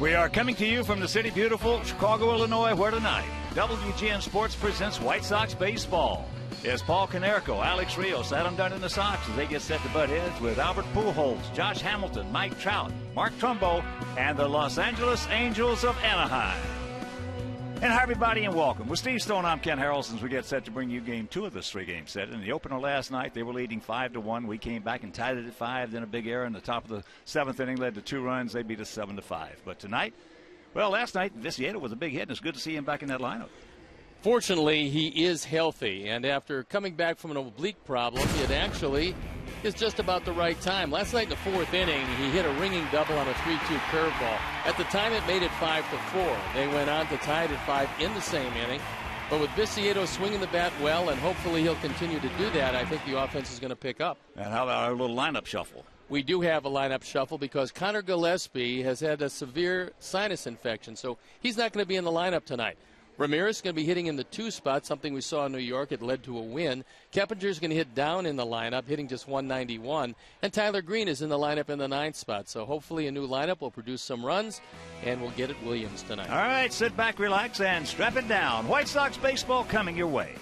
We are coming to you from the city beautiful Chicago, Illinois, where tonight WGN Sports presents White Sox baseball. As Paul Konerko, Alex Rios, Adam Dunn, and the Sox as they get set to butt heads with Albert Pujols, Josh Hamilton, Mike Trout, Mark Trumbo, and the Los Angeles Angels of Anaheim. And hi, everybody, and welcome. With Steve Stone, I'm Ken Harrelson as we get set to bring you game 2 of this 3-game set. In the opener last night, they were leading 5-1. We came back and tied it at 5. Then a big error in the top of the 7th inning led to 2 runs. They beat us 7-5. But tonight, well, last night, Viciedo was a big hit, and it's good to see him back in that lineup. Fortunately, he is healthy, and after coming back from an oblique problem, it actually is just about the right time. Last night in the 4th inning, he hit a ringing double on a 3-2 curveball. At the time, it made it 5-4. They went on to tie it at 5 in the same inning. But with Viciedo swinging the bat well, and hopefully he'll continue to do that, I think the offense is going to pick up. And how about our little lineup shuffle? We do have a lineup shuffle because Connor Gillespie has had a severe sinus infection, so he's not going to be in the lineup tonight. Ramirez is going to be hitting in the 2 spot, something we saw in New York. It led to a win. Keppinger is going to hit down in the lineup, hitting just 191. And Tyler Green is in the lineup in the 9th spot. So hopefully a new lineup will produce some runs, and we'll get it Williams tonight. All right, sit back, relax, and strap it down. White Sox baseball coming your way.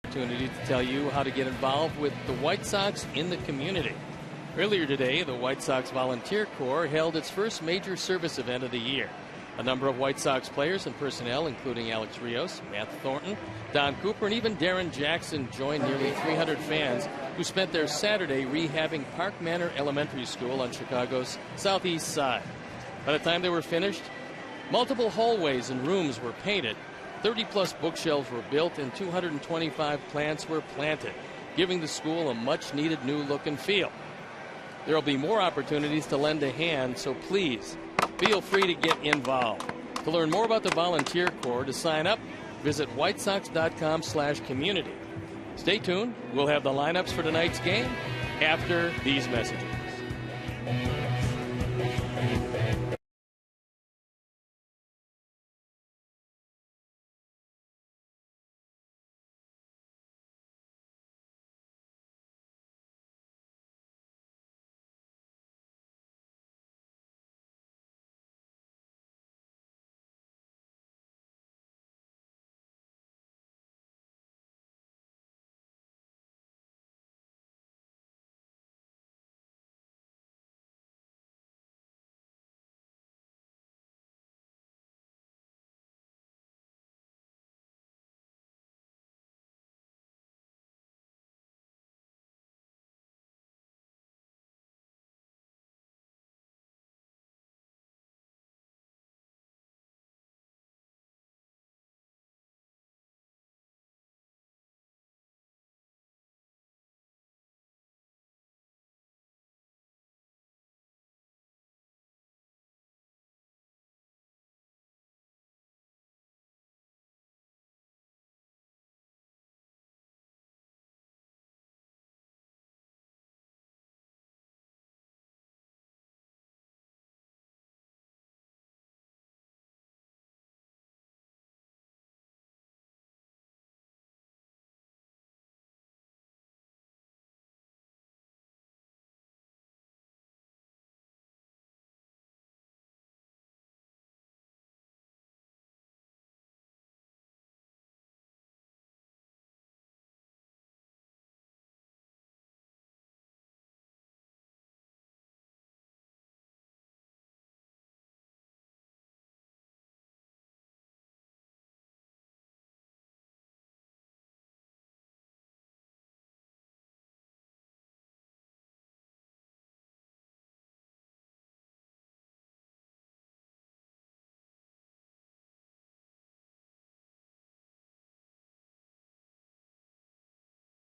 Opportunity to tell you how to get involved with the White Sox in the community. Earlier today, the White Sox Volunteer Corps held its first major service event of the year. A number of White Sox players and personnel, including Alex Rios, Matt Thornton, Don Cooper, and even Darren Jackson, joined nearly 300 fans who spent their Saturday rehabbing Park Manor Elementary School on Chicago's southeast side. By the time they were finished, multiple hallways and rooms were painted, 30-plus bookshelves were built, and 225 plants were planted, giving the school a much-needed new look and feel. There will be more opportunities to lend a hand, so please feel free to get involved. To learn more about the Volunteer Corps, to sign up, visit whitesox.com/community. Stay tuned. We'll have the lineups for tonight's game after these messages.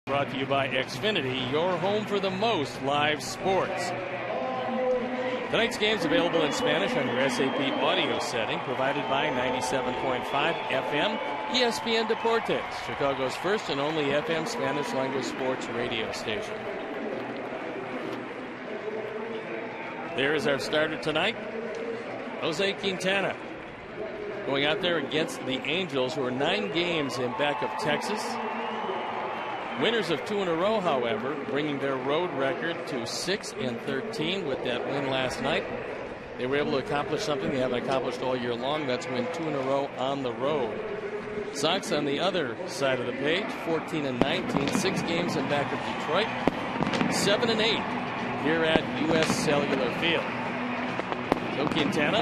Brought to you by Xfinity, your home for the most live sports. Tonight's game is available in Spanish on your SAP audio setting, provided by 97.5 FM ESPN Deportes, Chicago's first and only FM Spanish language sports radio station. There is our starter tonight, Jose Quintana, going out there against the Angels, who are 9 games in back of Texas. Winners of 2 in a row, however, bringing their road record to 6-13 with that win last night. They were able to accomplish something they haven't accomplished all year long. That's win 2 in a row on the road. Sox on the other side of the page, 14-19, 6 games in back of Detroit, 7-8 here at U.S. Cellular Field. So Quintana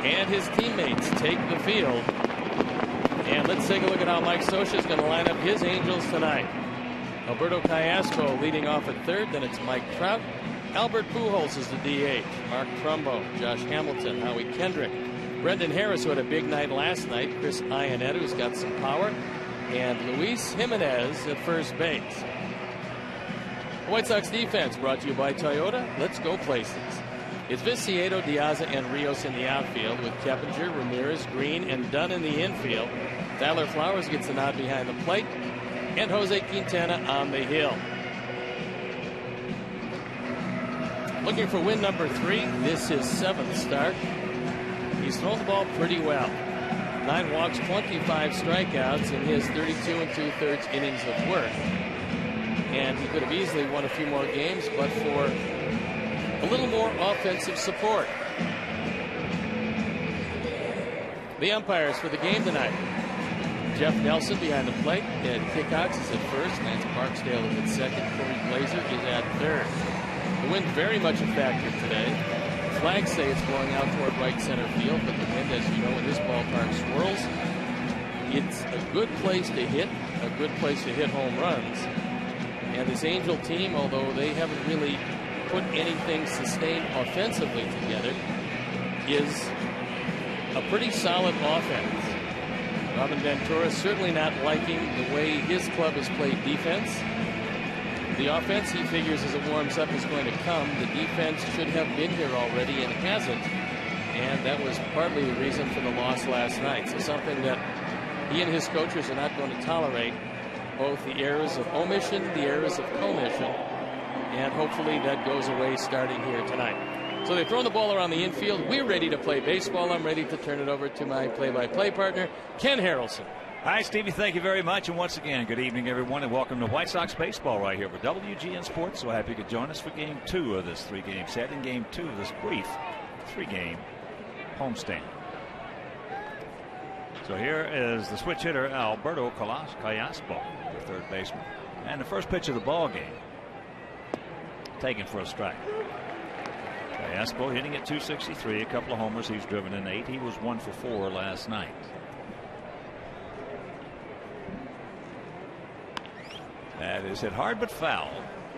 and his teammates take the field. And let's take a look at how Mike Scioscia is going to line up his Angels tonight. Alberto Callaspo leading off at third. Then it's Mike Trout. Albert Pujols is the DH. Mark Trumbo, Josh Hamilton, Howie Kendrick, Brendan Harris, who had a big night last night. Chris Iannetta, who's got some power. And Luis Jimenez at first base. The White Sox defense brought to you by Toyota. Let's go places. It's Viciedo, Diaz, and Rios in the outfield, with Keppinger, Ramirez, Green, and Dunn in the infield. Tyler Flowers gets a nod behind the plate, and Jose Quintana on the hill. Looking for win number 3. This is 7th start. He's thrown the ball pretty well. 9 walks, 25 strikeouts in his 32 2/3 innings of work. And he could have easily won a few more games, but for a little more offensive support. The umpires for the game tonight: Jeff Nelson behind the plate, Ed Kickox is at first, Lance Barksdale is at second, Corey Glazer is at third. The wind very much a factor today. Flags say it's blowing out toward right center field, but the wind, as you know, in this ballpark swirls. It's a good place to hit, a good place to hit home runs. And this Angel team, although they haven't really put anything sustained offensively together, is a pretty solid offense. Robin Ventura certainly not liking the way his club has played defense. The offense, he figures, as it warms up, is going to come. The defense should have been here already and hasn't, and that was partly the reason for the loss last night. So something that he and his coaches are not going to tolerate, both the errors of omission, the errors of commission, and hopefully that goes away starting here tonight. So they've thrown the ball around the infield. We're ready to play baseball. I'm ready to turn it over to my play-by-play partner, Ken Harrelson. Hi, Stevie. Thank you very much. And once again, good evening, everyone, and welcome to White Sox baseball right here with WGN Sports. So happy you could join us for Game 2 of this 3-game set and Game 2 of this brief 3-game homestand. So here is the switch hitter, Alberto Callaspo, the third baseman. And the first pitch of the ball game, taken for a strike. Callaspo hitting at .263, a couple of homers. He's driven in 8. He was 1 for 4 last night. That is hit hard but foul.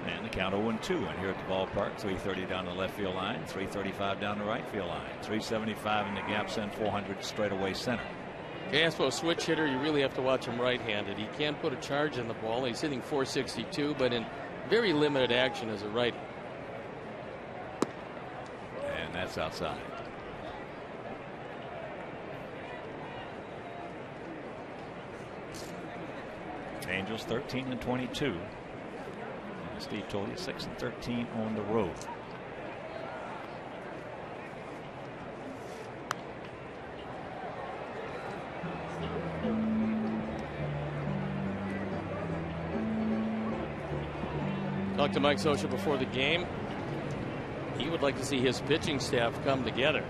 And the count 0-2. And here at the ballpark, 330 down the left field line, 335 down the right field line, 375 in the gap send, 400 straightaway center. Callaspo, switch hitter, you really have to watch him right-handed. He can put a charge in the ball. He's hitting .462, but in very limited action as a righty. And that's outside. Angels 13-22. As Steve told you, 6-13 on the road. Talked to Mike Scioscia before the game. He would like to see his pitching staff come together.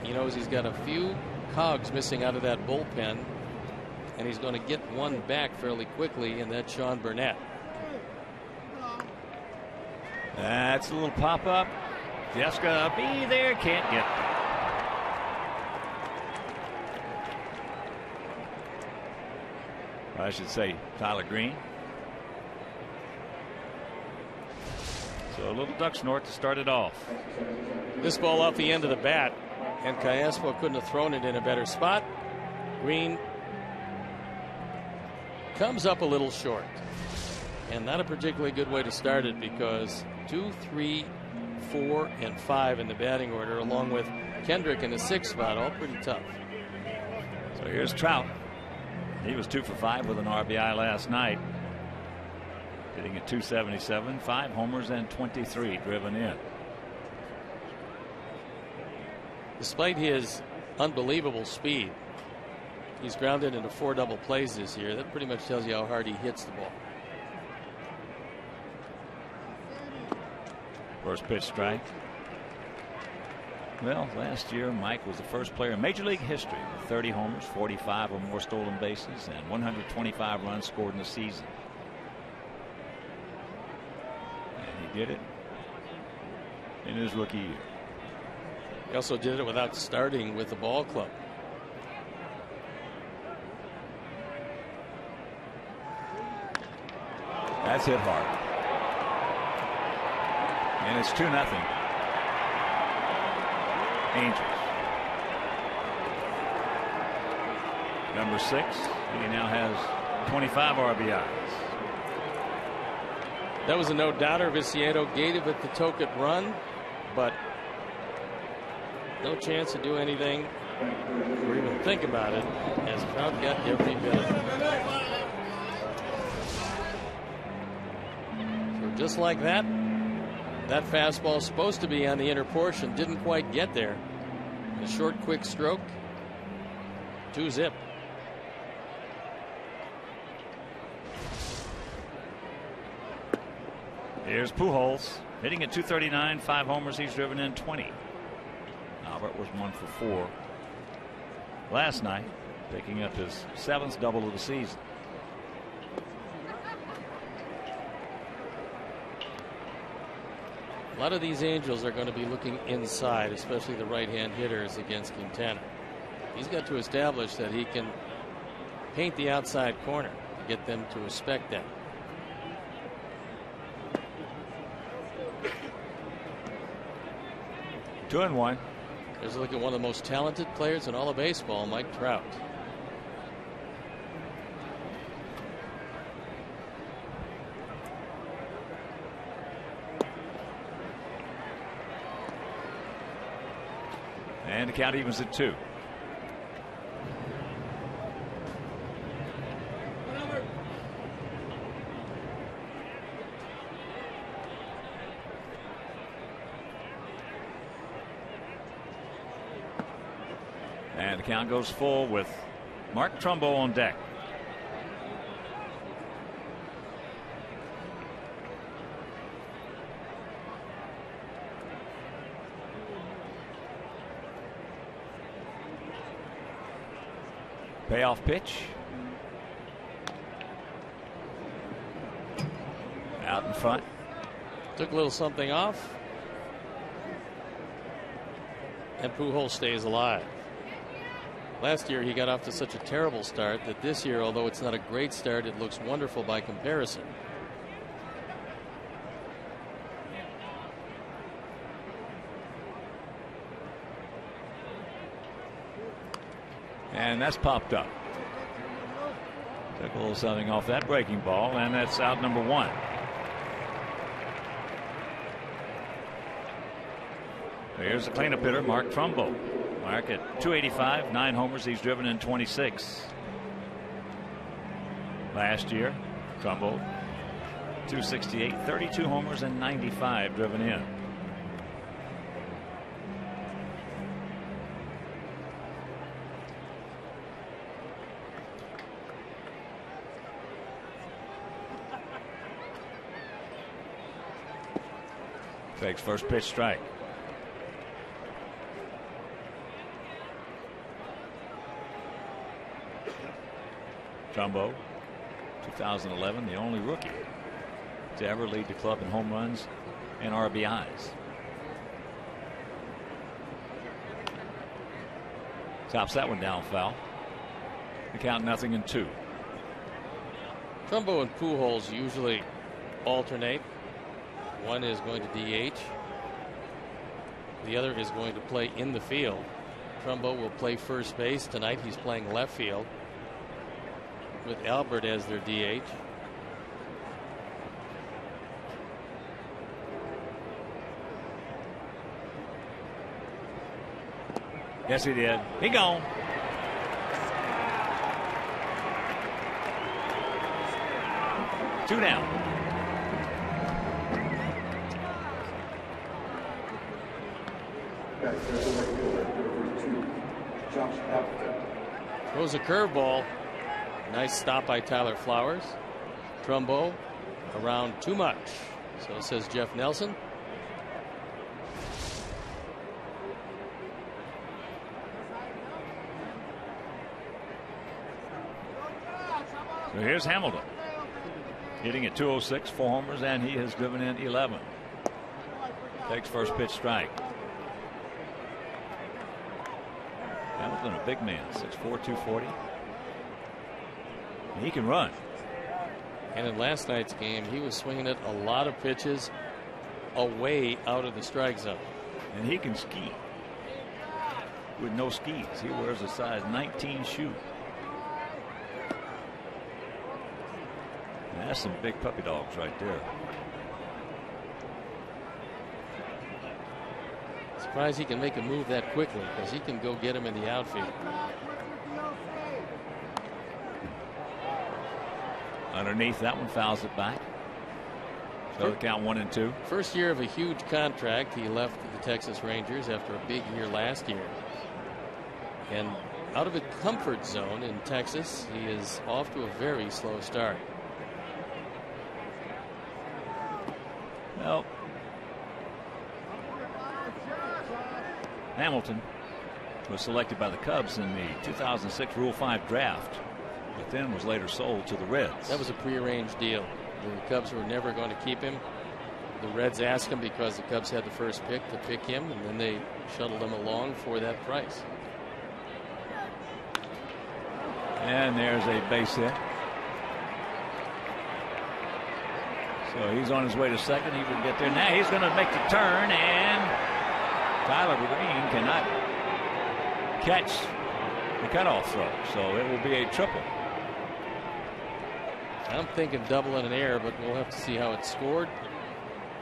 He knows he's got a few cogs missing out of that bullpen, and he's going to get one back fairly quickly, and that's Sean Burnett. That's a little pop-up. Jeff's going to be there. Can't get there. I should say Tyler Green. So a little duck snort to start it off. This ball off the end of the bat, and Callaspo couldn't have thrown it in a better spot. Green comes up a little short. And not a particularly good way to start it, because 2, 3, 4, and 5 in the batting order, along with Kendrick in the 6th spot, all pretty tough. So here's Trout. He was 2 for 5 with an RBI last night, hitting at 277, 5 homers and 23 driven in. Despite his unbelievable speed, he's grounded into 4 double plays this year. That pretty much tells you how hard he hits the ball. First pitch strike. Well, last year Mike was the first player in Major League history with 30 homers, 45 or more stolen bases, and 125 runs scored in the season. And he did it in his rookie year. He also did it without starting with the ball club. That's hit hard. And it's 2-0. Angels. Number 6. He now has 25 RBIs. That was a no-doubter. Viciedo gave it the Tocchet run, but no chance to do anything or even think about it, as Trout got every bit of it. So just like that, that fastball supposed to be on the inner portion, didn't quite get there. A short, quick stroke, 2-zip. Here's Pujols hitting at 239, 5 homers. He's driven in 20. Albert was 1 for 4 last night, picking up his 7th double of the season. A lot of these Angels are going to be looking inside, especially the right-hand hitters against Quintana. He's got to establish that he can paint the outside corner to get them to respect that. Two and one. There's a look at one of the most talented players in all of baseball, Mike Trout. And the count evens at 2. And the count goes full with Mark Trumbo on deck. Payoff pitch. Out in front. Took a little something off. And Pujols stays alive. Last year he got off to such a terrible start that this year, although it's not a great start, it looks wonderful by comparison. And that's popped up. Took a little something off that breaking ball, and that's out number 1. Here's the cleanup hitter, Mark Trumbo. Mark at 285, 9 homers. He's driven in 26. Last year, Trumbo 268, 32 homers and 95 driven in. Takes first pitch strike. Trumbo, 2011, the only rookie to ever lead the club in home runs and RBIs. Tops that one down foul. The count 0-2. Trumbo and Pujols usually alternate. One is going to DH. The other is going to play in the field. Trumbo will play first base. Tonight he's playing left field with Albert as their DH. Yes, he did. He gone. Two down. Throws a curveball. Nice stop by Tyler Flowers. Trumbo around too much. So says Jeff Nelson. So here's Hamilton. Hitting at 206, 4 homers, and he has driven in 11. Takes first pitch strike. Hamilton, a big man, 6'4", 240. He can run. And in last night's game, he was swinging it a lot of pitches away out of the strike zone. And he can ski with no skis. He wears a size 19 shoe. That's some big puppy dogs right there. Surprised he can make a move that quickly, because he can go get him in the outfield. Underneath that one, fouls it back. So the count 1-2. First year of a huge contract. He left the Texas Rangers after a big year last year. And out of a comfort zone in Texas, he is off to a very slow start. Well, Hamilton was selected by the Cubs in the 2006 Rule 5 draft, but then was later sold to the Reds. That was a prearranged deal. The Cubs were never going to keep him. The Reds asked him because the Cubs had the first pick to pick him, and then they shuttled him along for that price. And there's a base hit. So he's on his way to second. He will get there. Now he's going to make the turn, and Tyler Green cannot catch the cutoff throw. So it will be a triple. I'm thinking double in an air, but we'll have to see how it's scored.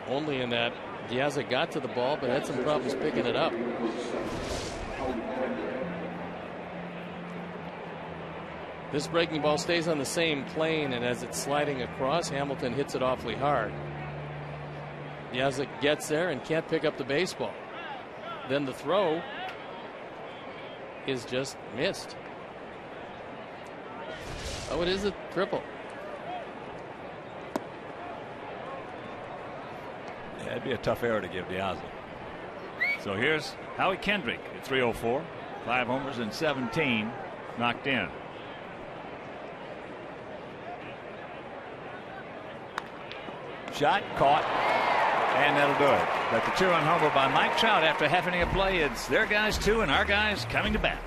Only in that Diaz got to the ball, but had some problems picking it up. This breaking ball stays on the same plane, and as it's sliding across, Hamilton hits it awfully hard. Diaz gets there and can't pick up the baseball. Then the throw is just missed. Oh, it is a triple. That'd be a tough error to give Diaz. So here's Howie Kendrick at 304. 5 homers and 17 knocked in. Shot caught, and that'll do it. But the 2-run homer by Mike Trout after half inning of play. It's their guys 2 and our guys coming to bat.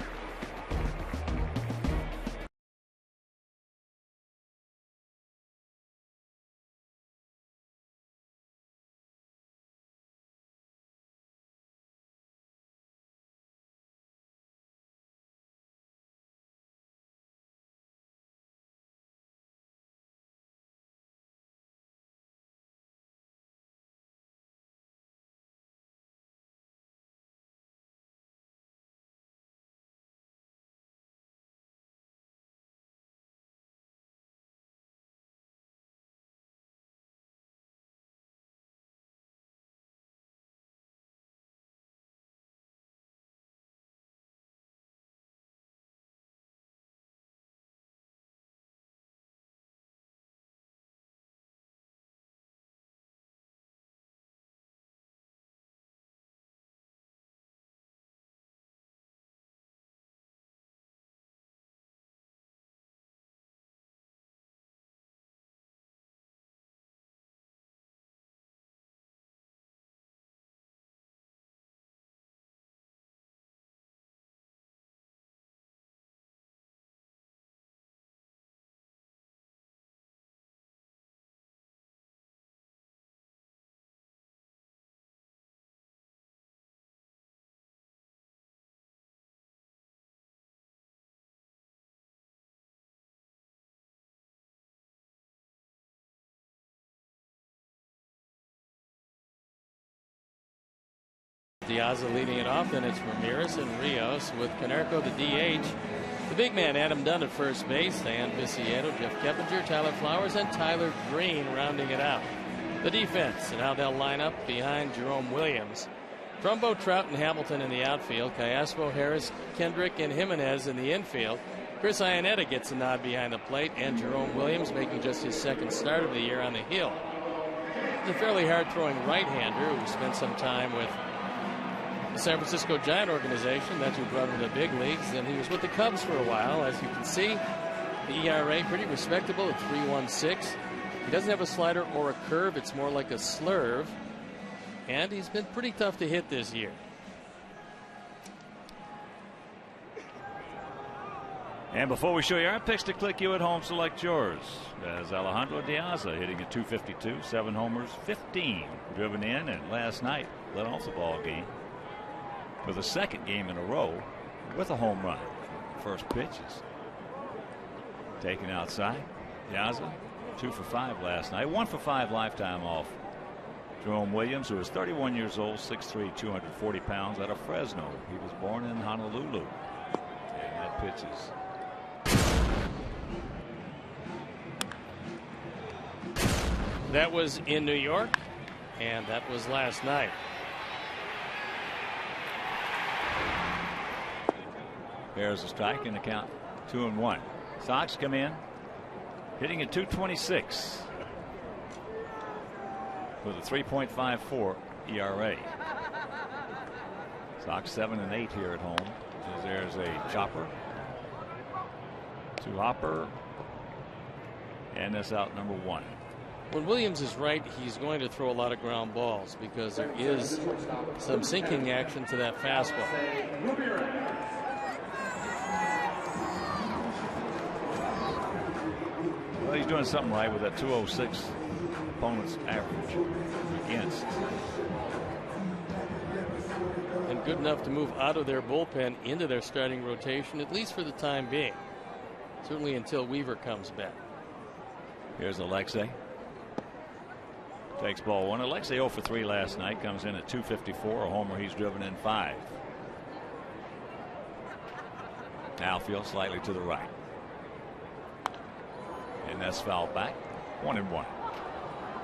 Diaza leading it off. Then it's Ramirez and Rios with Konerko the DH. The big man Adam Dunn at first base. Dan Viciedo, Jeff Keppinger, Tyler Flowers, and Tyler Green rounding it out. The defense and how they'll line up behind Jerome Williams. Trumbo, Trout, and Hamilton in the outfield. Callaspo, Harris, Kendrick, and Jimenez in the infield. Chris Iannetta gets a nod behind the plate, and Jerome Williams making just his second start of the year on the hill. He's a fairly hard-throwing right-hander who spent some time with the San Francisco Giant organization. That's who brought him to the big leagues. And he was with the Cubs for a while. As you can see, the ERA pretty respectable at 3.16. He doesn't have a slider or a curve. It's more like a slurve. And he's been pretty tough to hit this year. And before we show you our picks to click, you at home select yours. As Alejandro Diaza hitting at .252, 7 homers, 15 driven in, and last night led off the ball game for the second game in a row with a home run. First pitch is taken outside. Diaza 2 for 5 last night, 1 for 5 lifetime off Jerome Williams, who is 31 years old, 6'3", 240 pounds, out of Fresno. He was born in Honolulu. And that pitch is that was in New York, and that was last night. There's a strike and the count 2-1. Sox come in hitting at .226 with a 3.54 ERA. Sox 7-8 here at home. As there's a chopper to Hopper, and that's out number 1. When Williams is right, he's going to throw a lot of ground balls because there is some sinking action to that fastball. Well, he's doing something right with that 206 opponent's average against. And good enough to move out of their bullpen into their starting rotation, at least for the time being. Certainly until Weaver comes back. Here's Alexei. Takes ball 1. Alexei 0 for 3 last night. Comes in at .254. A homer. He's driven in 5. Outfield slightly to the right. And that's fouled back. 1-1.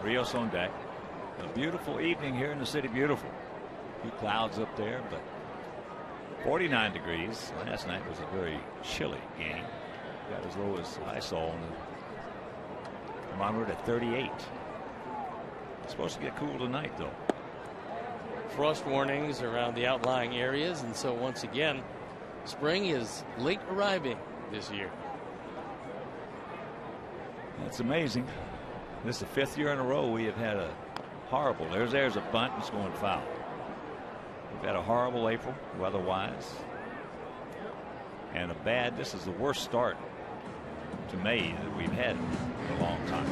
Rios on deck. A beautiful evening here in the city. Beautiful. A few clouds up there, but 49 degrees. Last night was a very chilly game. Got as low as I saw on the thermometer at 38. It's supposed to get cool tonight, though. Frost warnings around the outlying areas, and so once again, spring is late arriving this year. That's amazing. This is the 5th year in a row we have had a horrible. There's a bunt. It's going foul. We've had a horrible April weather-wise, and a bad. This is the worst start to May that we've had in a long time.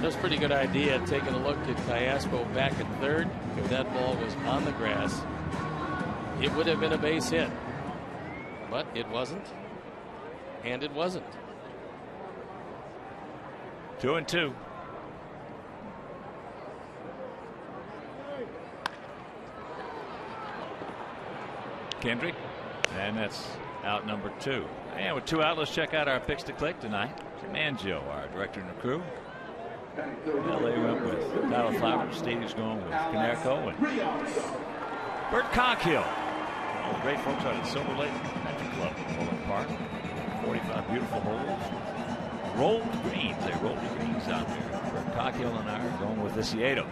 That's a pretty good idea, taking a look at Callaspo back at third. If that ball was on the grass, it would have been a base hit. But it wasn't. And it wasn't. 2-2. Kendrick. And that's out number 2. And with 2 out, let's check out our picks to click tonight. Mangio, our director and the crew. LA went with Tyler Flowers. Steve's going with Konerko and Bert Cockhill. All the great folks out at Silver Lake Country Club in Overland Park. 45 beautiful holes. Rolled greens. They rolled the greens out there. Bert Cockhill and I are going with Viciedo.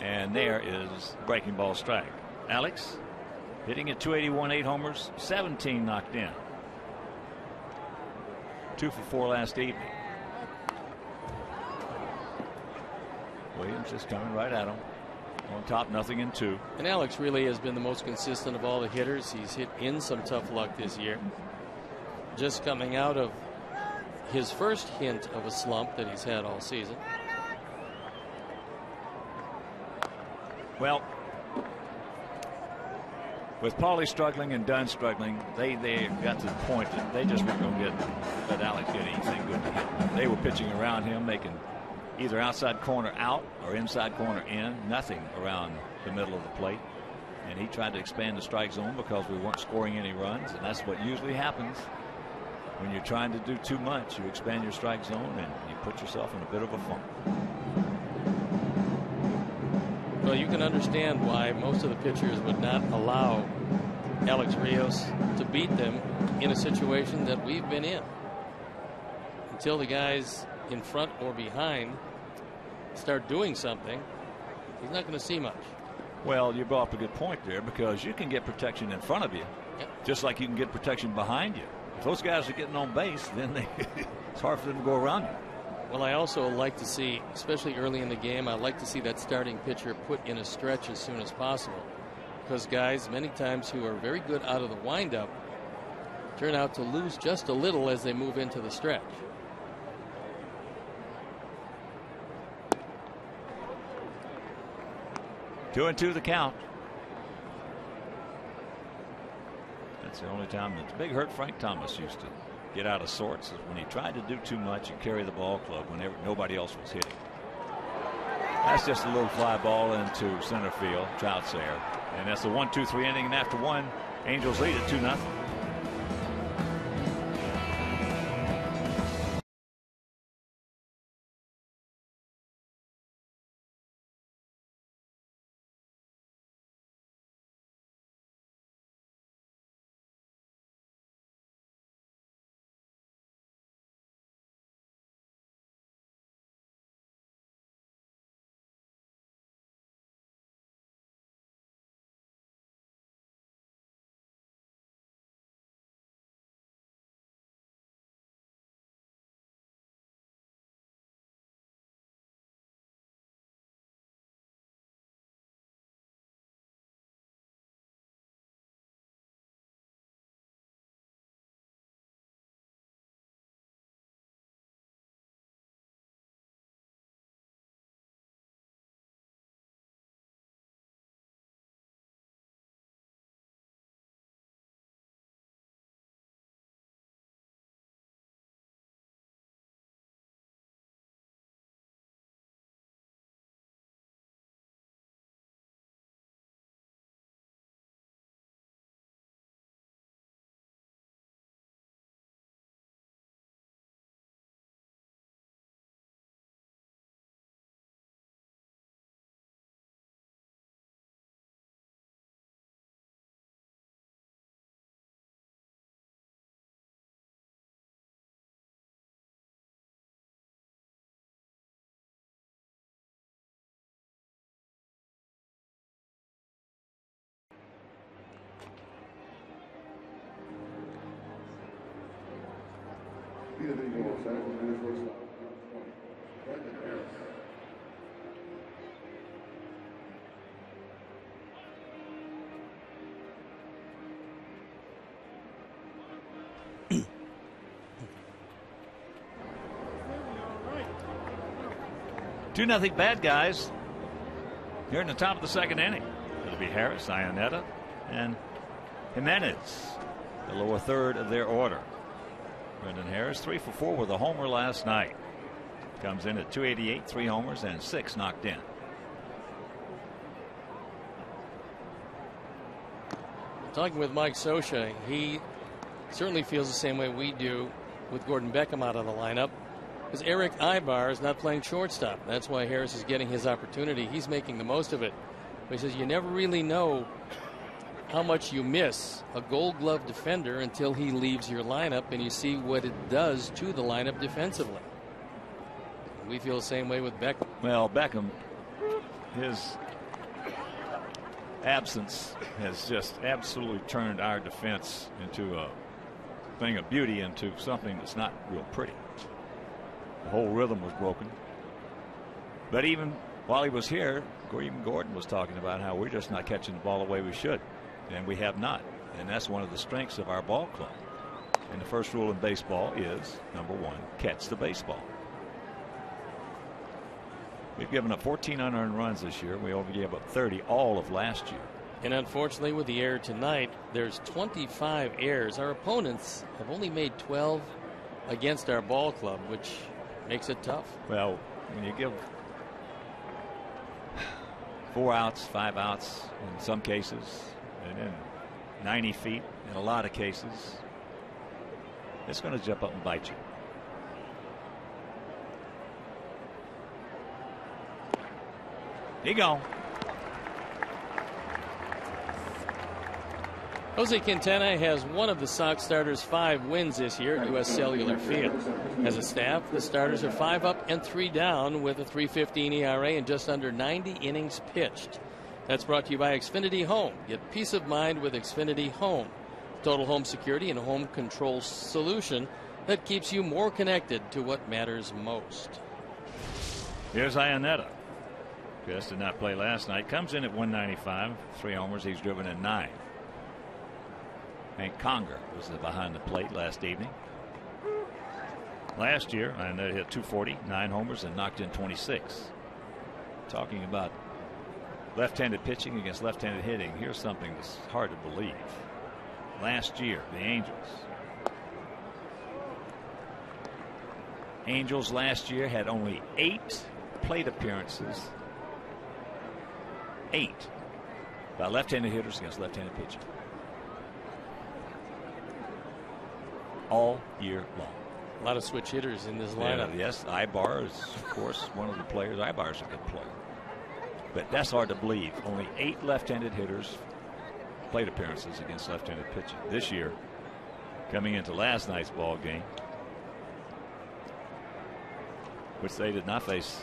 And there is breaking ball strike. Alex hitting at .281, 8 homers, 17 knocked in. 2 for 4 last evening. Williams just coming right at him. On top, nothing in 2. And Alex really has been the most consistent of all the hitters. He's hit in some tough luck this year. Just coming out of his first hint of a slump that he's had all season. Well, with Paulie struggling and Dunn struggling, they got to the point that they just weren't going to let Alex get anything good to hit. They were pitching around him, making either outside corner out or inside corner in, nothing around the middle of the plate. And he tried to expand the strike zone because we weren't scoring any runs, and that's what usually happens when you're trying to do too much. You expand your strike zone and you put yourself in a bit of a funk. Well, you can understand why most of the pitchers would not allow Alex Rios to beat them in a situation that we've been in. Until the guys in front or behind start doing something, he's not going to see much. Well, you brought up a good point there, because you can get protection in front of you, just like you can get protection behind you. If those guys are getting on base, then it's hard for them to go around you. Well, I also like to see, especially early in the game, I like to see that starting pitcher put in a stretch as soon as possible. Because guys, many times who are very good out of the windup, turn out to lose just a little as they move into the stretch. Two and two the count. That's the only time that Big Hurt Frank Thomas used to get out of sorts, is when he tried to do too much and carry the ball club whenever nobody else was hitting. That's just a little fly ball into center field. Trout's there. And that's the 1-2-3 inning. And after one, Angels lead at 2-0. Two nothing Bad Guys here in the top of the second inning. It'll be Harris, Ionetta, and Jimenez, the lower third of their order. Brendan Harris, 3 for 4 with a homer last night. Comes in at 288, 3 homers and 6 knocked in. Talking with Mike Scioscia, he certainly feels the same way we do with Gordon Beckham out of the lineup, because Eric Ibar is not playing shortstop. That's why Harris is getting his opportunity. He's making the most of it. But he says you never really know how much you miss a Gold Glove defender until he leaves your lineup and you see what it does to the lineup defensively. We feel the same way with Beckham. Well, Beckham, his absence has just absolutely turned our defense into a thing of beauty, into something that's not real pretty. The whole rhythm was broken. But even while he was here, even Gordon was talking about how we're just not catching the ball the way we should. And we have not. And that's one of the strengths of our ball club. And the first rule in baseball is, number one, catch the baseball. We've given up 14 unearned runs this year. We only gave up 30 all of last year. And unfortunately, with the error tonight, there's 25 errors. Our opponents have only made 12 against our ball club, which makes it tough. Well, when you give 4 outs, 5 outs in some cases, and then 90 feet in a lot of cases, it's going to jump up and bite you. Here you go. Jose Quintana has one of the Sox starters' 5 wins this year at U.S. Cellular Field. As a staff, the starters are 5 up and 3 down with a .315 ERA and just under 90 innings pitched. That's brought to you by Xfinity Home. Get peace of mind with Xfinity Home. Total home security and home control solution that keeps you more connected to what matters most. Here's Iannetta. Just did not play last night. Comes in at 195. 3 homers. He's driven in 9. Hank Conger was behind the plate last evening. Last year, Iannetta hit .240, 9 homers, and knocked in 26. Talking about left-handed pitching against left-handed hitting, here's something that's hard to believe. Last year, the Angels last year had only 8 plate appearances. 8 by left-handed hitters against left-handed pitching. All year long. A lot of switch hitters in this lineup. Yeah, yes, Ibar is, of course, one of the players. Ibar's a good player. But that's hard to believe. Only 8 left-handed hitters plate appearances against left-handed pitching this year. Coming into last night's ball game, which they did not face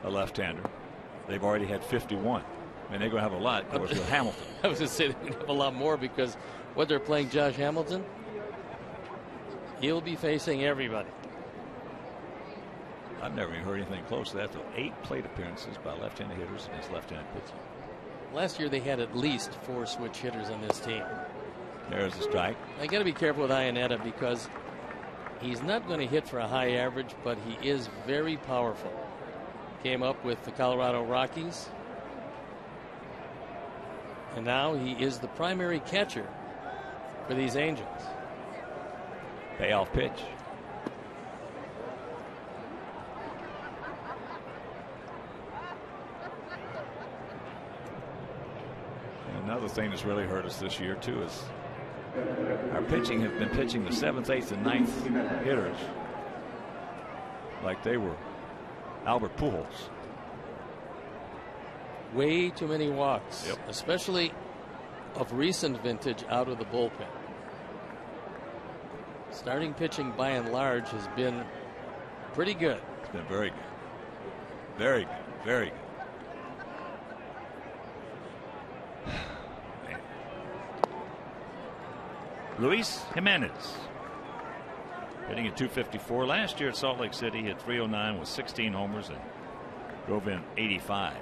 a left-hander. They've already had 51. And they're going to have a lot, of course, with Hamilton. I was going to say they're going to have a lot more because what they're playing Josh Hamilton, he'll be facing everybody. I've never even heard anything close to that. 8 plate appearances by left-handed hitters against left-handed pitching. Last year they had at least 4 switch hitters on this team. There's a strike. I got to be careful with Iannetta because he's not going to hit for a high average, but he is very powerful. Came up with the Colorado Rockies. And now he is the primary catcher for these Angels. Payoff pitch. And another thing that's really hurt us this year too is our pitching has been pitching the 7th, 8th, and 9th hitters like they were Albert Pujols. Way too many walks, yep. Especially of recent vintage out of the bullpen. Starting pitching by and large has been pretty good. It's been very good. Very good. Very good. Luis Jimenez hitting at .254. Last year at Salt Lake City, hit .309 with 16 homers and drove in 85.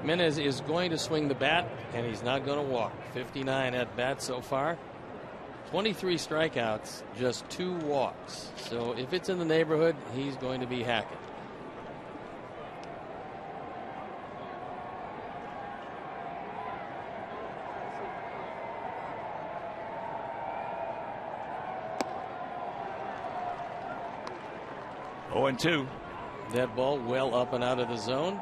Jimenez is going to swing the bat, and he's not going to walk. 59 at bat so far. 23 strikeouts, just 2 walks. So if it's in the neighborhood, he's going to be hacking. Oh, and 2. That ball well up and out of the zone.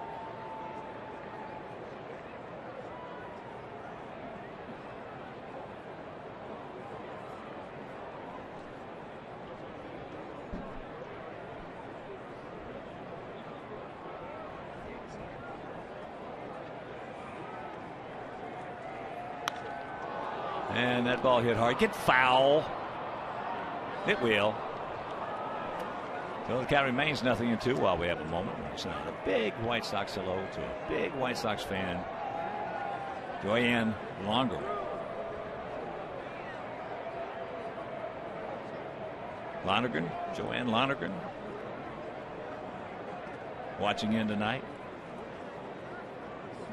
And that ball hit hard. Get foul. It will. So the count remains 0-2 while we have a moment. It's not a big White Sox hello to a big White Sox fan, Joanne Longer. Lonergan, Joanne Lonergan. watching in tonight?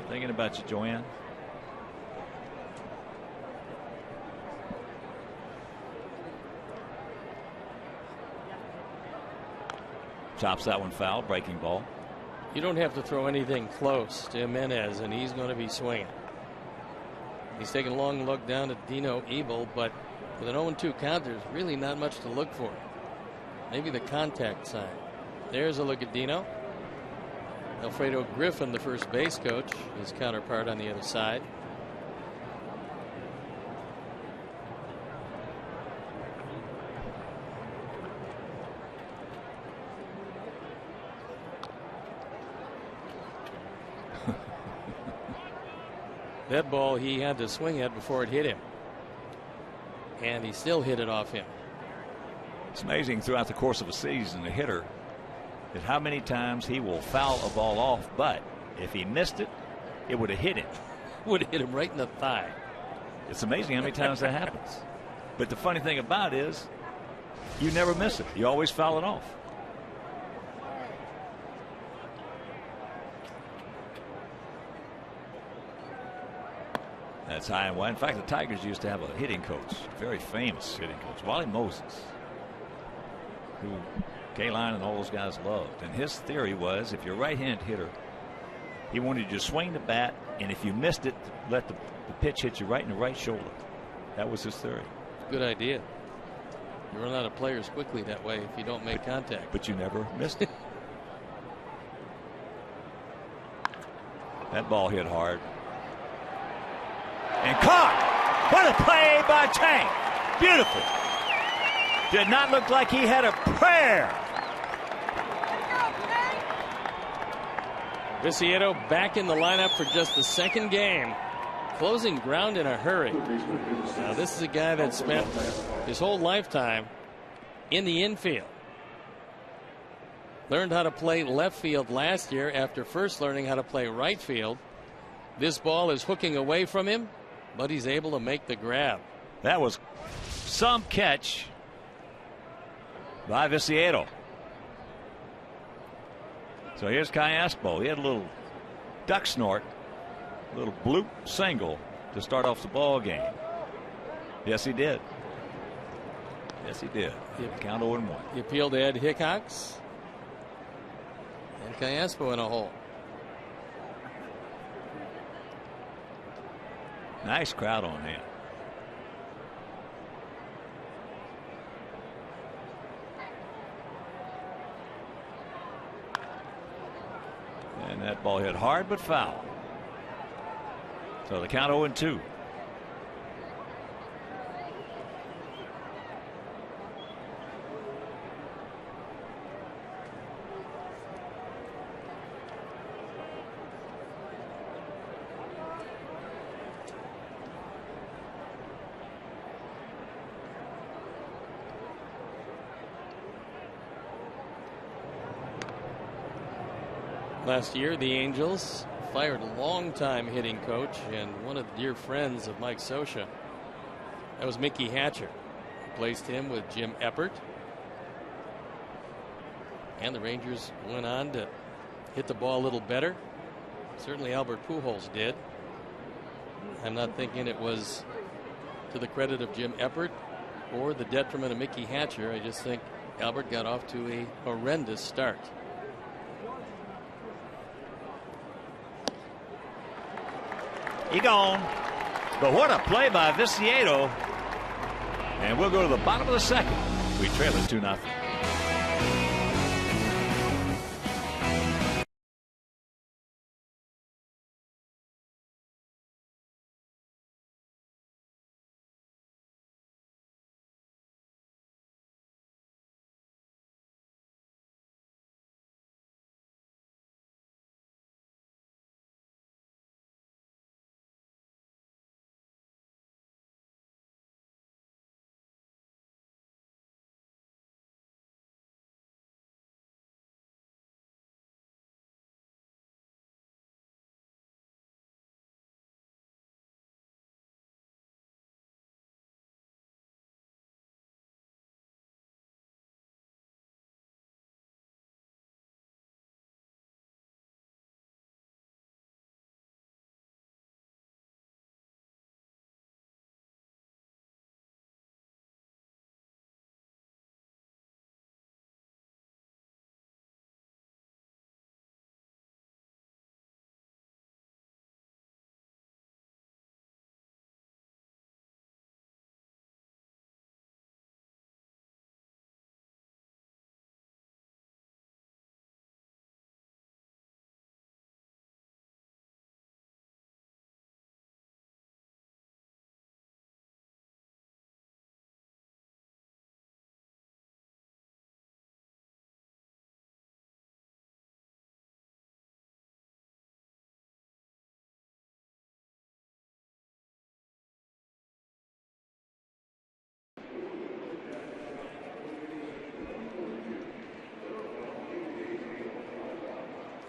Thinking about you, Joanne. Chops that one foul, breaking ball. You don't have to throw anything close to Jimenez, and he's going to be swinging. He's taking a long look down at Dino Ebel, but with an 0-2 count, there's really not much to look for. Maybe the contact sign. There's a look at Dino. Alfredo Griffin, the first base coach, his counterpart on the other side. That ball he had to swing at before it hit him. And he still hit it off him. It's amazing throughout the course of a season, a hitter, is how many times he will foul a ball off, but if he missed it, it would have hit him. Would have hit him right in the thigh. It's amazing how many times that happens. But the funny thing about it is, you never miss it. You always foul it off. That's high and wide. In fact, the Tigers used to have a hitting coach, very famous hitting coach, Wally Moses, who Kaline and all those guys loved. And his theory was, if you're a right-handed hitter, he wanted you to swing the bat, and if you missed it, let the pitch hit you right in the right shoulder. That was his theory. Good idea. You run out of players quickly that way if you don't make contact. But you never missed it. That ball hit hard. And caught. What a play by Tank. Beautiful. Did not look like he had a prayer. Viciedo back in the lineup for just the second game. Closing ground in a hurry. Now this is a guy that spent his whole lifetime in the infield. Learned how to play left field last year after first learning how to play right field. This ball is hooking away from him, but he's able to make the grab. That was some catch by Viciedo. So here's Callaspo. He had a little duck snort, a little bloop single to start off the ball game. Yes, he did. Yes, he did. Count 0-1. He appealed to Ed Hickox. And Callaspo in a hole. Nice crowd on him. And that ball hit hard but foul. So the count 0-2. Last year, the Angels fired a longtime hitting coach and one of the dear friends of Mike Scioscia. That was Mickey Hatcher. Replaced him with Jim Eppert. And the Rangers went on to hit the ball a little better. Certainly Albert Pujols did. I'm not thinking it was to the credit of Jim Eppert or the detriment of Mickey Hatcher. I just think Albert got off to a horrendous start. He gone. But what a play by Viciedo. And we'll go to the bottom of the second. We trail it 2-0.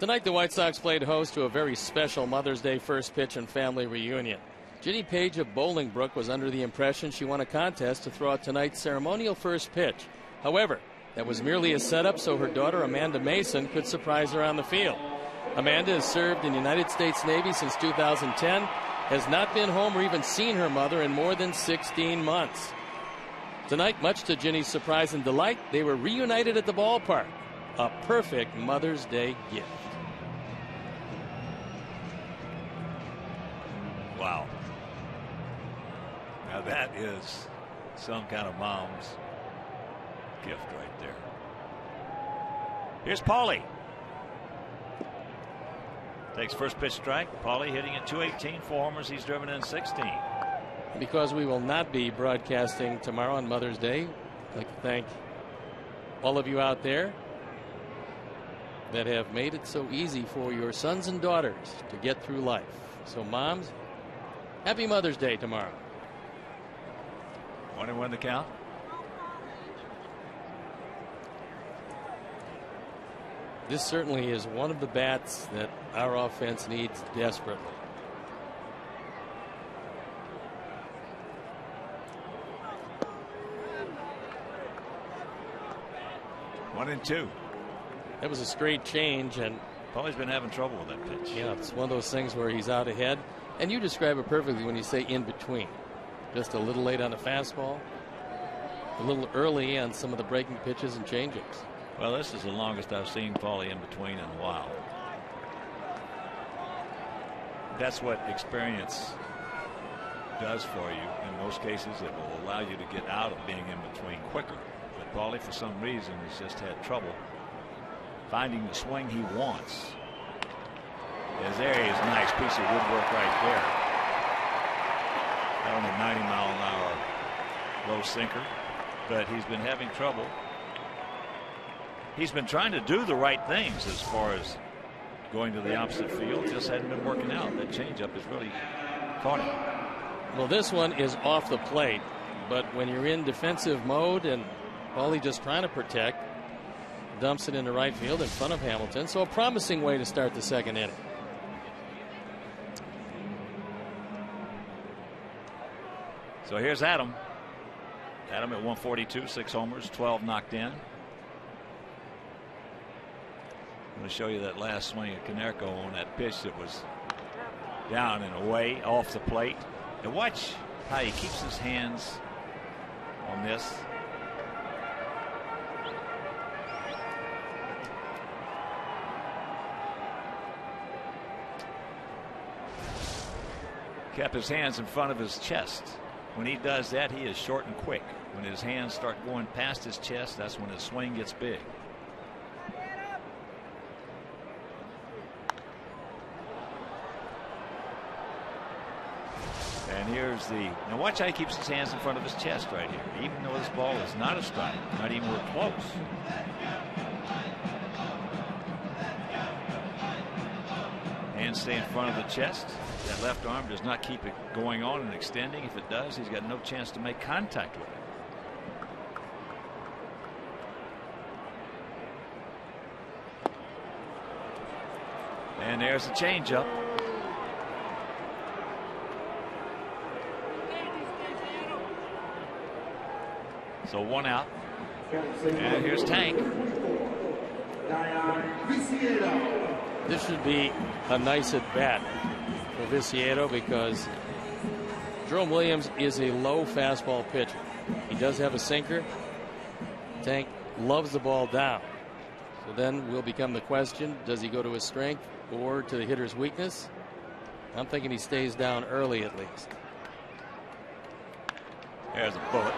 Tonight, the White Sox played host to a very special Mother's Day first pitch and family reunion. Ginny Page of Bolingbrook was under the impression she won a contest to throw out tonight's ceremonial first pitch. However, that was merely a setup so her daughter Amanda Mason could surprise her on the field. Amanda has served in the United States Navy since 2010, has not been home or even seen her mother in more than 16 months. Tonight, much to Ginny's surprise and delight, they were reunited at the ballpark. A perfect Mother's Day gift. Wow. Now that is some kind of mom's gift right there. Here's Paulie. Takes first pitch strike. Paulie hitting at 218, 4 homers. He's driven in 16. Because we will not be broadcasting tomorrow on Mother's Day, I'd like to thank all of you out there that have made it so easy for your sons and daughters to get through life. So moms, happy Mother's Day tomorrow. 1-1 the count. This certainly is one of the bats that our offense needs desperately. One and two. That was a straight change, and Paulie's been having trouble with that pitch. Yeah, it's one of those things where he's out ahead. And you describe it perfectly when you say in between. Just a little late on the fastball, a little early on some of the breaking pitches and changeups. Well, this is the longest I've seen Paulie in between in a while. That's what experience does for you. In most cases, it will allow you to get out of being in between quicker. But Paulie, for some reason, has just had trouble finding the swing he wants. As there is a nice piece of woodwork right there. That on a 90-mile-an-hour low sinker, but he's been having trouble. He's been trying to do the right things as far as going to the opposite field. Just hadn't been working out. That changeup has really caught him. Well, this one is off the plate, but when you're in defensive mode and Paulie just trying to protect, dumps it into right field in front of Hamilton. So a promising way to start the second inning. So here's Adam. Adam at 142, 6 homers, 12 knocked in. I'm going to show you that last swing of Konerko on that pitch that was down and away off the plate. And watch how he keeps his hands on this. Kept his hands in front of his chest. When he does that, he is short and quick. When his hands start going past his chest, that's when his swing gets big. And here's the, now watch how he keeps his hands in front of his chest right here. Even though this ball is not a strike, not even close. Hands stay in front of the chest. That left arm does not keep it going on and extending. If it does, he's got no chance to make contact with it. And there's the changeup. So one out. And here's Tank. This should be a nice at bat for Viciedo because Jerome Williams is a low fastball pitcher. He does have a sinker. Tank loves the ball down. So then will become the question, does he go to his strength or to the hitter's weakness? I'm thinking he stays down early at least. There's a bullet.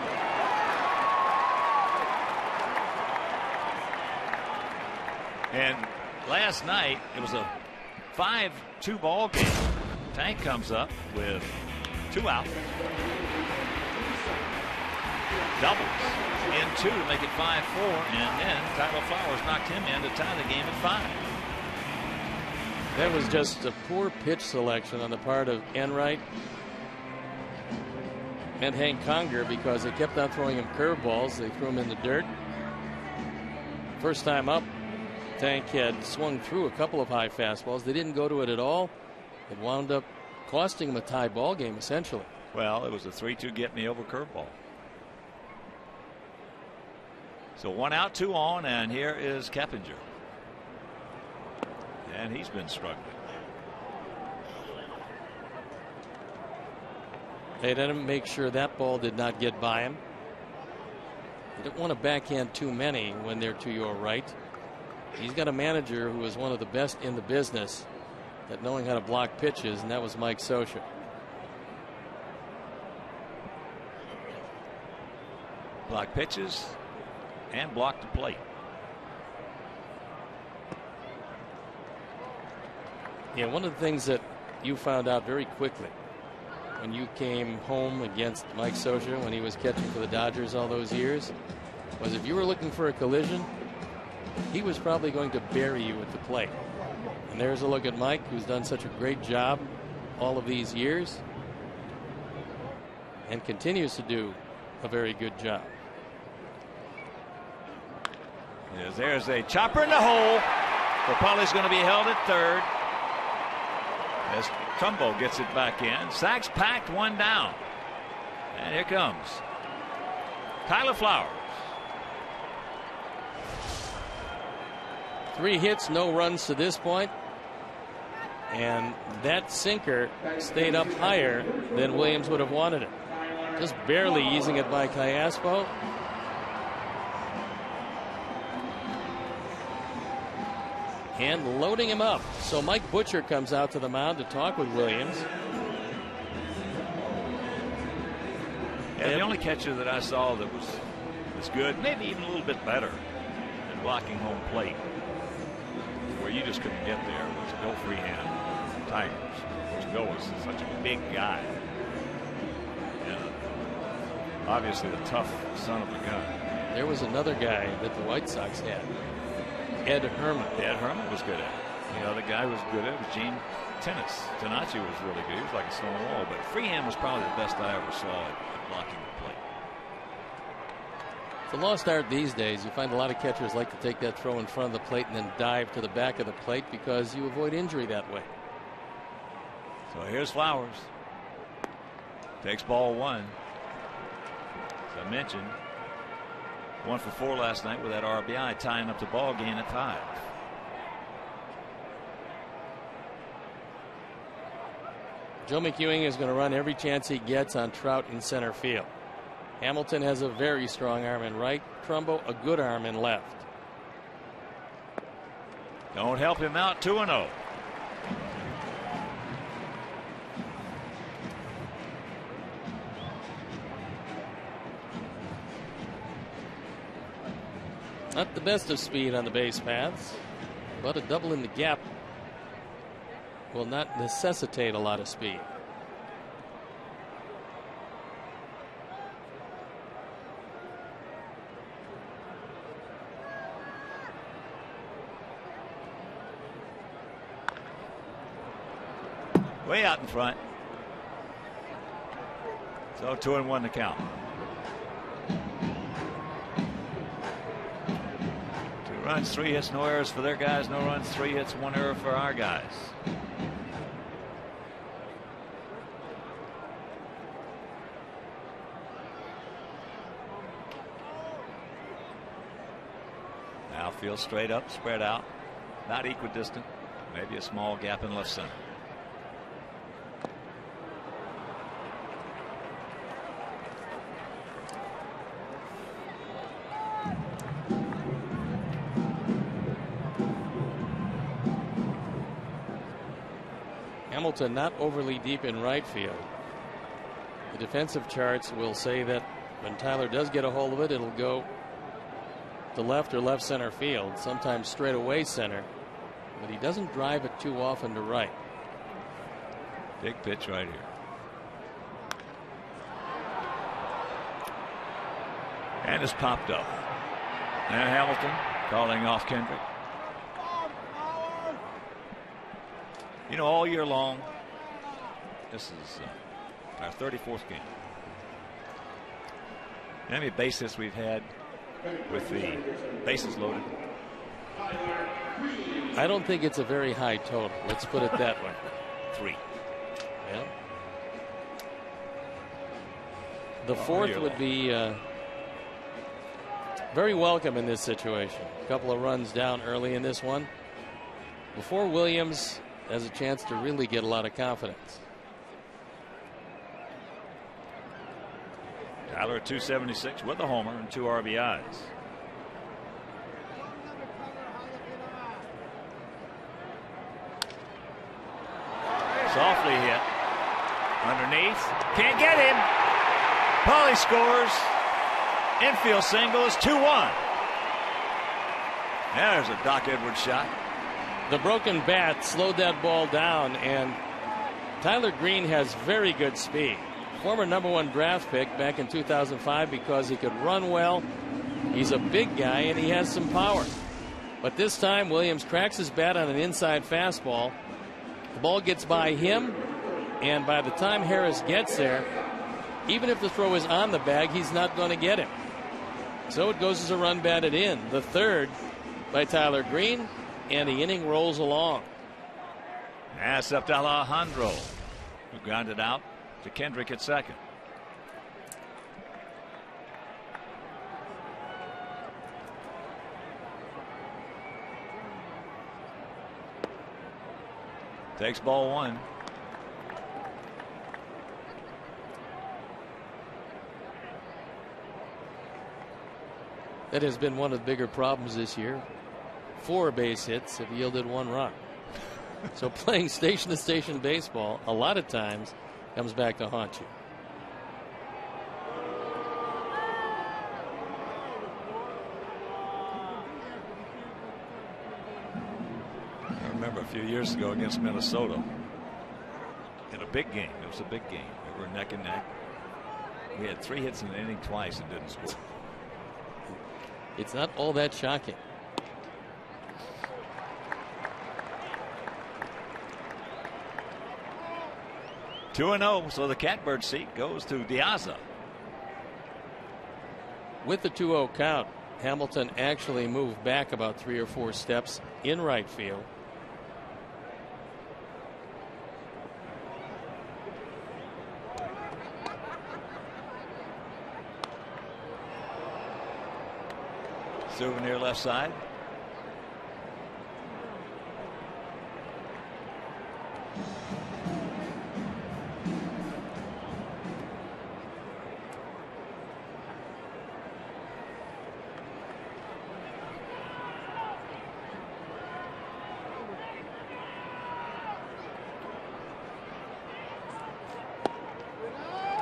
And last night it was a 5-2 ball game. Tank comes up with 2 out. Doubles in 2 to make it 5-4, and then Tyler Flowers knocked him in to tie the game at 5. That was just a poor pitch selection on the part of Enright and Hank Conger because they kept on throwing him curveballs. They threw him in the dirt. First time up, Tank had swung through a couple of high fastballs. They didn't go to it at all. It wound up costing him a tie ball game, essentially. Well, it was a 3-2 get me over curveball. So 1 out, 2 on, and here is Keppinger. And he's been struggling. They didn't make sure that ball did not get by him. You don't want to backhand too many when they're to your right. He's got a manager who is one of the best in the business at knowing how to block pitches, and that was Mike Scioscia. Block pitches and block the plate. Yeah, one of the things that you found out very quickly when you came home against Mike Scioscia when he was catching for the Dodgers all those years was if you were looking for a collision, he was probably going to bury you at the plate. And there's a look at Mike, who's done such a great job all of these years and continues to do a very good job. Yes, there's a chopper in the hole. Papali's going to be held at third as Trumbo gets it back in. Sacks packed, 1 down. And here comes Tyler Flowers. 3 hits, no runs to this point. And that sinker stayed up higher than Williams would have wanted it. Just barely easing it by Callaspo. And loading him up. So Mike Butcher comes out to the mound to talk with Williams. And the only catcher that I saw that was good, maybe even a little bit better than blocking home plate, where you just couldn't get there, was Bill Freehan, Tigers. Which Bill was such a big guy. And obviously the tough son of a gun. There was another guy that the White Sox had. Ed Herman. Ed Herman was good at it. The other guy was good at it was Gene Tenaci was really good. He was like a stone wall. But Freehan was probably the best I ever saw at blocking the plate. It's a lost art these days. You find a lot of catchers like to take that throw in front of the plate and then dive to the back of the plate because you avoid injury that way. So here's Flowers. Takes ball 1. As I mentioned, 1 for 4 last night with that RBI, tying up the ball game at 5. Joe McEwing is going to run every chance he gets on Trout in center field. Hamilton has a very strong arm in right. Trumbo a good arm in left. Don't help him out. 2-0. Not the best of speed on the base paths, but a double in the gap will not necessitate a lot of speed. Way out in front. So 2-1 to count. 2 runs, 3 hits, no errors for their guys. No runs, 3 hits, 1 error for our guys. Outfield straight up, spread out, not equidistant. Maybe a small gap in left center. Hamilton not overly deep in right field. The defensive charts will say that when Tyler does get a hold of it, it'll go to left or left center field, sometimes straight away center, but he doesn't drive it too often to right. Big pitch right here. And it's popped up. And Hamilton calling off Kendrick. You know, all year long, this is our 34th game. How many base hits we've had with the bases loaded? I don't think it's a very high total. Let's put it that way. 3. Yeah. The fourth would be very welcome in this situation. A couple of runs down early in this one before Williams has a chance to really get a lot of confidence. Tyler at 276 with a homer and 2 RBIs. Softly hit. Underneath. Can't get him. Paulie scores. Infield single is 2-1. There's a Doc Edwards shot. The broken bat slowed that ball down, and Tyler Green has very good speed. Former #1 draft pick back in 2005 because he could run well. He's a big guy and he has some power. But this time Williams cracks his bat on an inside fastball. The ball gets by him, and by the time Harris gets there, even if the throw is on the bag, he's not going to get him. So it goes as a run batted in. The third by Tyler Green, and the inning rolls along. Pass up to Alejandro, who grounded out to Kendrick at second. Takes ball 1. That has been one of the bigger problems this year. 4 base hits have yielded 1 run. So playing station to station baseball a lot of times comes back to haunt you. I remember a few years ago against Minnesota in a big game. It was a big game. We were neck and neck. We had 3 hits in an inning twice and didn't score. It's not all that shocking. Two 2-0, so the catbird seat goes to Diaza. With the 2-0 count, Hamilton actually moved back about 3 or 4 steps in right field. Souvenir left side.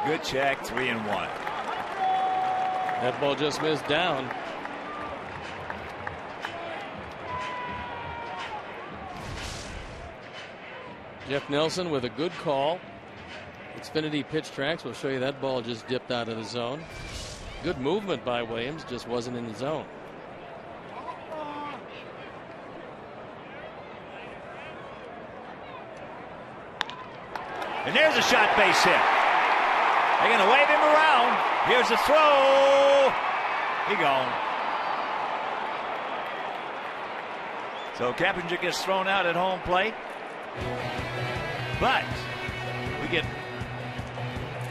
Good check, 3-1. That ball just missed down. Jeff Nelson with a good call. Xfinity Pitch Tracks will show you that ball just dipped out of the zone. Good movement by Williams, just wasn't in the zone. And there's a shot base hit. They're going to wave him around. Here's the throw. He gone. So Cappinger gets thrown out at home plate. But we get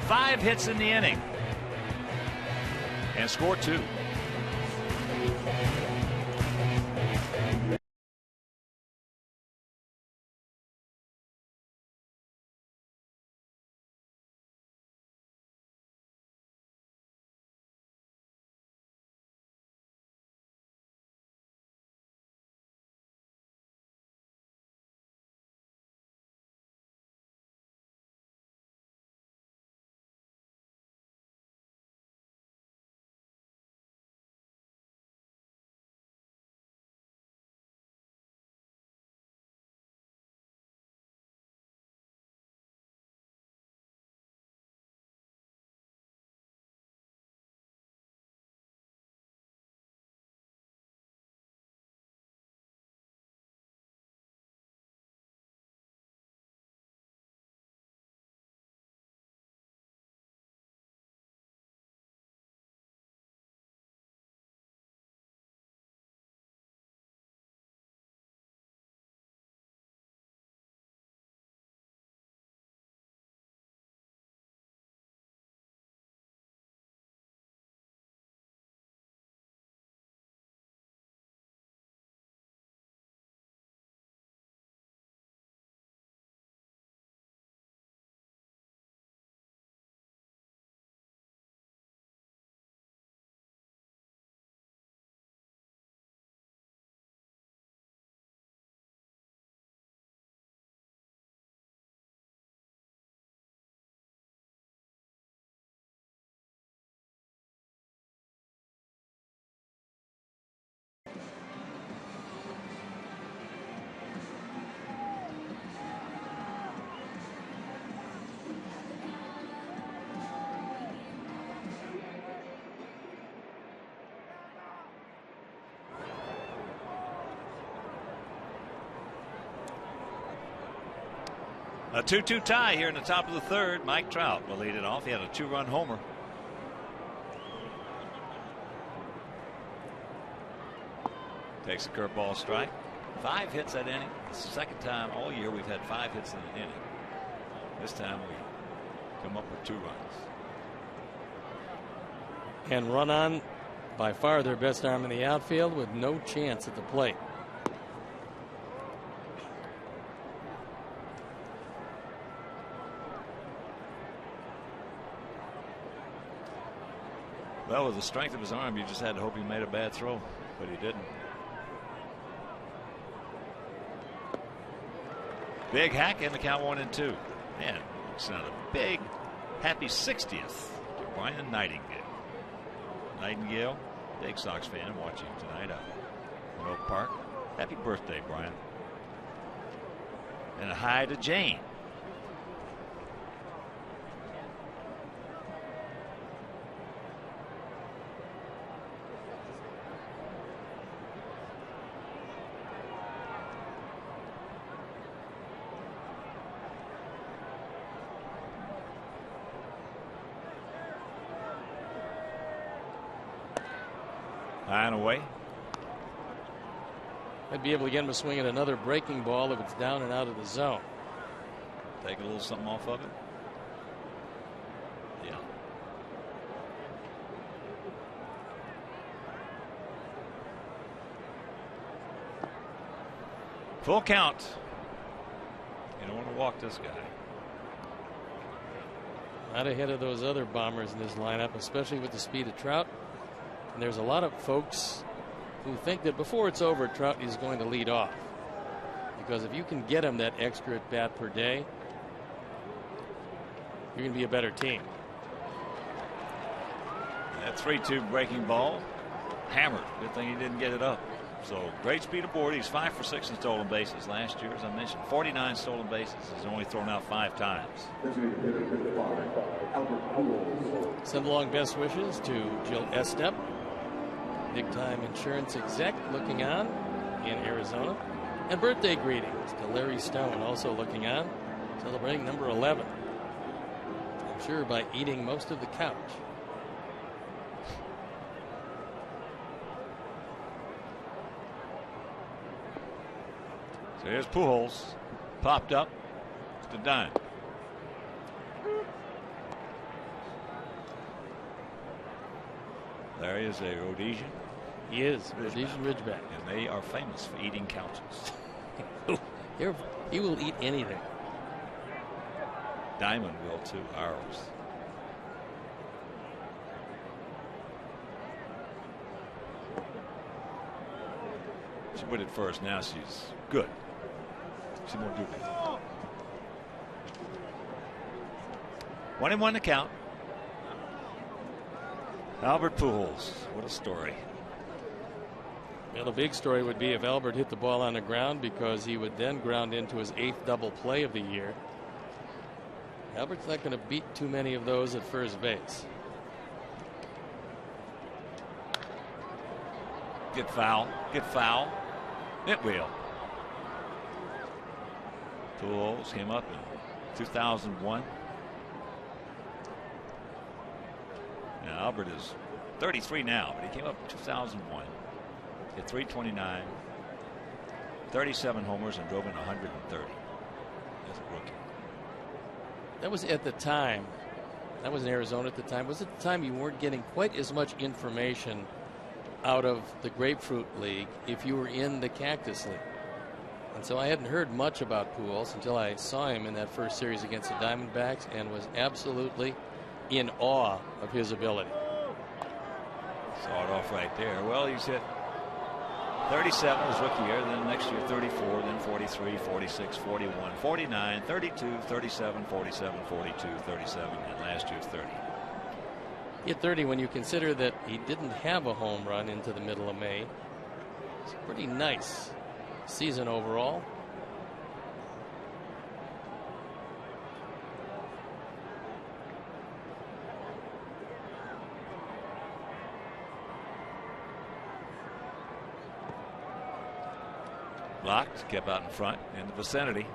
5 hits in the inning and score 2. A 2-2 tie here in the top of the third. Mike Trout will lead it off. He had a 2-run homer. Takes a curveball strike. 5 hits that inning. It's the second time all year we've had 5 hits in an inning. This time we come up with 2 runs. And run on, by far their best arm in the outfield with no chance at the plate. Well, with the strength of his arm, you just had to hope he made a bad throw, but he didn't. Big hack in the count 1-2. Man, it's not a big, happy 60th to Brian Nightingale. Nightingale, big Sox fan, watching tonight out in Oak Park. Happy birthday, Brian. And a hi to Jane. High and away. I'd be able to get him to swing at another breaking ball if it's down and out of the zone. Take a little something off of it. Yeah. Full count. You don't want to walk this guy. Not ahead of those other bombers in this lineup, especially with the speed of Trout. And there's a lot of folks who think that before it's over, Trout is going to lead off. Because if you can get him that extra at bat per day, you're going to be a better team. That 3-2 breaking ball hammered. Good thing he didn't get it up. So great speed aboard. He's 5 for 6 in stolen bases last year. As I mentioned, 49 stolen bases. He's only thrown out 5 times. Send along best wishes to Jill Estep, big time insurance exec, looking on in Arizona. And birthday greetings to Larry Stone, also looking on, celebrating number 11. I'm sure by eating most of the couch. So here's Pujols, popped up to dime. Larry is a Rhodesian. He is Rhodesian Ridgeback, and they are famous for eating couches. He will eat anything. Diamond will too. Ours. She put it first. Now she's good. She won't do that. 1-1 to count. Albert Pujols. What a story. Well, the big story would be if Albert hit the ball on the ground, because he would then ground into his 8th double play of the year. Albert's not going to beat too many of those at first base. Get foul. Get foul. It will. Pujols came up in 2001. Now Albert is 33 now, but he came up in 2001. Hit .329, 37 homers, and drove in 130 as a rookie. That was at the time. That was in Arizona at the time. Was at the time you weren't getting quite as much information out of the Grapefruit League if you were in the Cactus League. And so I hadn't heard much about Pujols until I saw him in that first series against the Diamondbacks and was absolutely in awe of his ability. Saw it off right there. Well, he's hit 37 his rookie year, then next year 34, then 43, 46, 41, 49, 32, 37, 47, 42, 37, and last year 30. He hit 30 when you consider that he didn't have a home run into the middle of May. It's a pretty nice season overall. Blocked, kept out in front, in the vicinity.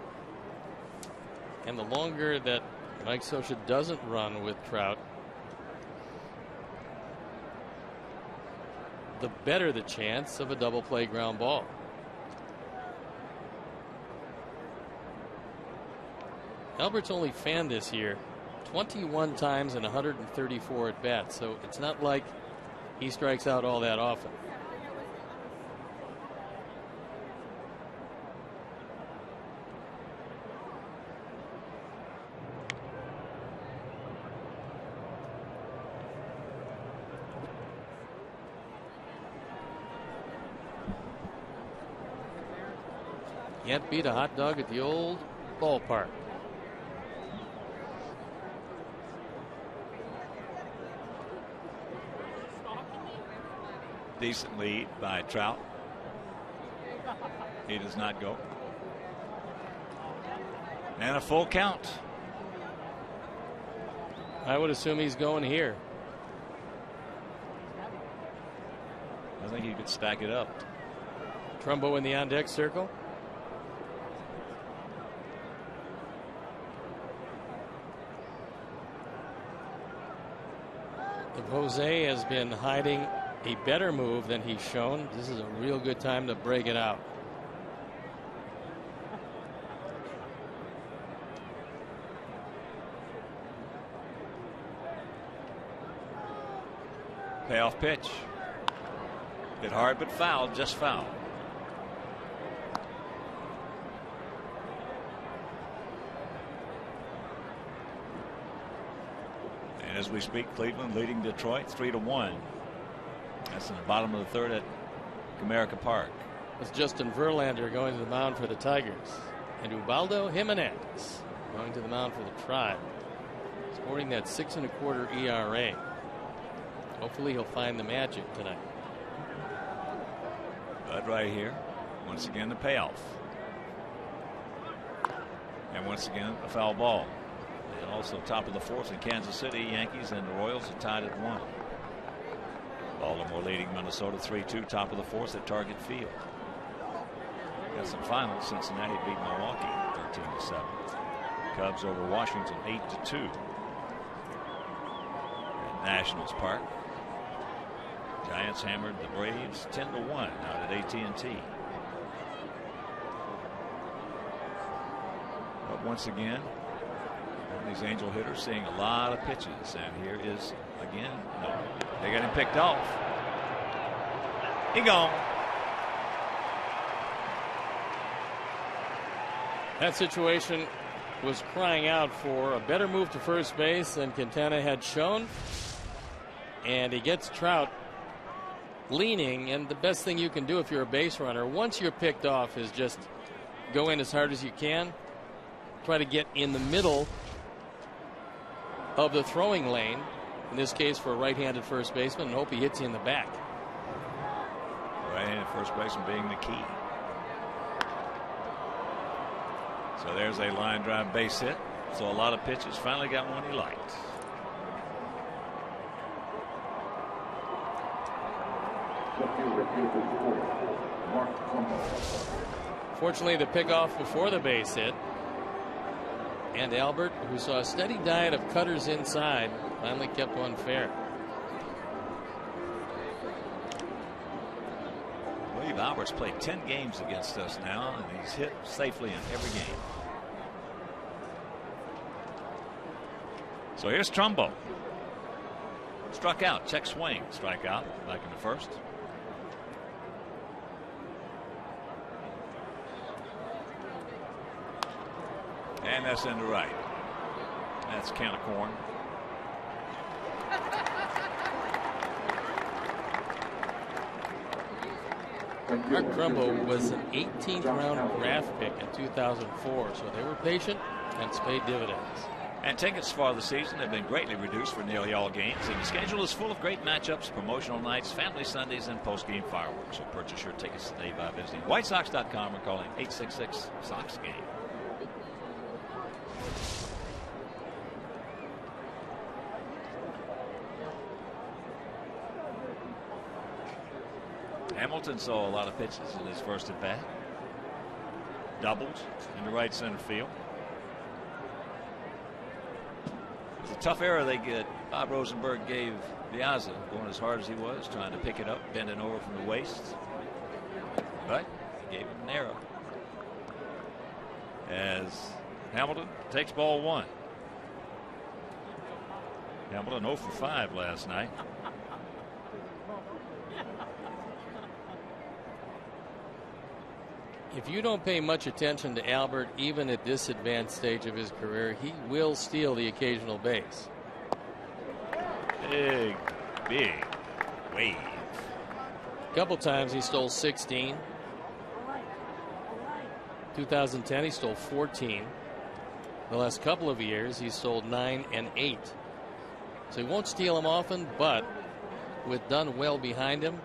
And the longer that Mike Scioscia doesn't run with Trout, the better the chance of a double play ground ball. Albert's only fanned this year 21 times in 134 at bats, so it's not like he strikes out all that often. Can't beat a hot dog at the old ballpark. Decent lead by Trout. He does not go. And a full count. I would assume he's going here. I think he could stack it up. Trumbo in the on deck circle. If Jose has been hiding a better move than he's shown, this is a real good time to break it out. Payoff pitch. Hit hard but fouled, just fouled. And as we speak, Cleveland leading Detroit 3-1. That's in the bottom of the third at Comerica Park. It's Justin Verlander going to the mound for the Tigers, and Ubaldo Jimenez going to the mound for the Tribe, scoring that 6 1/4 ERA. Hopefully he'll find the magic tonight. But right here, once again the payoff, and once again a foul ball. And also top of the fourth in Kansas City, Yankees and the Royals are tied at 1. Baltimore leading Minnesota 3-2, top of the fourth at Target Field. Got some finals. Cincinnati beat Milwaukee 13-7. Cubs over Washington 8-2 at Nationals Park. Giants hammered the Braves 10-1 out at AT&T. But once again, these Angel hitters seeing a lot of pitches, and here is again, no, they got him picked off. He gone. That situation was crying out for a better move to first base than Quintana had shown, and he gets Trout leaning, and the best thing you can do if you're a base runner once you're picked off is just go in as hard as you can, try to get in the middle of the throwing lane, in this case for a right-handed first baseman, and hope he hits you in the back. Right-handed first baseman being the key. So there's a line drive base hit. So a lot of pitches. Finally got one he liked. Fortunately, the pickoff before the base hit, and Albert, who saw a steady diet of cutters inside, finally kept one fair. I believe Albert's played 10 games against us now, and he's hit safely in every game. So here's Trumbo. Struck out, check swing, strike out back in the first. And that's into right. That's a can of corn. Mark Trumbo was an 18th round draft pick in 2004, so they were patient and it's paid dividends. And tickets for the season have been greatly reduced for nearly all games, and the schedule is full of great matchups, promotional nights, family Sundays, and post-game fireworks. So purchase your tickets today by visiting WhiteSox.com or calling 866-SOX-GAME. Hamilton saw a lot of pitches in his first at bat. Doubled into right center field. a tough error Bob Rosenberg gave Piazza, going as hard as he was, trying to pick it up, bending over from the waist. But he gave him an error. As Hamilton takes ball 1. Hamilton 0 for 5 last night. If you don't pay much attention to Albert, even at this advanced stage of his career, he will steal the occasional base. Big wave. A couple times he stole 16. 2010 he stole 14. The last couple of years he stole 9 and 8. So he won't steal them often, but with Dunn well behind him,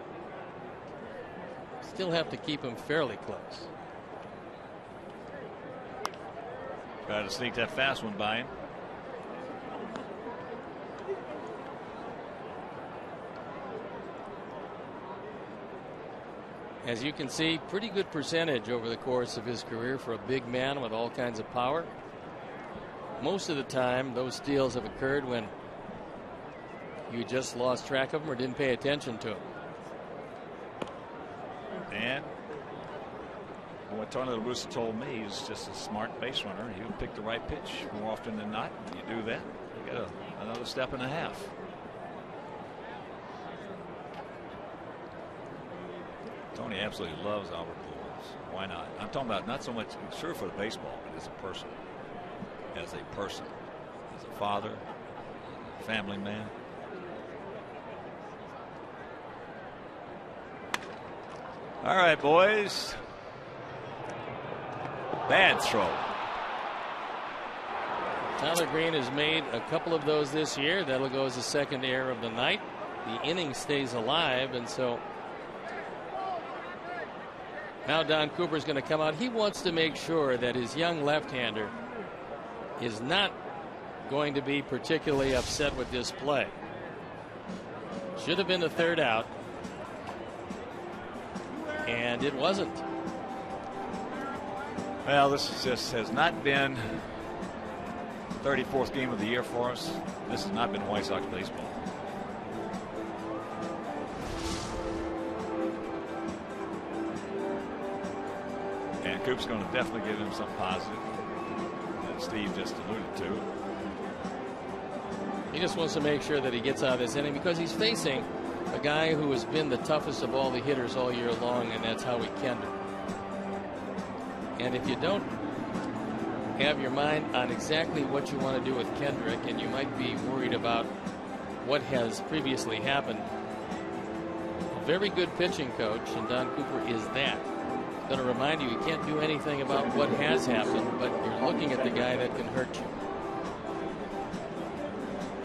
still have to keep him fairly close. Try to sneak that fast one by him. As you can see, pretty good percentage over the course of his career for a big man with all kinds of power. Most of the time, those steals have occurred when you just lost track of them or didn't pay attention to them. And what Tony La Russa told me, he's just a smart base runner. He would pick the right pitch more often than not. When you do that, you get another step and a half. Tony absolutely loves Albert Pujols. Why not? I'm talking about not so much sure for the baseball, but as a person. As a father, family man. All right, boys. Bad throw. Tyler Green has made a couple of those this year. That'll go as the second error of the night. The inning stays alive, and so now Don Cooper is going to come out. He wants to make sure that his young left-hander is not going to be particularly upset with this play. Should have been the third out, and it wasn't. Well, this just has not been 34th game of the year for us. This has not been White Sox baseball. And Coop's going to definitely give him something positive that Steve just alluded to. He just wants to make sure that he gets out of this inning because he's facing a guy who has been the toughest of all the hitters all year long, and that's Howie Kendrick. And if you don't have your mind on exactly what you want to do with Kendrick, and you might be worried about what has previously happened, a very good pitching coach, and Don Cooper is that. Going to remind you, you can't do anything about what has happened, but you're looking at the guy that can hurt you.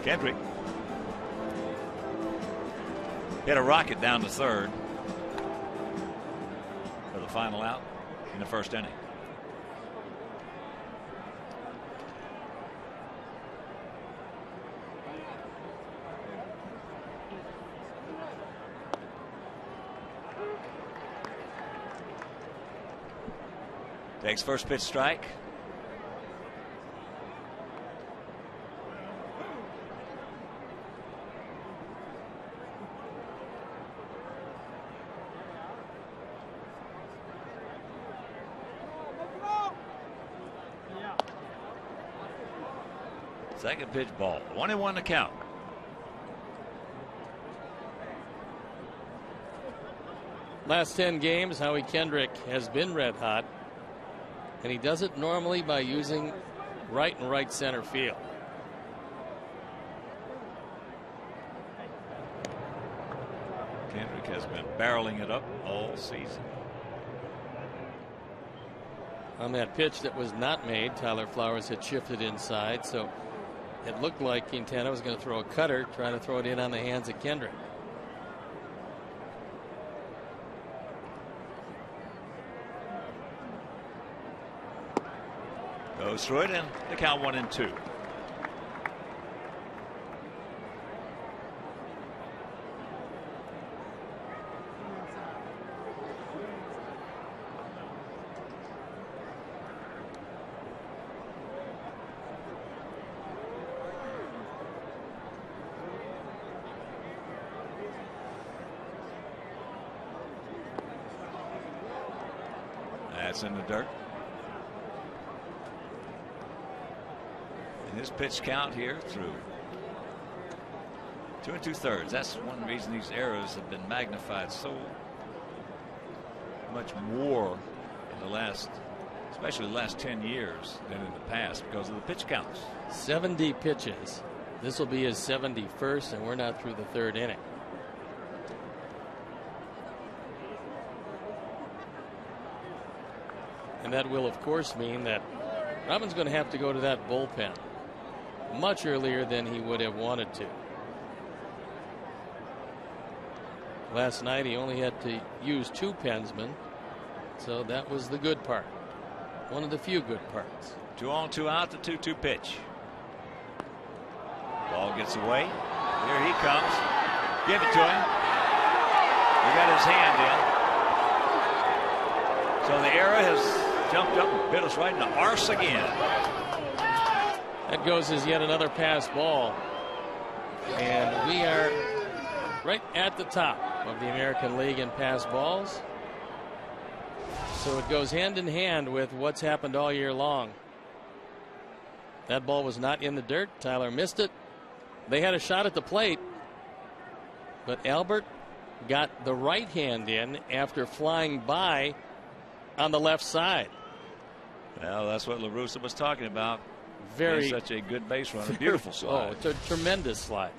Kendrick hit a rocket down to third for the final out in the first inning. Takes first pitch strike. Second pitch ball. 1-1 to count. Last 10 games, Howie Kendrick has been red hot. And he does it normally by using right and right center field. Kendrick has been barreling it up all season. On that pitch that was not made, Tyler Flowers had shifted inside, so it looked like Quintana was going to throw a cutter, trying to throw it in on the hands of Kendrick. Goes through it, and the count 1-2. That's in the dirt. And his pitch count here through 2 2/3. That's one reason these errors have been magnified so much more in the last, especially the last 10 years, than in the past because of the pitch counts. 70 pitches. This will be his 71st, and we're not through the 3rd inning. And that will, of course, mean that Robin's going to have to go to that bullpen much earlier than he would have wanted to. Last night he only had to use 2 pensmen, so that was the good part. One of the few good parts. 2 on, 2 out, the 2-2 pitch. Ball gets away. Here he comes. Give it to him. He got his hand in. So the error has jumped up and bit us right in the arse again. That goes as yet another pass ball. And we are right at the top of the American League in pass balls. So it goes hand in hand with what's happened all year long. That ball was not in the dirt. Tyler missed it. They had a shot at the plate, but Albert got the right hand in after flying by on the left side. Well, that's what La Russa was talking about. Very such a good base runner. Beautiful slide. Oh, it's a tremendous slide.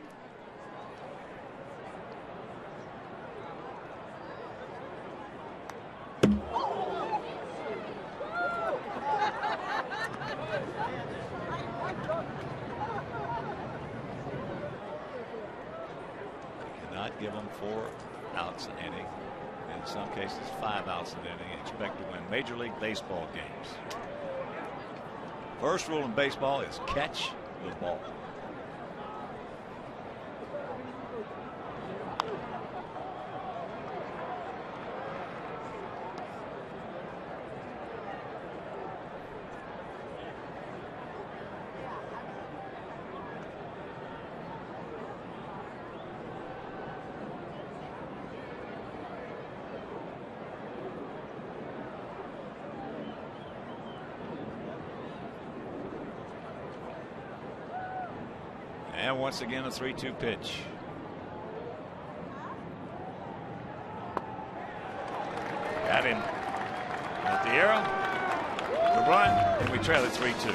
Give them 4 outs an inning, in some cases 5 outs an inning, and expect to win Major League Baseball games. First rule in baseball is catch the ball. And once again, a 3-2 pitch. Got him at the arrow. The run, and we trail it 3-2.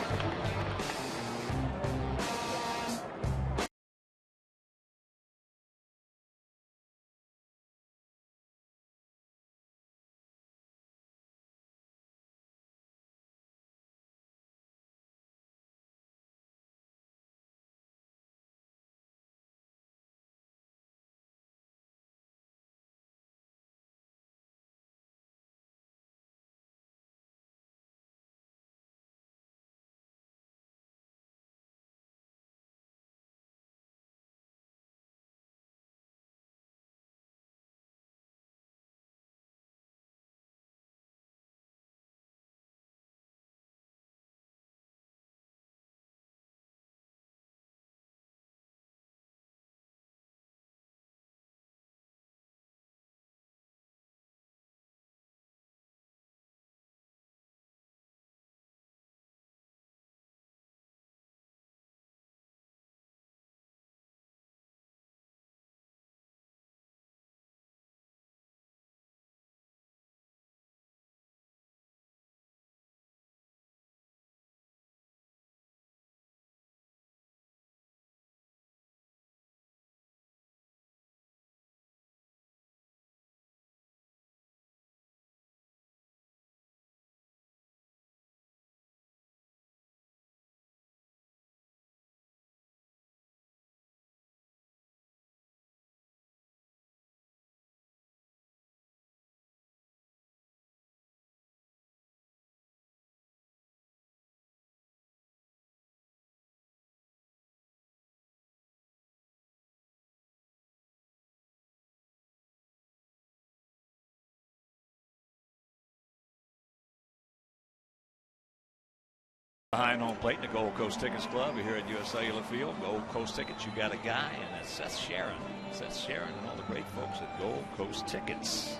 Behind home plate in the Gold Coast Tickets Club. We're here at US Cellular Field. Gold Coast Tickets, you got a guy, and that's Seth Sharon. Seth Sharon and all the great folks at Gold Coast Tickets.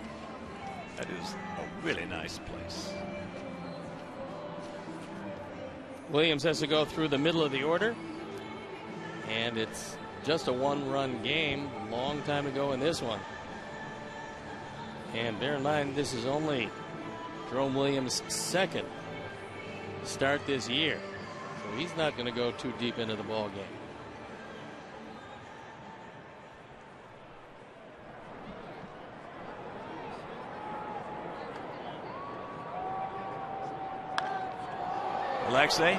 That is a really nice place. Williams has to go through the middle of the order, and it's just a one-run game. Long time to go in this one. And bear in mind, this is only Jerome Williams' second start this year, so he's not going to go too deep into the ball game. Alexei.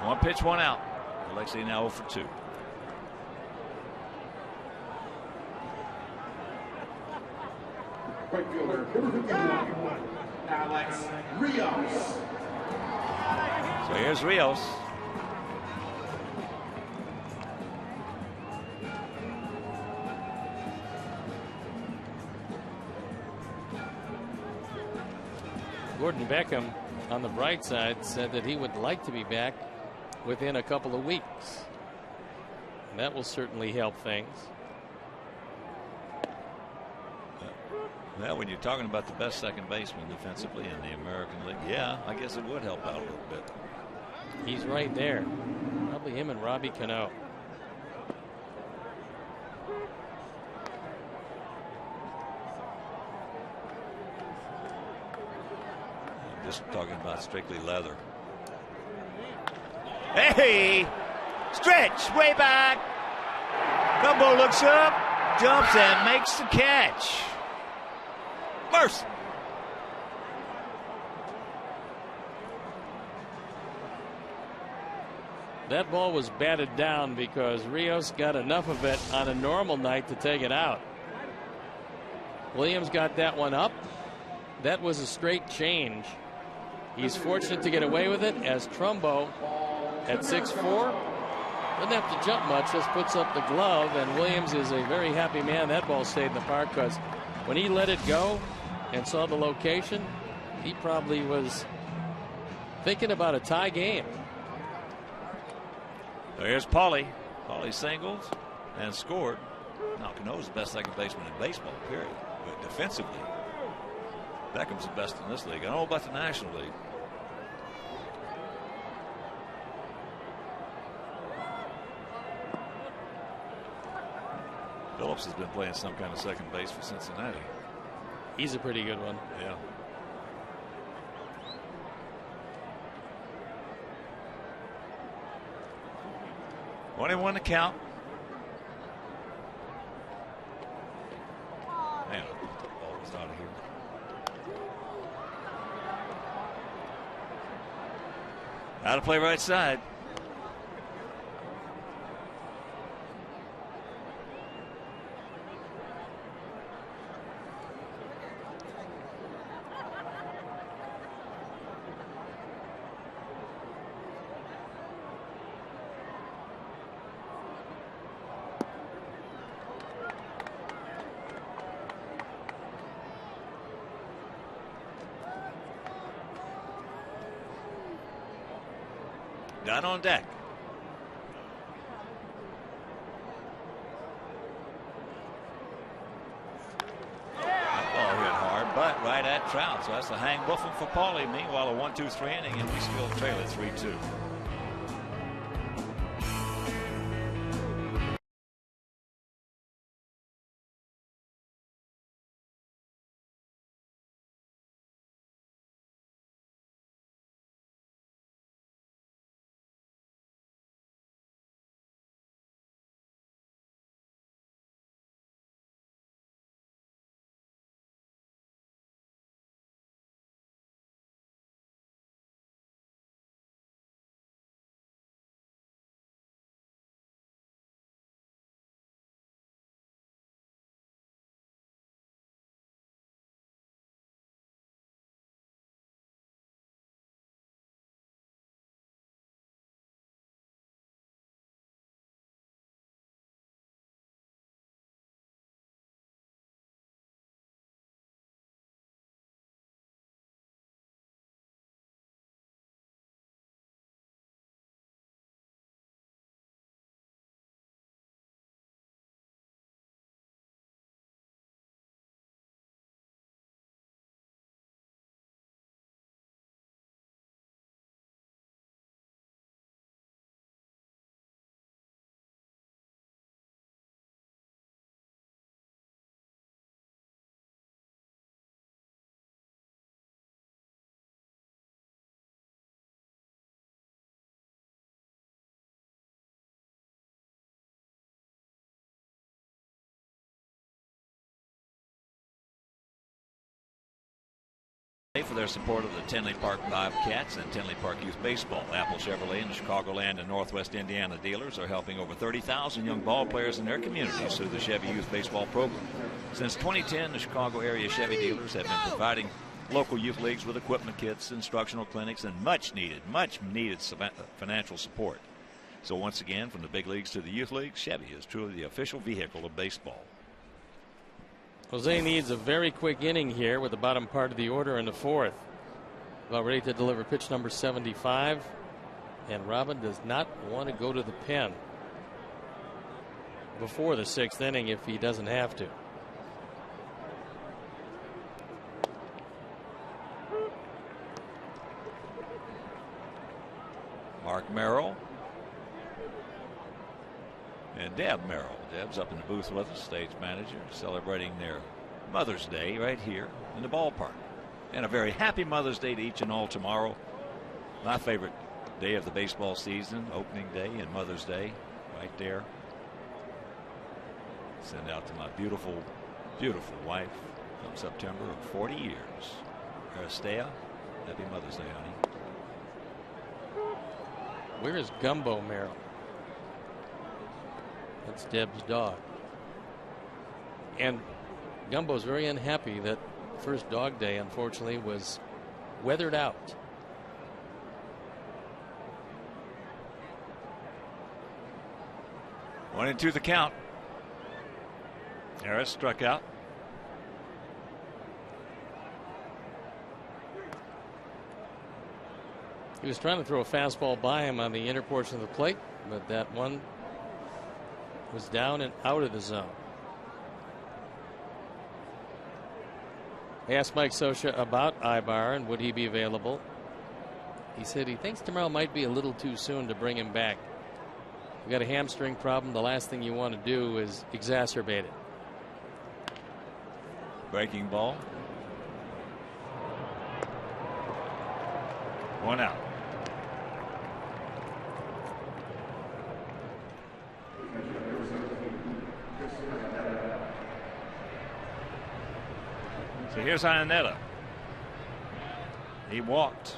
One pitch, one out. Alexei now 0 for 2. Right fielder, number 51, Alex Rios. So here's Rios. Gordon Beckham, on the bright side, said that he would like to be back within a couple of weeks. And that will certainly help things. Well, when you're talking about the best second baseman defensively in the American League, yeah, I guess it would help out a little bit. He's right there. Probably him and Robbie Cano. I'm just talking about strictly leather. Hey! Stretch! Way back! Gumbo looks up, jumps, and makes the catch. Mercy! That ball was batted down because Rios got enough of it on a normal night to take it out. Williams got that one up. That was a straight change. He's fortunate to get away with it, as Trumbo at 6'4" doesn't have to jump much, just puts up the glove, and Williams is a very happy man. That ball stayed in the park, because when he let it go and saw the location, he probably was thinking about a tie game. There's Paulie. Paulie singled and scored. Now, Cano's the best second baseman in baseball, period. But defensively, Beckham's the best in this league. I don't know about the National League. Phillips has been playing some kind of second base for Cincinnati. He's a pretty good one. Yeah. One to count. Man, the ball was out of here. Out to play right side. Down on deck. That ball hit hard, but right at Trout. So that's a hang buffing for Paulie. Meanwhile, a 1-2-3 inning, and we still trail at 3-2. for their support of the Tinley Park Bobcats and Tinley Park Youth Baseball. Apple Chevrolet and the Chicagoland and Northwest Indiana dealers are helping over 30,000 young ball players in their communities through the Chevy Youth Baseball program. Since 2010, the Chicago area Chevy dealers have been providing local youth leagues with equipment kits, instructional clinics, and much needed financial support. So once again, from the big leagues to the youth leagues, Chevy is truly the official vehicle of baseball. Jose needs a very quick inning here with the bottom part of the order in the fourth. About ready to deliver pitch number 75. And Robin does not want to go to the pen before the sixth inning if he doesn't have to. Mark Merrill and Deb Merrill. Deb's up in the booth with us, stage manager, celebrating their Mother's Day right here in the ballpark. And a very happy Mother's Day to each and all tomorrow. My favorite day of the baseball season, opening day and Mother's Day, right there. Send out to my beautiful, beautiful wife from September of 40 years. Aristea, happy Mother's Day, honey. Where is Gumbo Merrill? That's Deb's dog. And Gumbo's very unhappy that first dog day, unfortunately, was weathered out. One and two the count. Harris struck out. He was trying to throw a fastball by him on the inner portion of the plate, but that one was down and out of the zone. I asked Mike Scioscia about Ibar and would he be available. He said he thinks tomorrow might be a little too soon to bring him back. You got a hamstring problem. The last thing you want to do is exacerbate it. Breaking ball. One out. So here's Iannetta. He walked.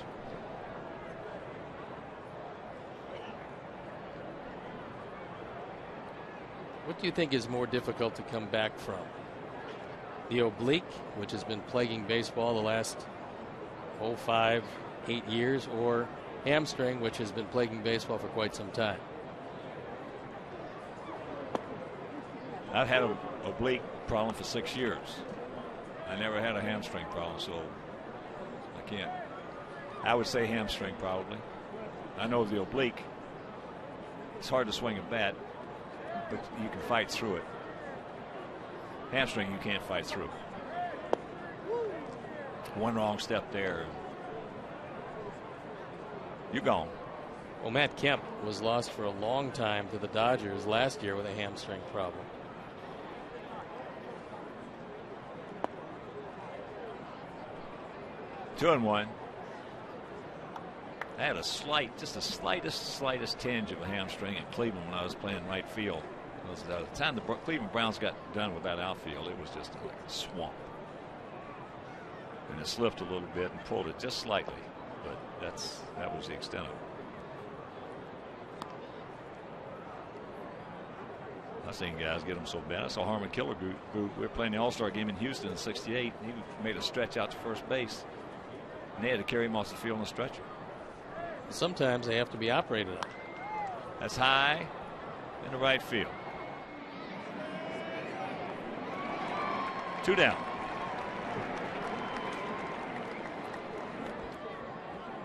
What do you think is more difficult to come back from? The oblique, which has been plaguing baseball the last 5, 8 years, or hamstring, which has been plaguing baseball for quite some time? I've had an oblique problem for 6 years. I never had a hamstring problem, so I can't. I would say hamstring probably. I know the oblique, it's hard to swing a bat, but you can fight through it. Hamstring, you can't fight through. One wrong step there, you're gone. Well, Matt Kemp was lost for a long time to the Dodgers last year with a hamstring problem. Two and one. I had just the slightest tinge of a hamstring in Cleveland when I was playing right field. It was the time the Cleveland Browns got done with that outfield, it was just like a swamp. And it slipped a little bit and pulled it just slightly, but that was the extent of it. I've seen guys get them so bad. I saw Harmon Killer group. We were playing the All-Star game in Houston in '68. He made a stretch out to first base, and they had to carry him off the field on a stretcher. Sometimes they have to be operated on. That's high in the right field. 2 down.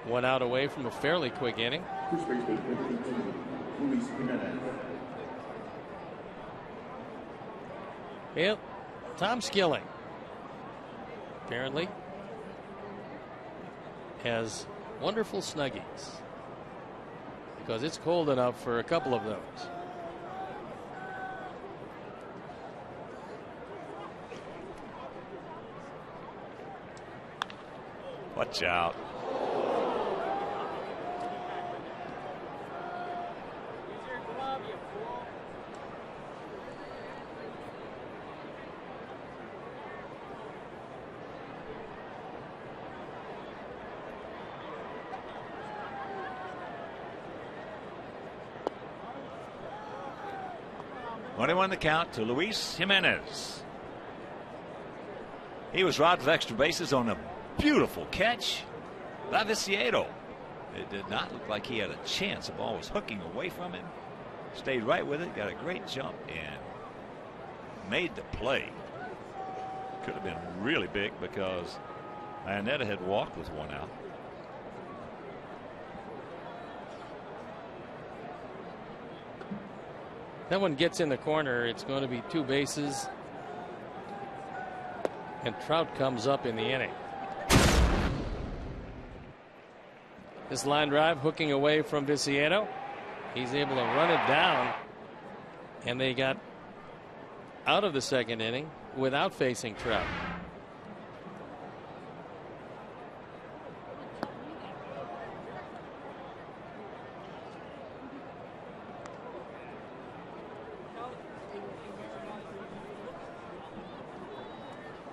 One out away from a fairly quick inning. Well, Tom Skilling apparently has wonderful Snuggies because it's cold enough for a couple of those. Watch out. 1-1 the count to Luis Jimenez. He was robbed of extra bases on a beautiful catch by Viciedo. It did not look like he had a chance. The ball was hooking away from him. Stayed right with it, got a great jump, and made the play. Could have been really big because Iannetta had walked with 1 out. That one gets in the corner. It's going to be 2 bases. And Trout comes up in the inning. This line drive hooking away from Viciedo. He's able to run it down. And they got out of the second inning without facing Trout.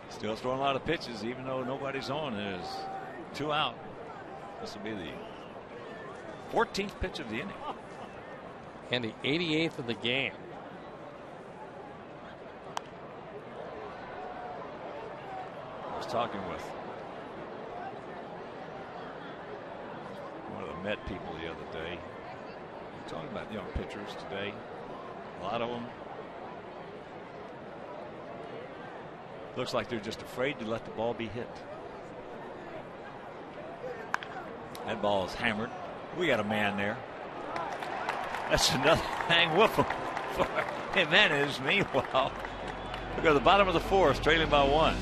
Still throwing a lot of pitches, even though nobody's on. There's 2 out. This will be the 14th pitch of the inning. And the 88th of the game. I was talking with one of the Met people the other day. We're talking about young pitchers today. A lot of them. Looks like they're just afraid to let the ball be hit. That ball is hammered. We got a man there. That's another hang whoop for Jimenez. Meanwhile, we go to the bottom of the 4th, trailing by 1.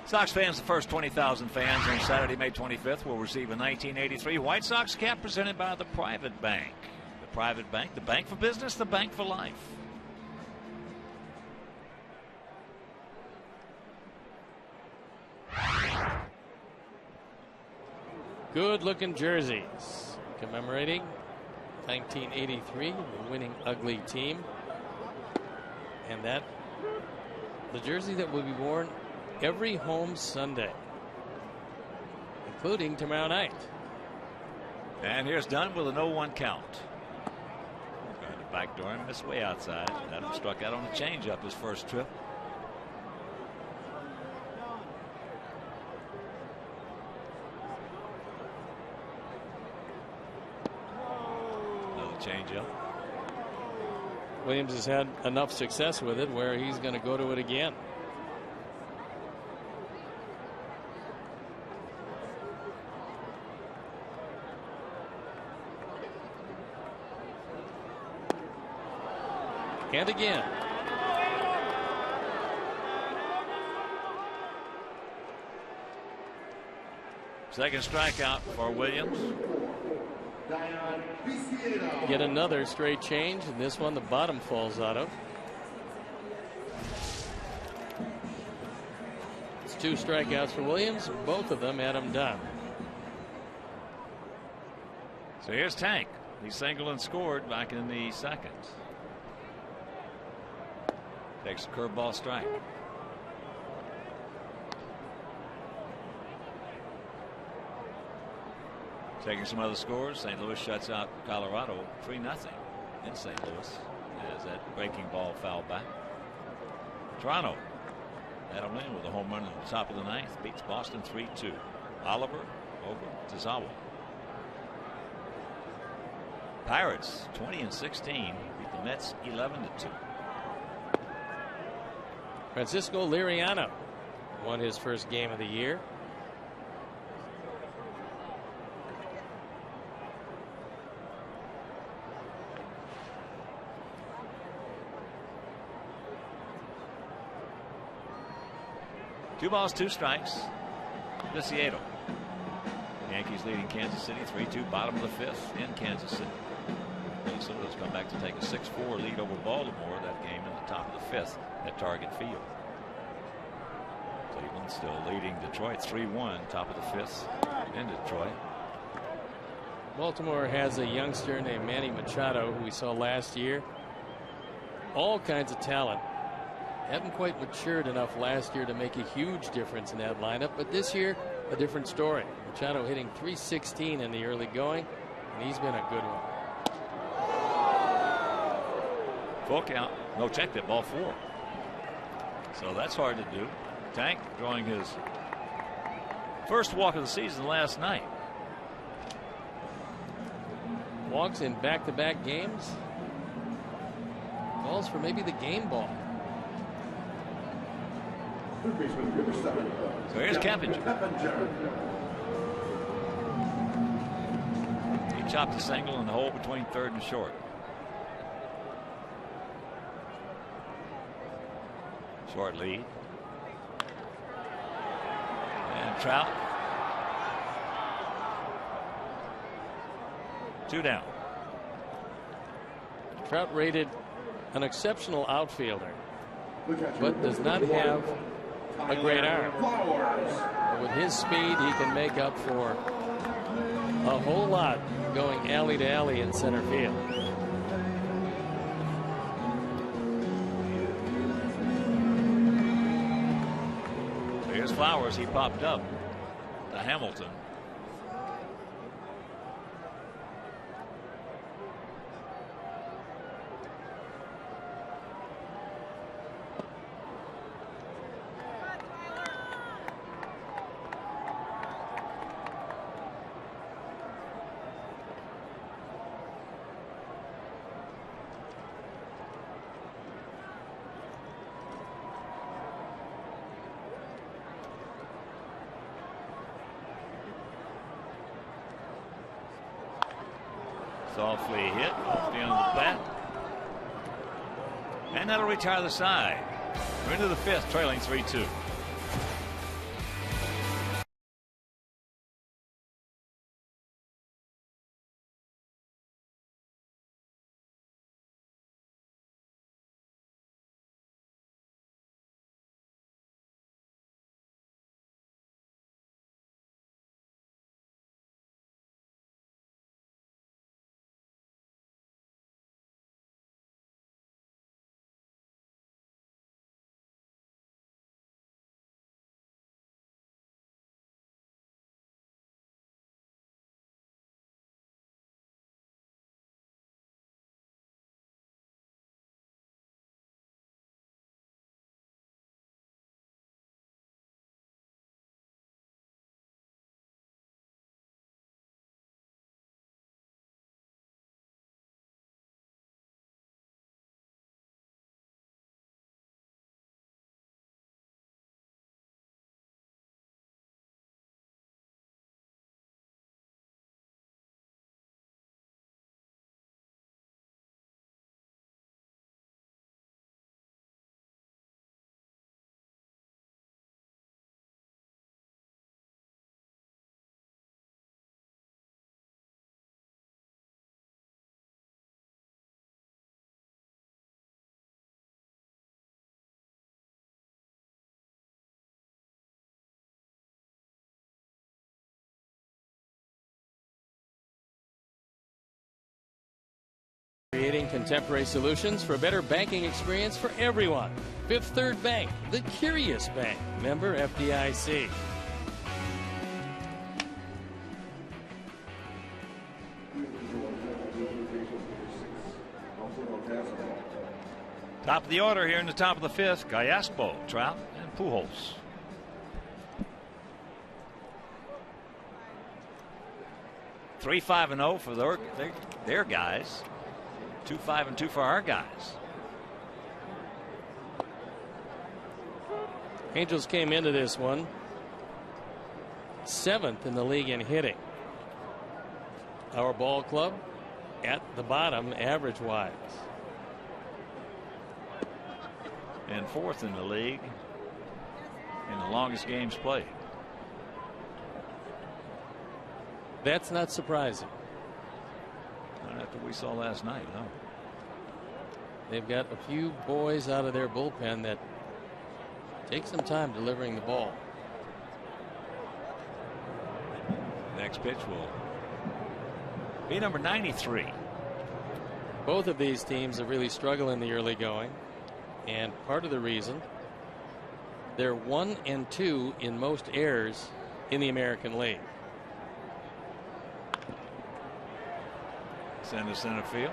Sox fans, the first 20,000 fans on Saturday, May 25th, will receive a 1983 White Sox cap presented by the Private Bank. The Private Bank, the bank for business, the bank for life. Good looking jerseys commemorating 1983, the winning ugly team. And that, the jersey that will be worn every home Sunday, including tomorrow night. And here's Dunn with a 0-1 count. Going to backdoor him, this way outside. Adam struck out on a changeup his first trip. Another changeup. Williams has had enough success with it where he's going to go to it again. And again. Second strikeout for Williams. Get another straight change, and this one the bottom falls out of. It's 2 strikeouts for Williams, both of them Adam Dunn. So here's Tank. He singled and scored back in the second. Takes a curveball strike. Taking some other scores. St. Louis shuts out Colorado 3-0 in St. Louis as that breaking ball fouled back. Toronto, Adam Lynn with a home run in the top of the ninth, beats Boston 3-2. Oliver over Tazawa. Pirates 20-16 beat the Mets 11-2. Francisco Liriano won his first game of the year. Two balls, 2 strikes. Viciedo. Yankees leading Kansas City 3-2, bottom of the 5th in Kansas City. Minnesota's come back to take a 6-4 lead over Baltimore. That game in the top of the 5th at Target Field. Cleveland still leading Detroit 3-1, top of the 5th in Detroit. Baltimore has a youngster named Manny Machado who we saw last year. All kinds of talent. Hadn't quite matured enough last year to make a huge difference in that lineup, but this year a different story. Machado hitting .316 in the early going, and he's been a good one. Full count, no check, that ball 4. So that's hard to do. Tank drawing his first walk of the season last night. Walks in back-to-back games. Calls for maybe the game ball. So here's Keppinger. He chopped a single in the hole between third and short. Short lead. And Trout. 2 down. Trout rated an exceptional outfielder, but does not have a great arm. But with his speed, he can make up for a whole lot going alley to alley in center field. Here's Flowers. He popped up to Hamilton. Softly hit off the end of the bat. And that'll retire the side. We're into the 5th, trailing 3-2. creating contemporary solutions for a better banking experience for everyone. Fifth Third Bank, the curious bank. Member FDIC. Top of the order here in the top of the fifth, Gallaspo, Trout, and Pujols. Three, 5-0 for their guys. 2-5-2 for our guys. Angels came into this one 7th in the league in hitting. Our ball club at the bottom average wise. And 4th in the league in the longest games played. That's not surprising. Not after we saw last night, no. They've got a few boys out of their bullpen that take some time delivering the ball. Next pitch will be number 93. Both of these teams have really struggled in the early going. And part of the reason, they're 1 and 2 in most errors in the American League. Send to center field.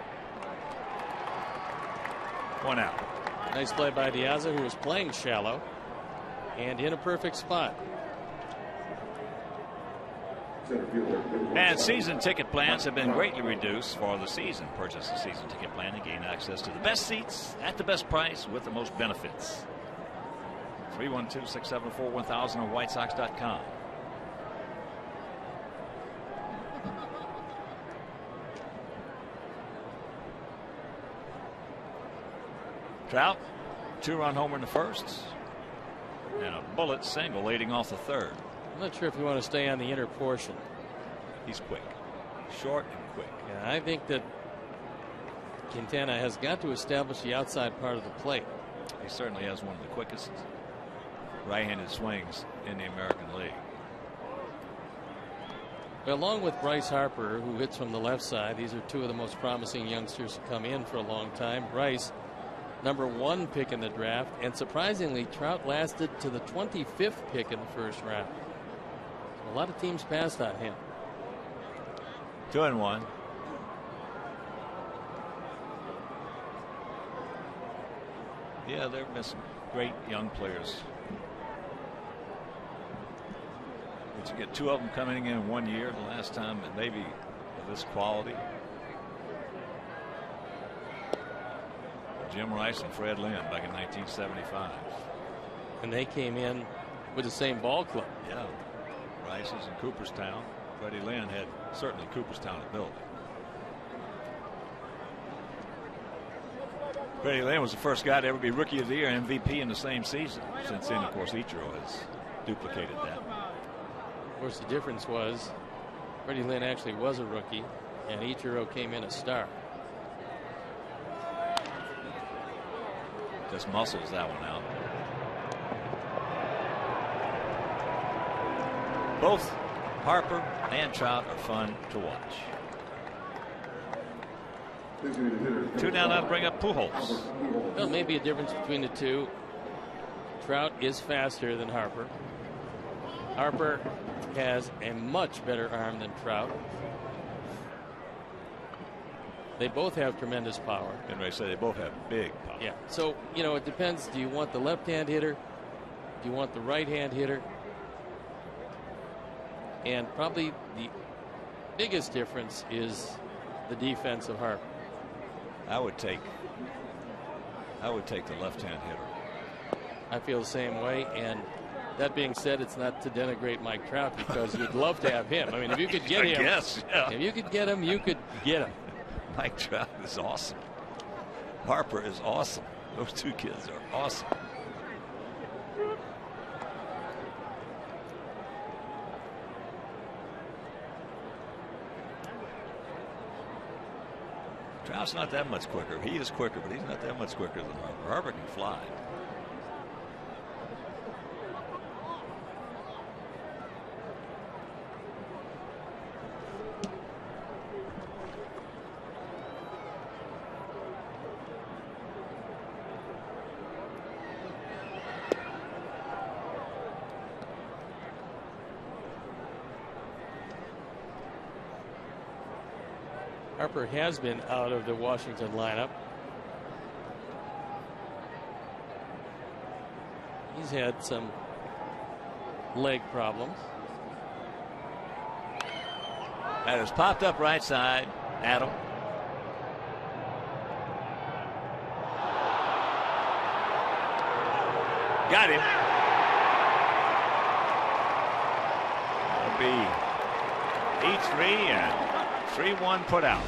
1 out. Nice play by Diaza, who was playing shallow and in a perfect spot. And season ticket plans have been greatly reduced for the season. Purchase a season ticket plan and gain access to the best seats at the best price with the most benefits. 312-674-1000 on WhiteSox.com. Trout, 2-run homer in the first, and a bullet single leading off the third. I'm not sure if you want to stay on the inner portion. He's quick, short and quick. Yeah, I think that Quintana has got to establish the outside part of the plate. He certainly has one of the quickest right-handed swings in the American League. Along with Bryce Harper, who hits from the left side, these are two of the most promising youngsters to come in for a long time. Bryce, number 1 pick in the draft, and surprisingly, Trout lasted to the 25th pick in the first round. A lot of teams passed on him. 2-1. Yeah, they're missing great young players. But you get 2 of them coming in 1 year. The last time that maybe of this quality. Jim Rice and Fred Lynn back in 1975. And they came in with the same ball club. Yeah. Rice's in Cooperstown. Freddie Lynn had certainly Cooperstown ability. Freddie Lynn was the first guy to ever be Rookie of the Year MVP in the same season. Since then, of course, Ichiro has duplicated that. Of course, the difference was Freddie Lynn actually was a rookie, and Ichiro came in a star. Just muscles that one out. Both Harper and Trout are fun to watch. 2 down now to bring up Pujols. Well, maybe a difference between the two. Trout is faster than Harper. Harper has a much better arm than Trout. They both have tremendous power. And I say they both have big power. Yeah. So, you know, it depends. Do you want the left-hand hitter? Do you want the right-hand hitter? And probably the biggest difference is the defense of Harper. I would take the left-hand hitter. I feel the same way. And that being said, it's not to denigrate Mike Trout, because you'd love to have him. I mean, if you could get him, yes, yeah. If you could get him, you could get him. Mike Trout is awesome. Harper is awesome. Those two kids are awesome. Trout's not that much quicker. He is quicker, but he's not that much quicker than Harper. Harper can fly. Harper has been out of the Washington lineup. He's had some leg problems. That has popped up right side. Adam. Got him. That'll be E3 and 3-1 put out.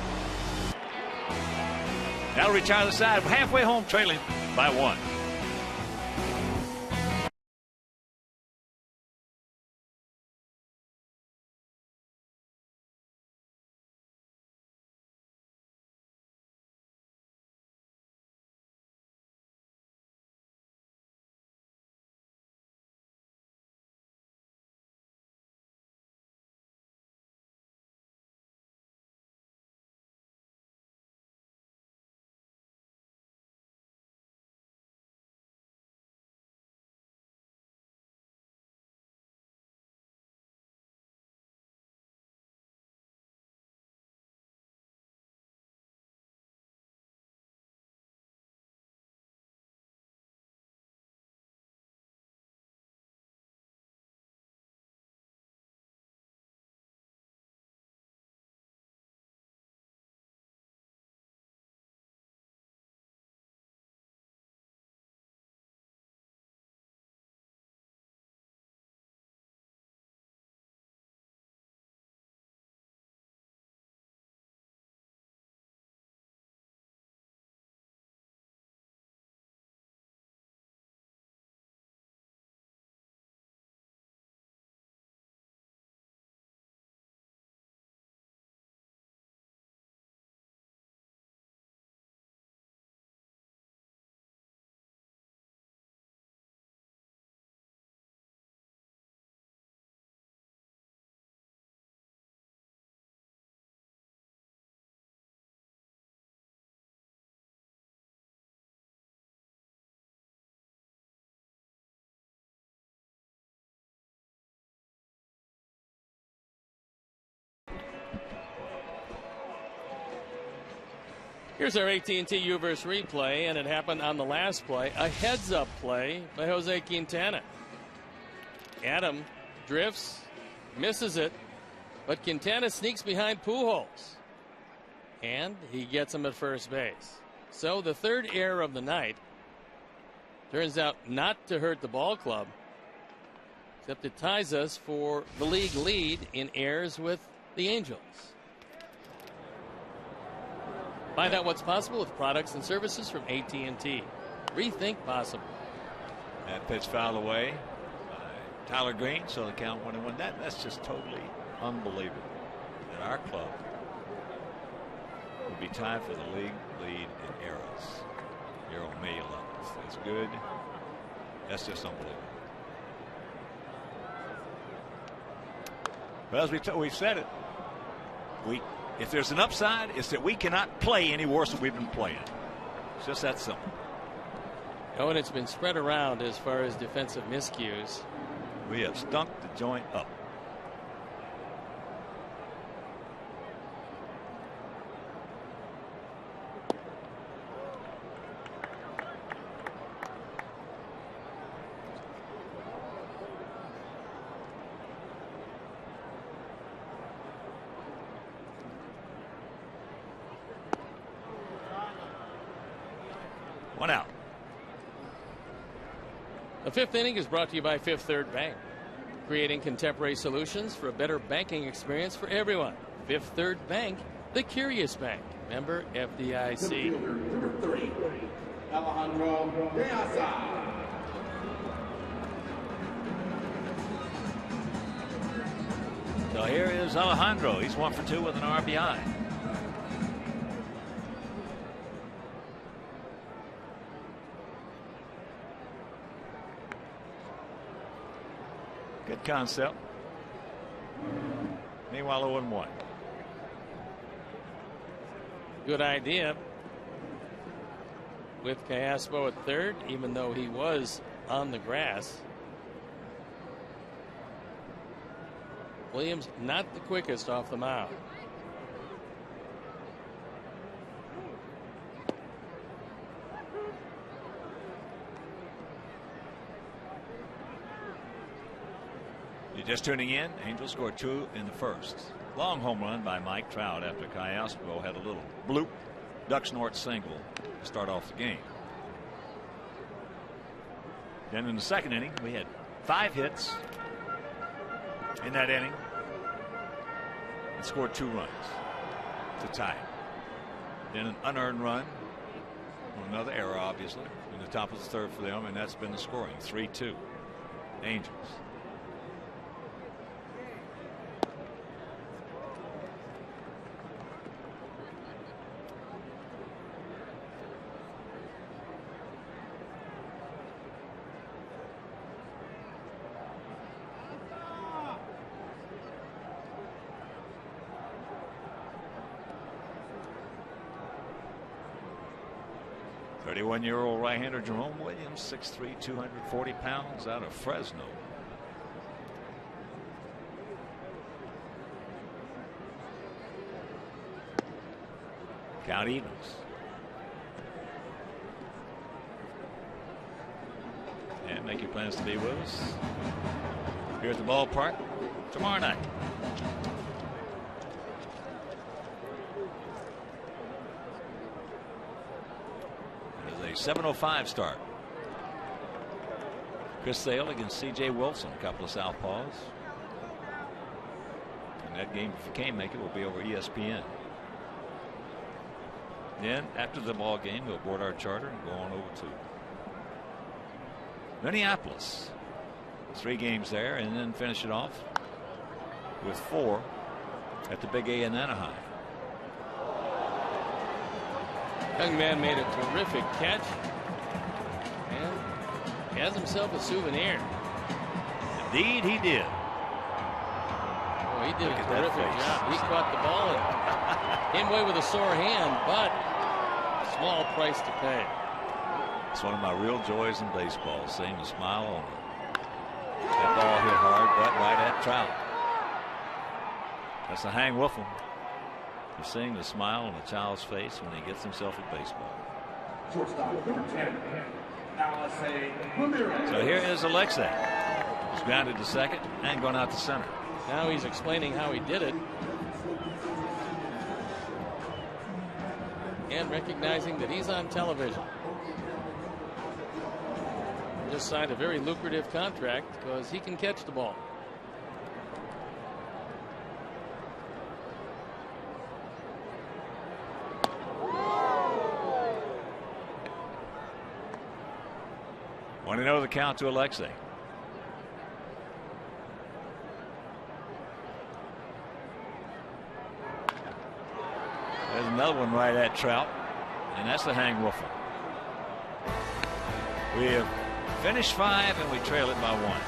That'll retire the side. Halfway home, trailing by 1. Here's our AT&T U-verse replay, and it happened on the last play. A heads-up play by Jose Quintana. Adam drifts, misses it, but Quintana sneaks behind Pujols. And he gets him at first base. So the third error of the night turns out not to hurt the ball club, except it ties us for the league lead in errors with the Angels. Find out what's possible with products and services from AT&T. Rethink possible. That pitch fouled away by Tyler Green, so the count 1-1. That's just totally unbelievable that our club would be tied for the league lead in errors here on May 11th. That's good. That's just unbelievable. Well, as we've said it, if there's an upside, it's that we cannot play any worse than we've been playing. It's just that simple. Oh, and it's been spread around as far as defensive miscues. We have stunk the joint up. One out. The fifth inning is brought to you by Fifth Third Bank, creating contemporary solutions for a better banking experience for everyone. Fifth Third Bank, the curious bank. Member FDIC. Number 3, Alejandro De Asa. So here is Alejandro. He's 1 for 2 with an RBI. Good concept. Meanwhile, 0-1. Good idea with Callaspo at third, even though he was on the grass. Williams not the quickest off the mound. Just tuning in, Angels scored 2 in the first. Long home run by Mike Trout after Kayasco had a little bloop duck snort single to start off the game. Then in the second inning, we had 5 hits in that inning and scored 2 runs to tie it. Then an unearned run, another error obviously in the top of the third for them, and that's been the scoring. 3-2 Angels. Year-old right-hander Jerome Williams, 6'3", 240 pounds, out of Fresno. Count evens. And make your plans to be with us here at the ballpark tomorrow night. A 7:05 start. Chris Sale against C.J. Wilson, a couple of southpaws. And that game, if you can't make it, will be over ESPN. Then, after the ball game, we'll board our charter and go on over to Minneapolis. 3 games there, and then finish it off with 4 at the Big A in Anaheim. Young man made a terrific catch and has himself a souvenir. Indeed he did. Oh, he did a terrific job. He caught the ball and came away with a sore hand, but small price to pay. It's one of my real joys in baseball, seeing the smile on him. That ball hit hard, but right at Trout. That's a Hang Wolfham. You're seeing the smile on a child's face when he gets himself a baseball. So here is Alexei. He's grounded to second and going out to center. Now he's explaining how he did it. And recognizing that he's on television. He just signed a very lucrative contract because he can catch the ball. Want to know the count to Alexei. There's another one right at Trout, and that's the Hang Wolfham. We have finished 5 and we trail it by 1.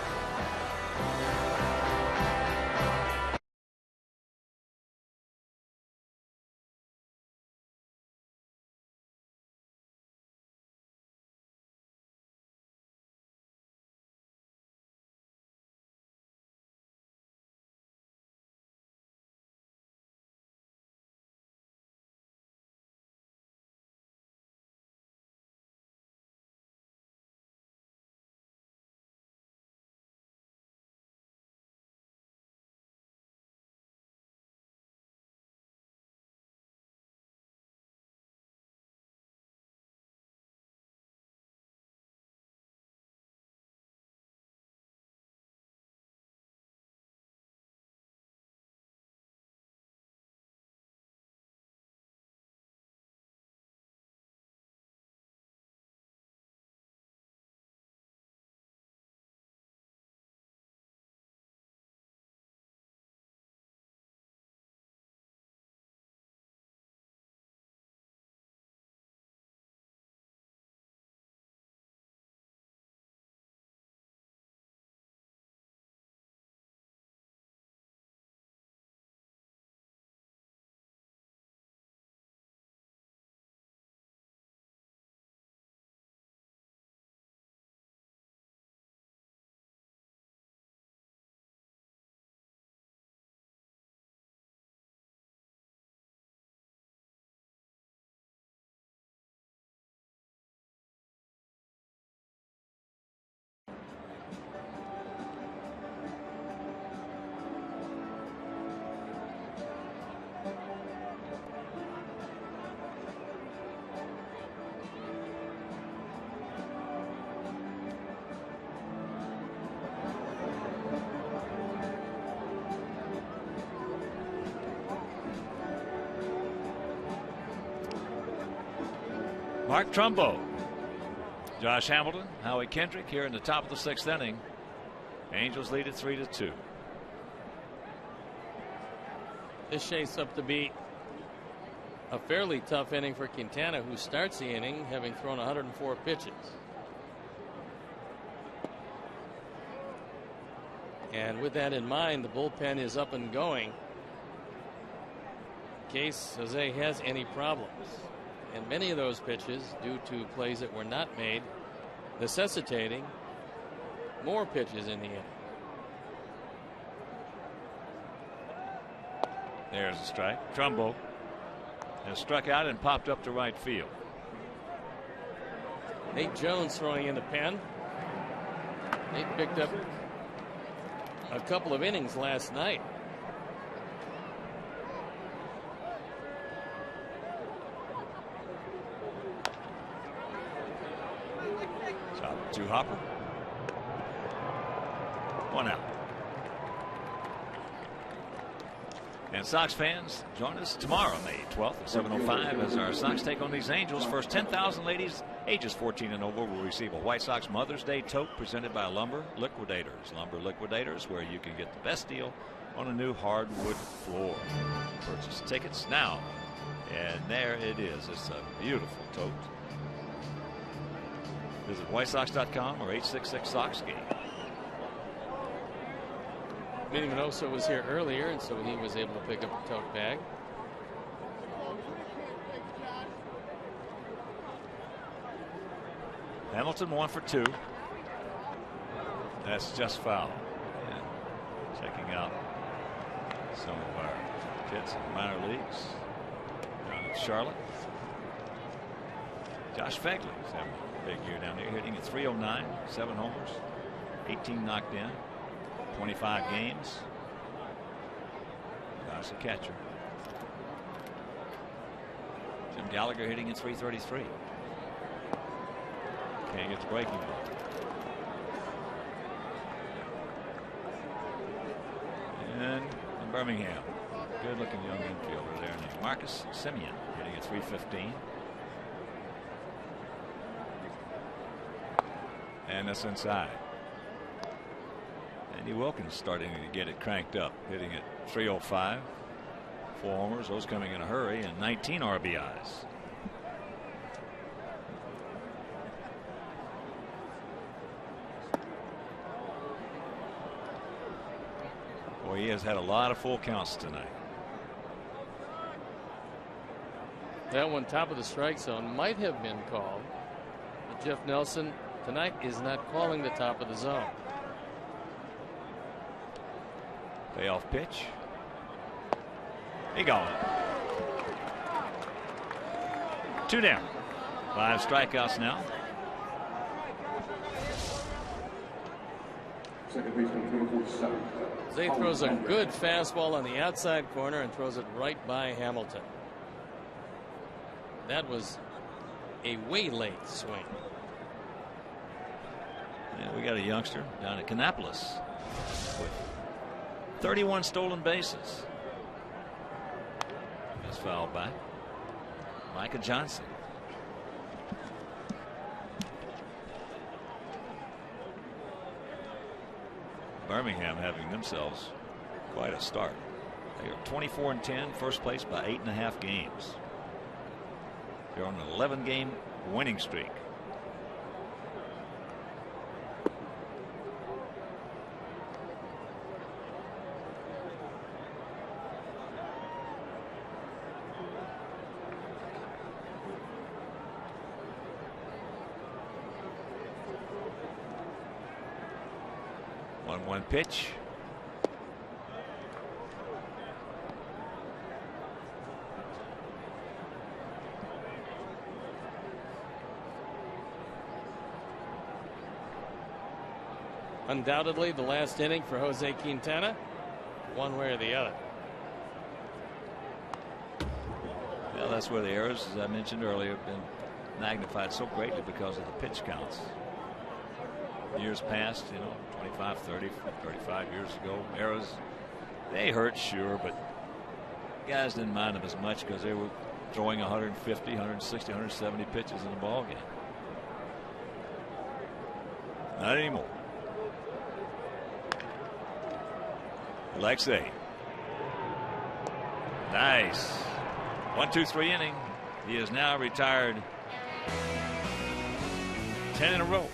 Mark Trumbo, Josh Hamilton, Howie Kendrick here in the top of the 6th inning. Angels lead it 3-2. This shapes up to be a fairly tough inning for Quintana, who starts the inning having thrown 104 pitches. And with that in mind, the bullpen is up and going in case Jose has any problems. And many of those pitches, due to plays that were not made, necessitating more pitches in the inning. There's a strike. Trumbo has struck out and popped up to right field. Nate Jones throwing in the pen. Nate picked up a couple of innings last night. Top 2 hopper. 1 out. And Sox fans, join us tomorrow, May 12th at 7:05 as our Sox take on these Angels. First 10,000 ladies ages 14 and over will receive a White Sox Mother's Day tote presented by Lumber Liquidators. Lumber Liquidators, where you can get the best deal on a new hardwood floor. Purchase tickets now. And there it is. It's a beautiful tote. Visit WhiteSox.com or 866-SOX-GAME. Minnie Minoso was here earlier, and so he was able to pick up the tote bag. Hamilton 1 for 2. That's just foul. And checking out some of our kids in the minor leagues down in Charlotte. Josh Phegley's having a big year down there, hitting at .309, 7 homers, 18 knocked in. 25 games. That's a catcher. Jim Gallagher hitting at .333. Can't get the breaking ball. And in Birmingham, good looking young infielder there named Marcus Semien hitting at .315. And that's inside. Andy Wilkins starting to get it cranked up, hitting at .305. 4 homers, those coming in a hurry, and 19 RBIs. Boy, he has had a lot of full counts tonight. That one, top of the strike zone, might have been called. But Jeff Nelson tonight is not calling the top of the zone. Payoff pitch. He gone. 2 down. 5 strikeouts now. Second baseman, number 47. Zay throws a good fastball on the outside corner and throws it right by Hamilton. That was a way late swing. Yeah, we got a youngster down at Kannapolis with 31 stolen bases. That's fouled back. Micah Johnson. Birmingham having themselves quite a start. They are 24-10, first place by 8.5 games. They're on an 11-game winning streak. One pitch. Undoubtedly the last inning for Jose Quintana, one way or the other. Well, that's where the errors, as I mentioned earlier, have been magnified so greatly because of the pitch counts. Years past, 25, 30, 35 years ago, errors, they hurt, sure, but guys didn't mind them as much because they were throwing 150, 160, 170 pitches in the ball game. Not anymore. Alexei. Nice. 1-2-3 inning. He is now retired 10 in a row.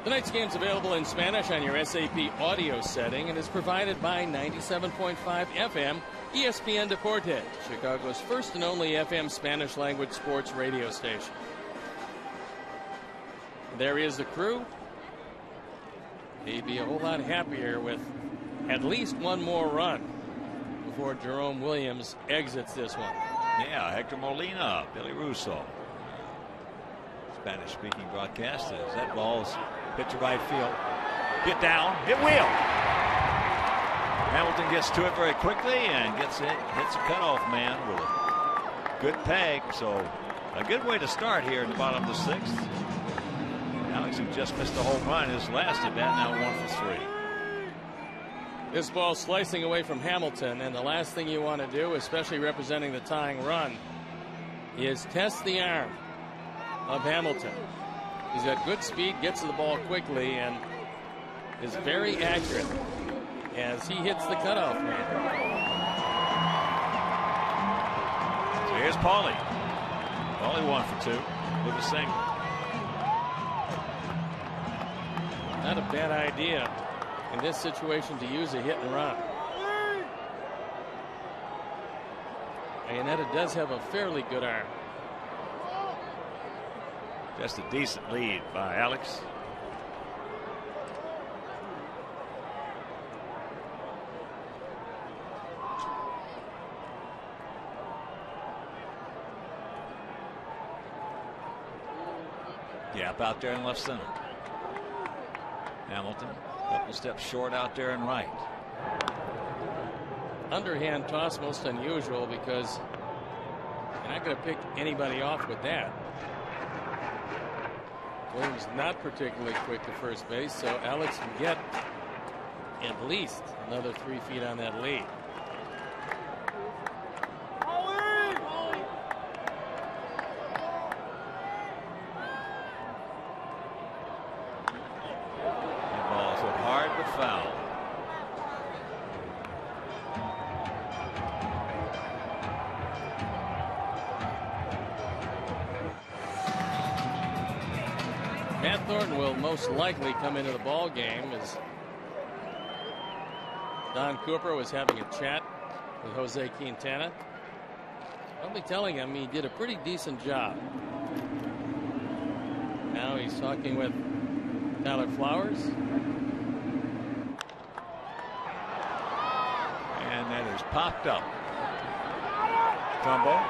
Tonight's game's available in Spanish on your SAP audio setting and is provided by 97.5 FM ESPN Deportes, Chicago's first and only FM Spanish language sports radio station. There is the crew. They'd be a whole lot happier with at least one more run before Jerome Williams exits this one. Yeah, Hector Molina, Billy Russo. Spanish-speaking broadcasters. That ball's hit to right field. Get down. It will. Hamilton gets to it very quickly and gets it. Hits a cutoff man with a good peg. So a good way to start here at the bottom of the sixth. Alex, who just missed a home run, his last at bat, now 1 for 3. This ball slicing away from Hamilton, and the last thing you want to do, especially representing the tying run, is test the arm of Hamilton. He's got good speed, gets to the ball quickly, and is very accurate as he hits the cutoff man. So here's Paulie. Paulie 1 for 2 with a single. Not a bad idea in this situation to use a hit and run. Iannetta does have a fairly good arm. Just a decent lead by Alex. Gap out there in left center. Hamilton, a couple steps short out there in right. Underhand toss, most unusual because you're not going to pick anybody off with that. Williams not particularly quick to first base, so Alex can get at least another 3 feet on that lead. That ball's hit hard but foul. Matt Thornton will most likely come into the ball game as Don Cooper was having a chat with Jose Quintana. I'll be telling him he did a pretty decent job. Now he's talking with Tyler Flowers. And that is popped up. Trumbo.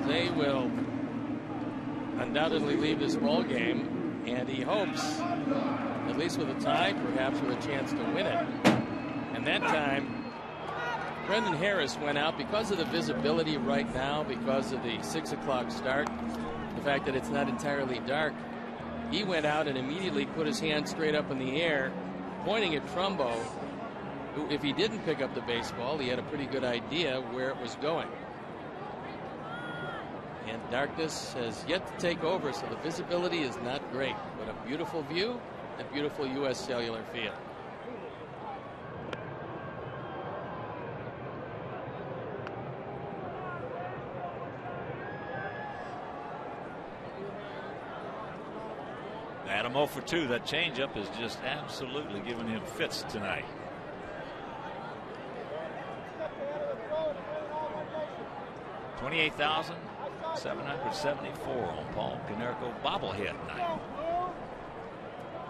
They will undoubtedly leave this ball game, and he hopes, at least with a tie, perhaps with a chance to win it. And that time, Brendan Harris went out because of the visibility right now, because of the 6 o'clock start, the fact that it's not entirely dark. He went out and immediately put his hand straight up in the air, pointing at Trumbo, who, if he didn't pick up the baseball, he had a pretty good idea where it was going. And darkness has yet to take over, so the visibility is not great, but a beautiful view at beautiful U.S. Cellular Field. Adam 0 for 2. That changeup is just absolutely giving him fits tonight. $28,774 on Paul Konerko bobblehead night.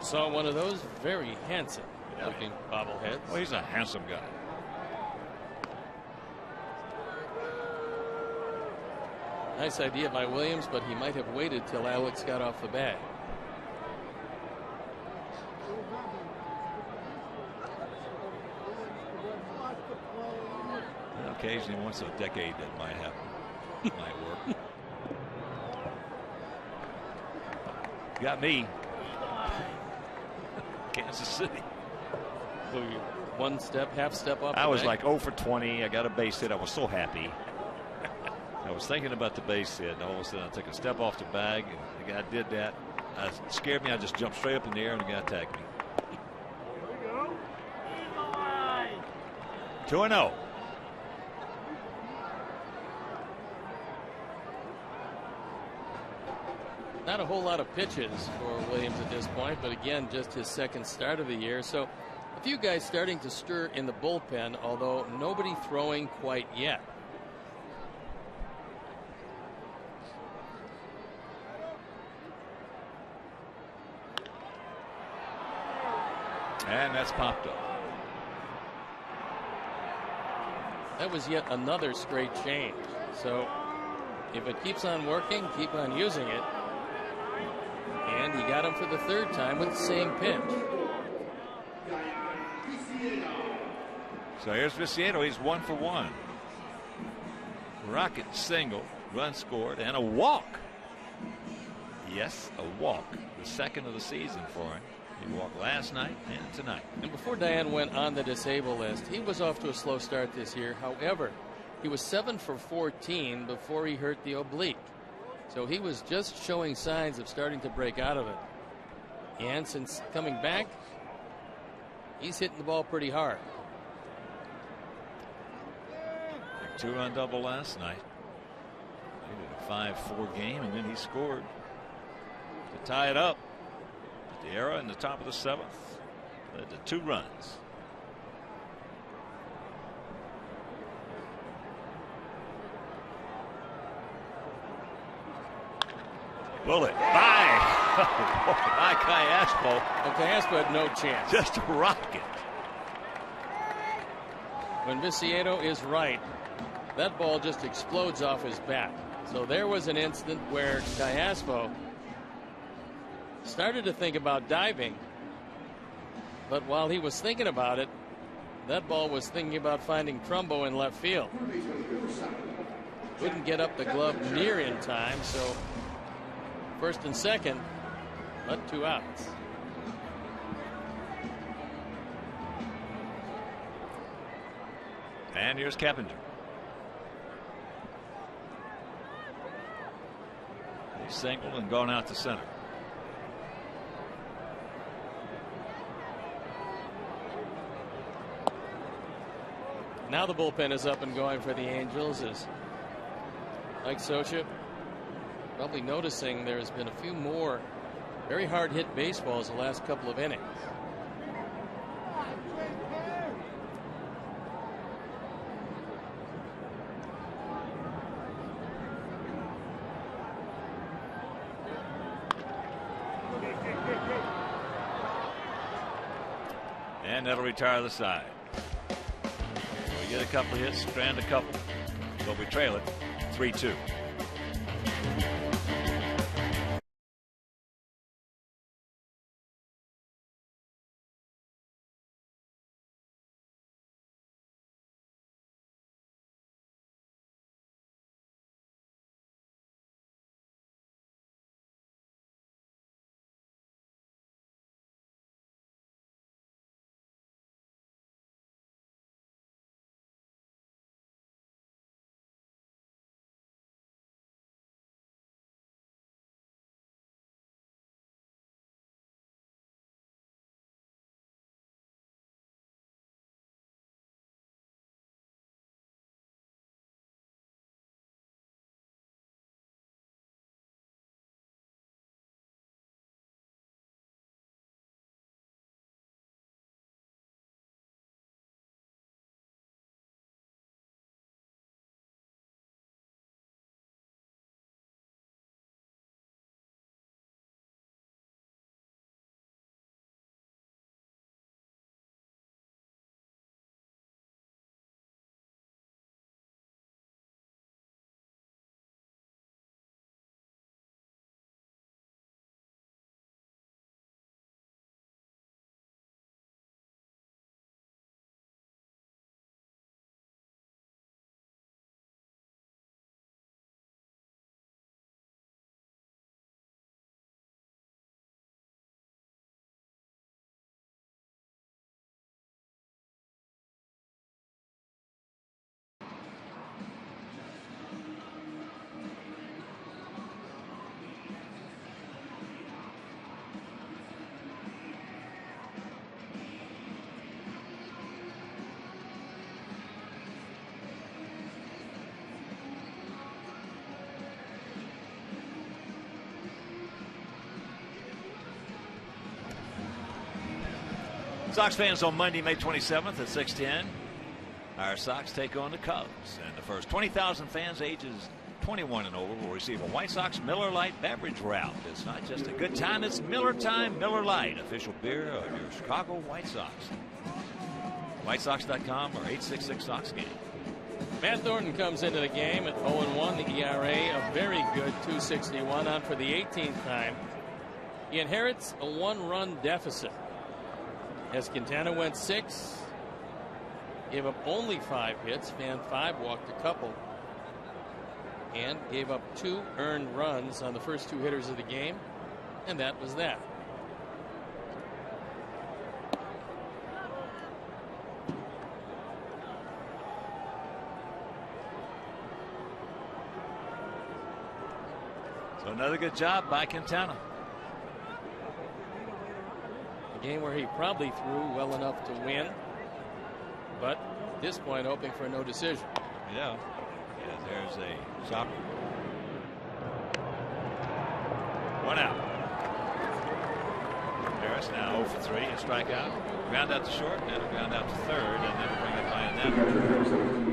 Saw one of those very handsome looking bobbleheads. Well, he's a handsome guy. Nice idea by Williams, but he might have waited till Alex got off the bag. Occasionally, once a decade, that might happen. Might work. Got me. Kansas City. So you one step, half step up. I was like 0 for 20. I got a base hit. I was so happy. I was thinking about the base hit, and all of a sudden I took a step off the bag, and the guy did that. It scared me. I just jumped straight up in the air, and the guy attacked me. 2-0. Not a whole lot of pitches for Williams at this point, but again, just his second start of the year. So a few guys starting to stir in the bullpen, although nobody throwing quite yet. And that's popped up. That was yet another straight change. So if it keeps on working, keep on using it. And he got him for the third time with the same pitch. So here's Viciedo. He's 1 for 1. Rocket single, run scored, and a walk. Yes, a walk. The second of the season for him. He walked last night and tonight. And before Diane went on the disabled list, he was off to a slow start this year. However, he was 7 for 14 before he hurt the oblique. So he was just showing signs of starting to break out of it. And since coming back, he's hitting the ball pretty hard. 2-run double last night. He did a 5-4 game, and then he scored to tie it up. The era in the top of the 7th led to 2 runs. Bullet by Callaspo. Well, Callaspo had no chance. Just a rocket. When Viciedo is right, that ball just explodes off his bat. So there was an instant where Callaspo started to think about diving, but while he was thinking about it, that ball was thinking about finding Trumbo in left field. Couldn't get up the glove near in time, so first and second, but 2 outs. And here's Keppinger. He's singled and gone out to center. Now the bullpen is up and going for the Angels as Mike Scioscia probably noticing there's been a few more very hard hit baseballs the last couple of innings. And that'll retire the side. We get a couple of hits, strand a couple, but we trail it 3-2. Sox fans, on Monday, May 27th at 6:10, our Sox take on the Cubs. And the first 20,000 fans ages 21 and over will receive a White Sox Miller Lite beverage route. It's not just a good time, it's Miller time. Miller Lite, official beer of your Chicago White Sox. WhiteSox.com or 866-SOX game. Matt Thornton comes into the game at 0-1. The ERA, a very good 2.61 on for the 18th time. He inherits a one-run deficit. As Quintana went 6, gave up only 5 hits, fanned 5, walked a couple, and gave up 2 earned runs on the first 2 hitters of the game, and that was that. So another good job by Quintana. A game where he probably threw well enough to win, but at this point hoping for no decision. Yeah, there's a chopper. 1 out. Harris now 0 for 3, a strikeout. Ground out to short, and a ground out to third, and then bring it by in that.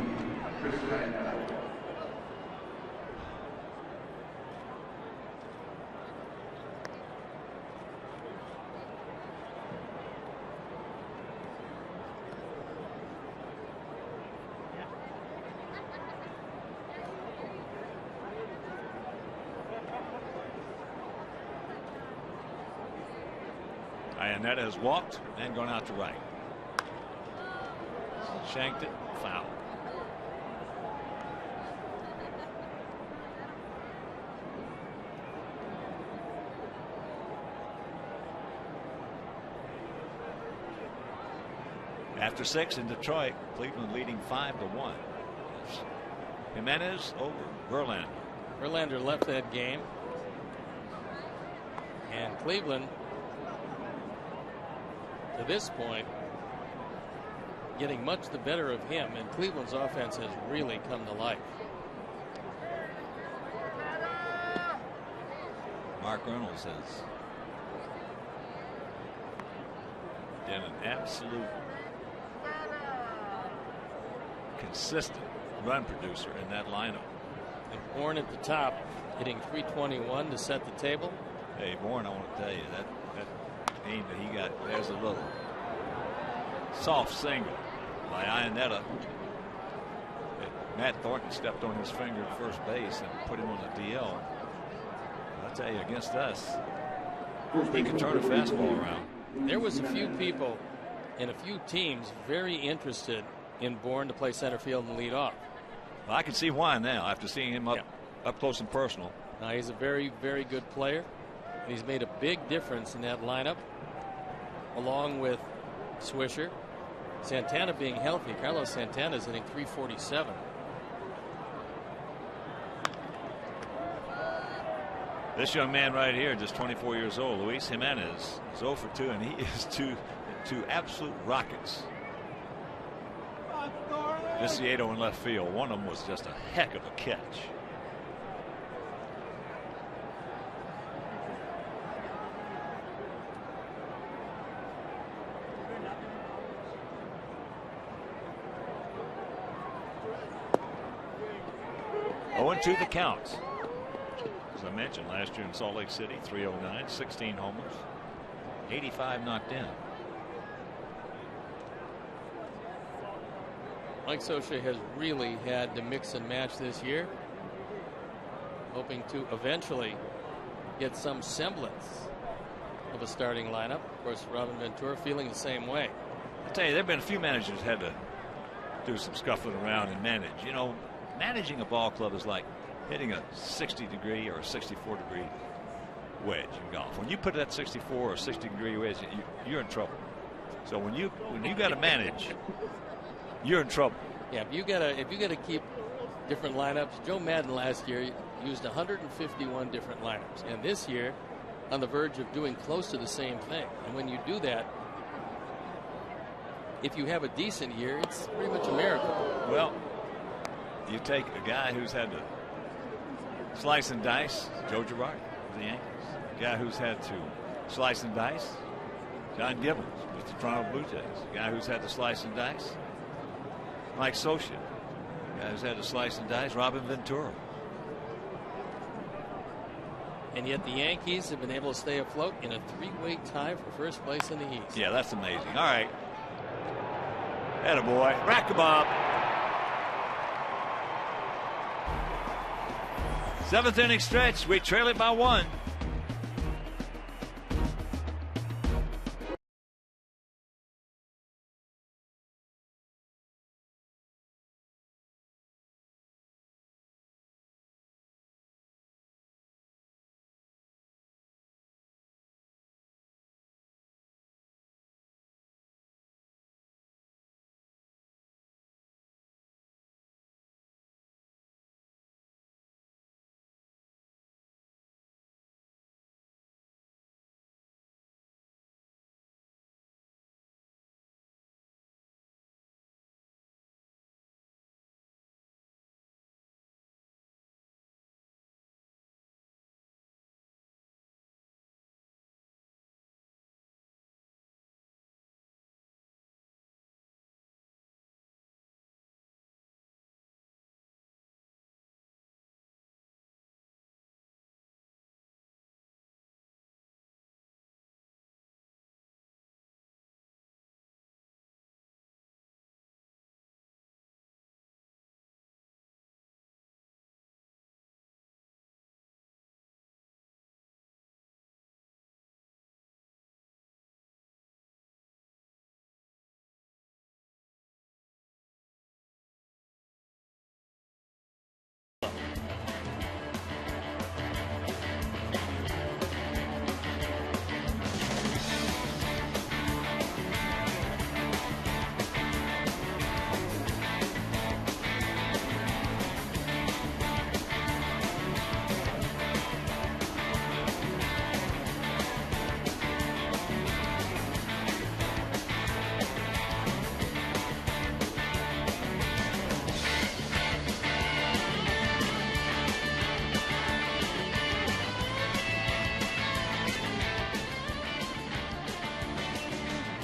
Iannetta has walked and gone out to right. Shanked it, foul. After 6 in Detroit, Cleveland leading 5-1. Jimenez over Verlander. Verlander left that game, and Cleveland, to this point, getting much the better of him, and Cleveland's offense has really come to life. Mark Reynolds has been an absolute consistent run producer in that lineup. And Bourne at the top, hitting .321 to set the table. Hey, Bourne, I want to tell you that aim that he got, there's a little soft single by Iannetta. Matt Thornton stepped on his finger at first base and put him on the DL. I'll tell you, against us, he could turn a fastball around. There was a few people and a few teams very interested in Bourne to play center field and lead off. Well, I can see why now after seeing him up close and personal. Now he's a very, very good player. And he's made a big difference in that lineup, along with Swisher. Santana being healthy. Carlos Santana is hitting .347. This young man right here, just 24 years old, Luis Jimenez, is 0 for 2, and he is two absolute rockets. Viciedo in left field. One of them was just a heck of a catch. Oh, and 2 the count. As I mentioned, last year in Salt Lake City, 309, 16 homers, 85 knocked in. Mike Scioscia has really had to mix and match this year, hoping to eventually get some semblance of a starting lineup. Of course, Robin Ventura feeling the same way. I tell you, there have been a few managers had to do some scuffling around and manage. You know, managing a ball club is like hitting a 60-degree or a 64-degree wedge in golf. When you put that 64 or 60-degree wedge, you're in trouble. So when you got to manage, you're in trouble. Yeah, if you gotta keep different lineups. Joe Madden last year used 151 different lineups, and this year on the verge of doing close to the same thing. And when you do that, if you have a decent year, it's pretty much a miracle. Well, you take a guy who's had to slice and dice, Joe Girardi of the Yankees. A guy who's had to slice and dice, John Gibbons with the Toronto Blue Jays. A guy who's had to slice and dice, Mike Scioscia. A guy who's had to slice and dice, Robin Ventura. And yet the Yankees have been able to stay afloat in a three-way tie for first place in the East. Yeah, that's amazing. All right. Attaboy. Rack a bomb. 7th inning stretch. We trail it by 1.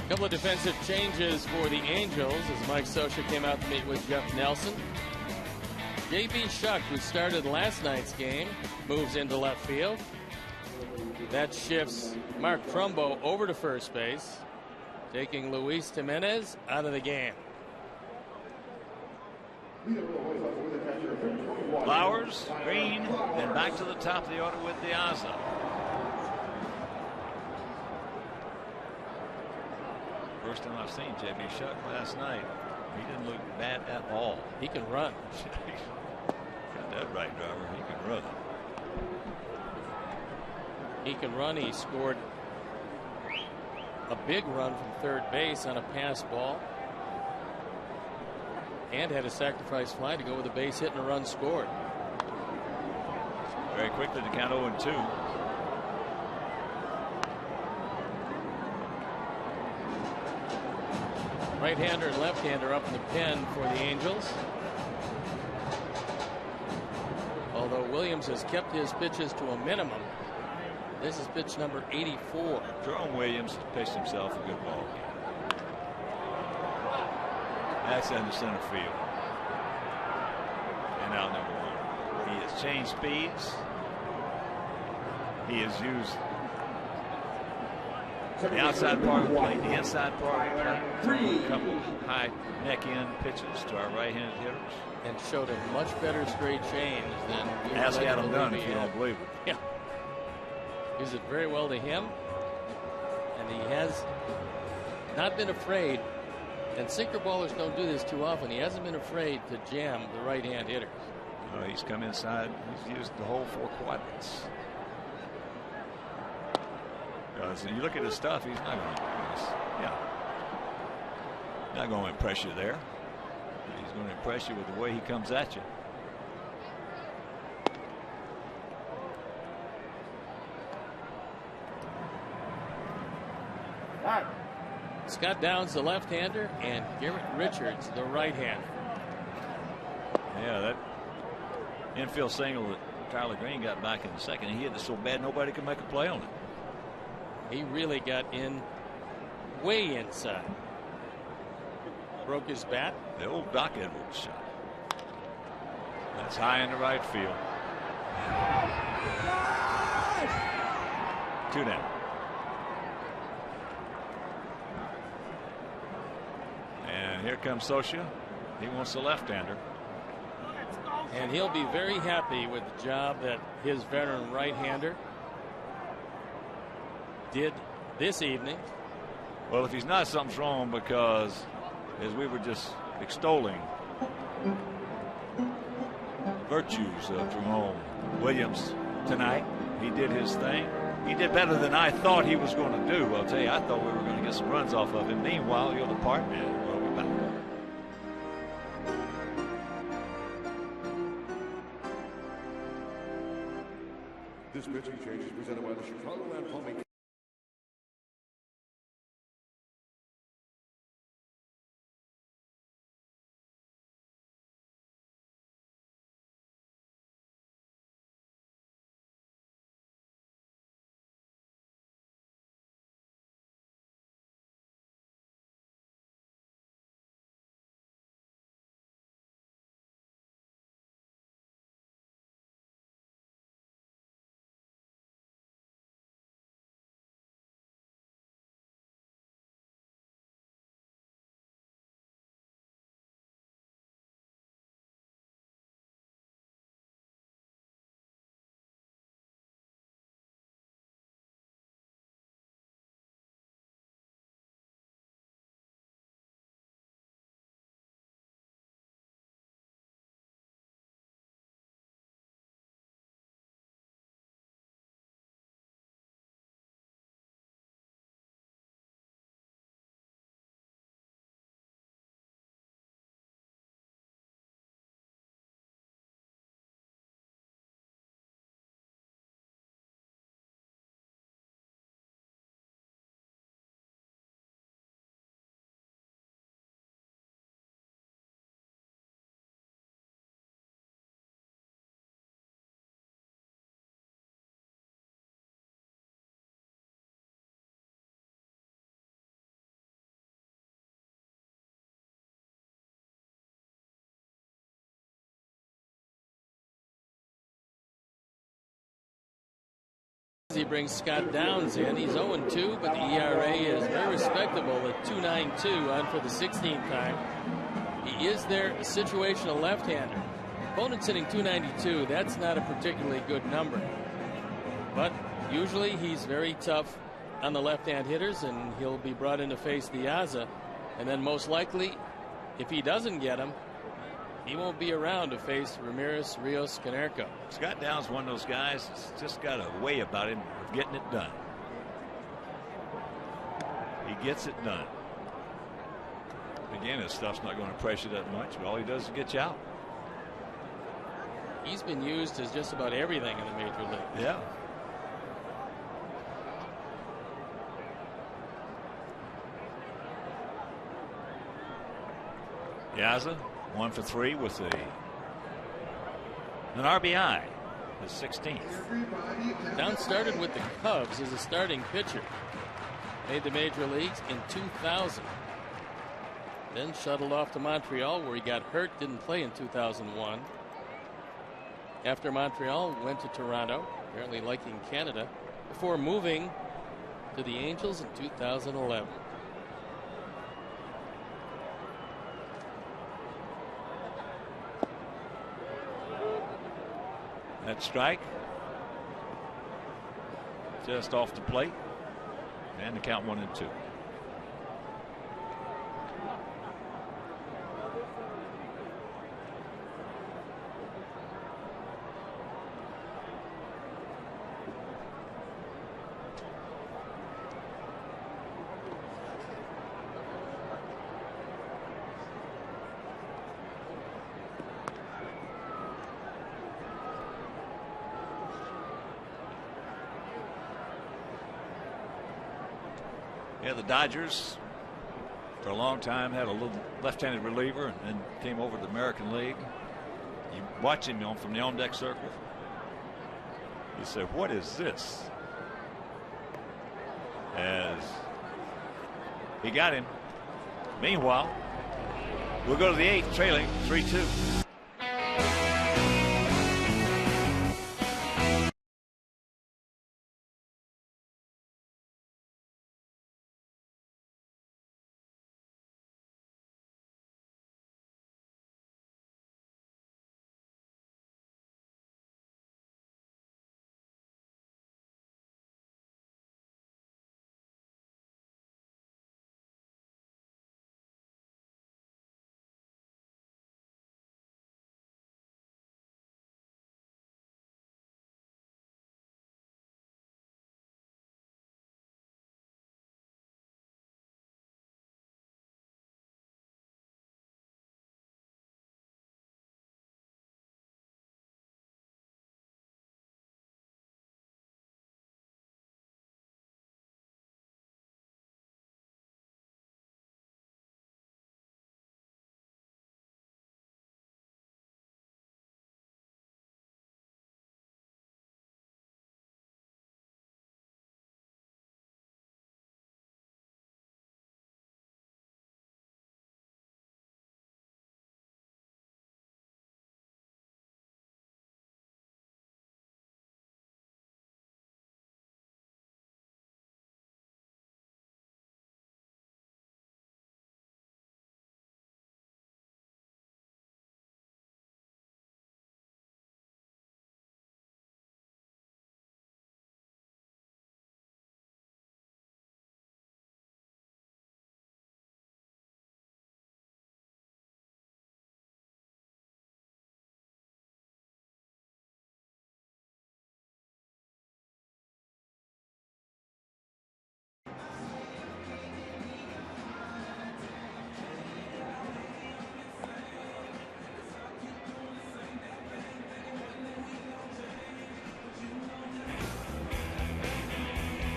Couple of defensive changes for the Angels as Mike Scioscia came out to meet with Jeff Nelson. J.B. Shuck, who started last night's game, moves into left field. That shifts Mark Trumbo over to first base. taking Luis Jimenez out of the game. Flowers, Green, and back to the top of the order with Diaza. First time I've seen J.B. Shuck last night. He didn't look bad at all. He can run. Got that right, driver. He can run. He can run. He scored a big run from third base on a pass ball. And had a sacrifice fly to go with a base hit and a run scored. Very quickly to count 0-2. Right-hander and left-hander up in the pen for the Angels. Although Williams has kept his pitches to a minimum. This is pitch number 84. Jerome Williams pitched himself a good ball game. That's in the center field. And out number 1. He has changed speeds. He has used the outside part of the plate, the inside part of the plate. A couple high neck end pitches to our right-handed hitters. And showed a much better straight change than we were Ask led to Adam Dunn believe if he you had. don't believe it. Yeah. Used it very well to him. And he has not been afraid. And sinker ballers don't do this too often. He hasn't been afraid to jam the right-hand hitters. He's come inside. He's used the whole 4 quadrants. Because you look at his stuff, he's not going to. Not going to impress you there. He's going to impress you with the way he comes at you. Scott Downs, the left-hander, and Garrett Richards, the right-hander. Yeah, that infield single that Tyler Green got back in the second, he hit it so bad nobody could make a play on it. He really got in way inside. Broke his bat. The old Doc Edwards shot. That's high in the right field. 2 down. And here comes Socia. He wants the left-hander. And he'll be very happy with the job that his veteran right-hander did this evening. Well, if he's not, something's wrong, because as we were just extolling virtues of Jerome Williams tonight, he did his thing. He did better than I thought he was going to do. I'll tell you, I thought we were going to get some runs off of him. Meanwhile, you're the part man. We'll be back. This pitching change is presented by the Chicagoland Plumbing He brings Scott Downs in. He's 0-2, but the ERA is very respectable at 2.92 on for the 16th time. He is their situational left-hander. Opponent's hitting 292. That's not a particularly good number. But usually he's very tough on the left-hand hitters, and he'll be brought in to face Diaza. And then most likely, if he doesn't get him, he won't be around to face Ramirez, Rios, Canerco. Scott Downs, one of those guys that's just got a way about him of getting it done. He gets it done. Again, his stuff's not going to pressure that much, but all he does is get you out. He's been used as just about everything in the major league. Yeah. Diaza 1 for 3 with an RBI, his 16th. Downs started with the Cubs as a starting pitcher. Made the major leagues in 2000. Then shuttled off to Montreal, where he got hurt, didn't play in 2001. After Montreal, went to Toronto, apparently liking Canada, before moving to the Angels in 2011. That strike just off the plate, and the count 1-2. Yeah, the Dodgers for a long time had a little left-handed reliever and then came over to the American League. You watch him from the on-deck circle. You say, what is this? As he got him. Meanwhile, we'll go to the 8th, trailing 3-2.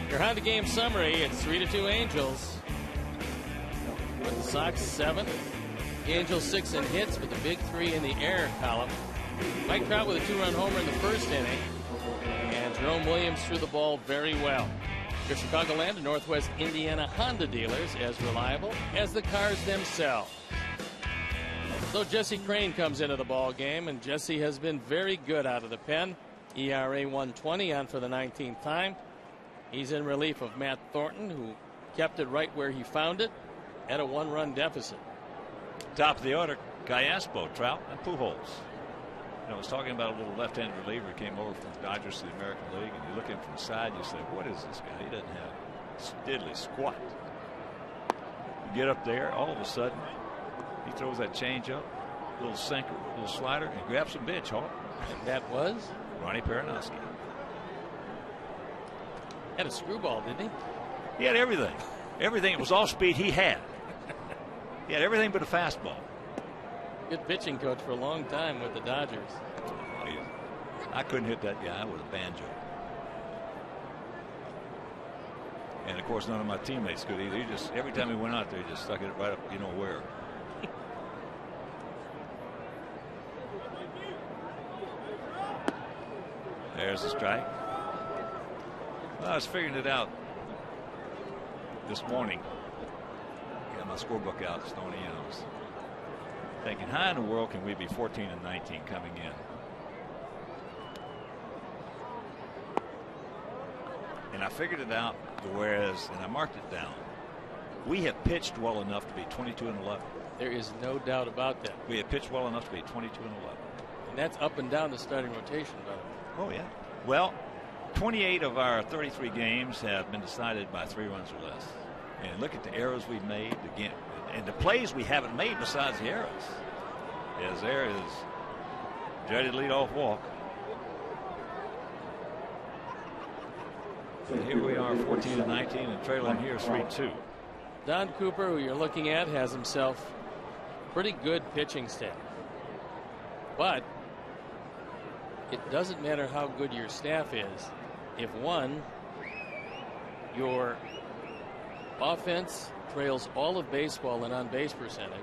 Behind the game summary, it's 3-2 Angels. With the Sox 7th. The Angels 6 in hits with the big 3 in the error column. Mike Trout with a 2-run homer in the first inning. And Jerome Williams threw the ball very well. Your Chicagoland and Northwest Indiana Honda dealers, as reliable as the cars themselves. So Jesse Crain comes into the ball game, and Jesse has been very good out of the pen. ERA 120 on for the 19th time. He's in relief of Matt Thornton, who kept it right where he found it at a 1-run deficit. Top of the order, Callaspo, Trout, and Pujols. I was talking about a little left-handed reliever who came over from the Dodgers to the American League, and you look at him from the side, you say, what is this guy? He doesn't have diddly squat. You get up there, all of a sudden, he throws that changeup, little sinker, little slider, and grabs some bitch, Hawk. And that was? Ronnie Peronowski. Had a screwball, didn't he? He had everything. Everything. It was all speed he had. He had everything but a fastball. Good pitching coach for a long time with the Dodgers. I couldn't hit that guy with a banjo. And of course, none of my teammates could either. He just, every time he went out there, he just stuck it right up, you know where. There's the strike. Well, I was figuring it out this morning. Got my scorebook out, Stoney. I was thinking, how in the world can we be 14-19 coming in? And I figured it out, whereas, and I marked it down. We have pitched well enough to be 22-11. There is no doubt about that. We have pitched well enough to be 22-11. And that's up and down the starting rotation, by the way. Oh, yeah. Well, 28 of our 33 games have been decided by 3 runs or less. And look at the errors we've made again, and the plays we haven't made besides the errors. As there is Juddy leadoff walk. And here we are, 14-19, and trailing here 3-2. Don Cooper, who you're looking at, has himself pretty good pitching staff. But it doesn't matter how good your staff is. If one, your offense trails all of baseball in on-base percentage,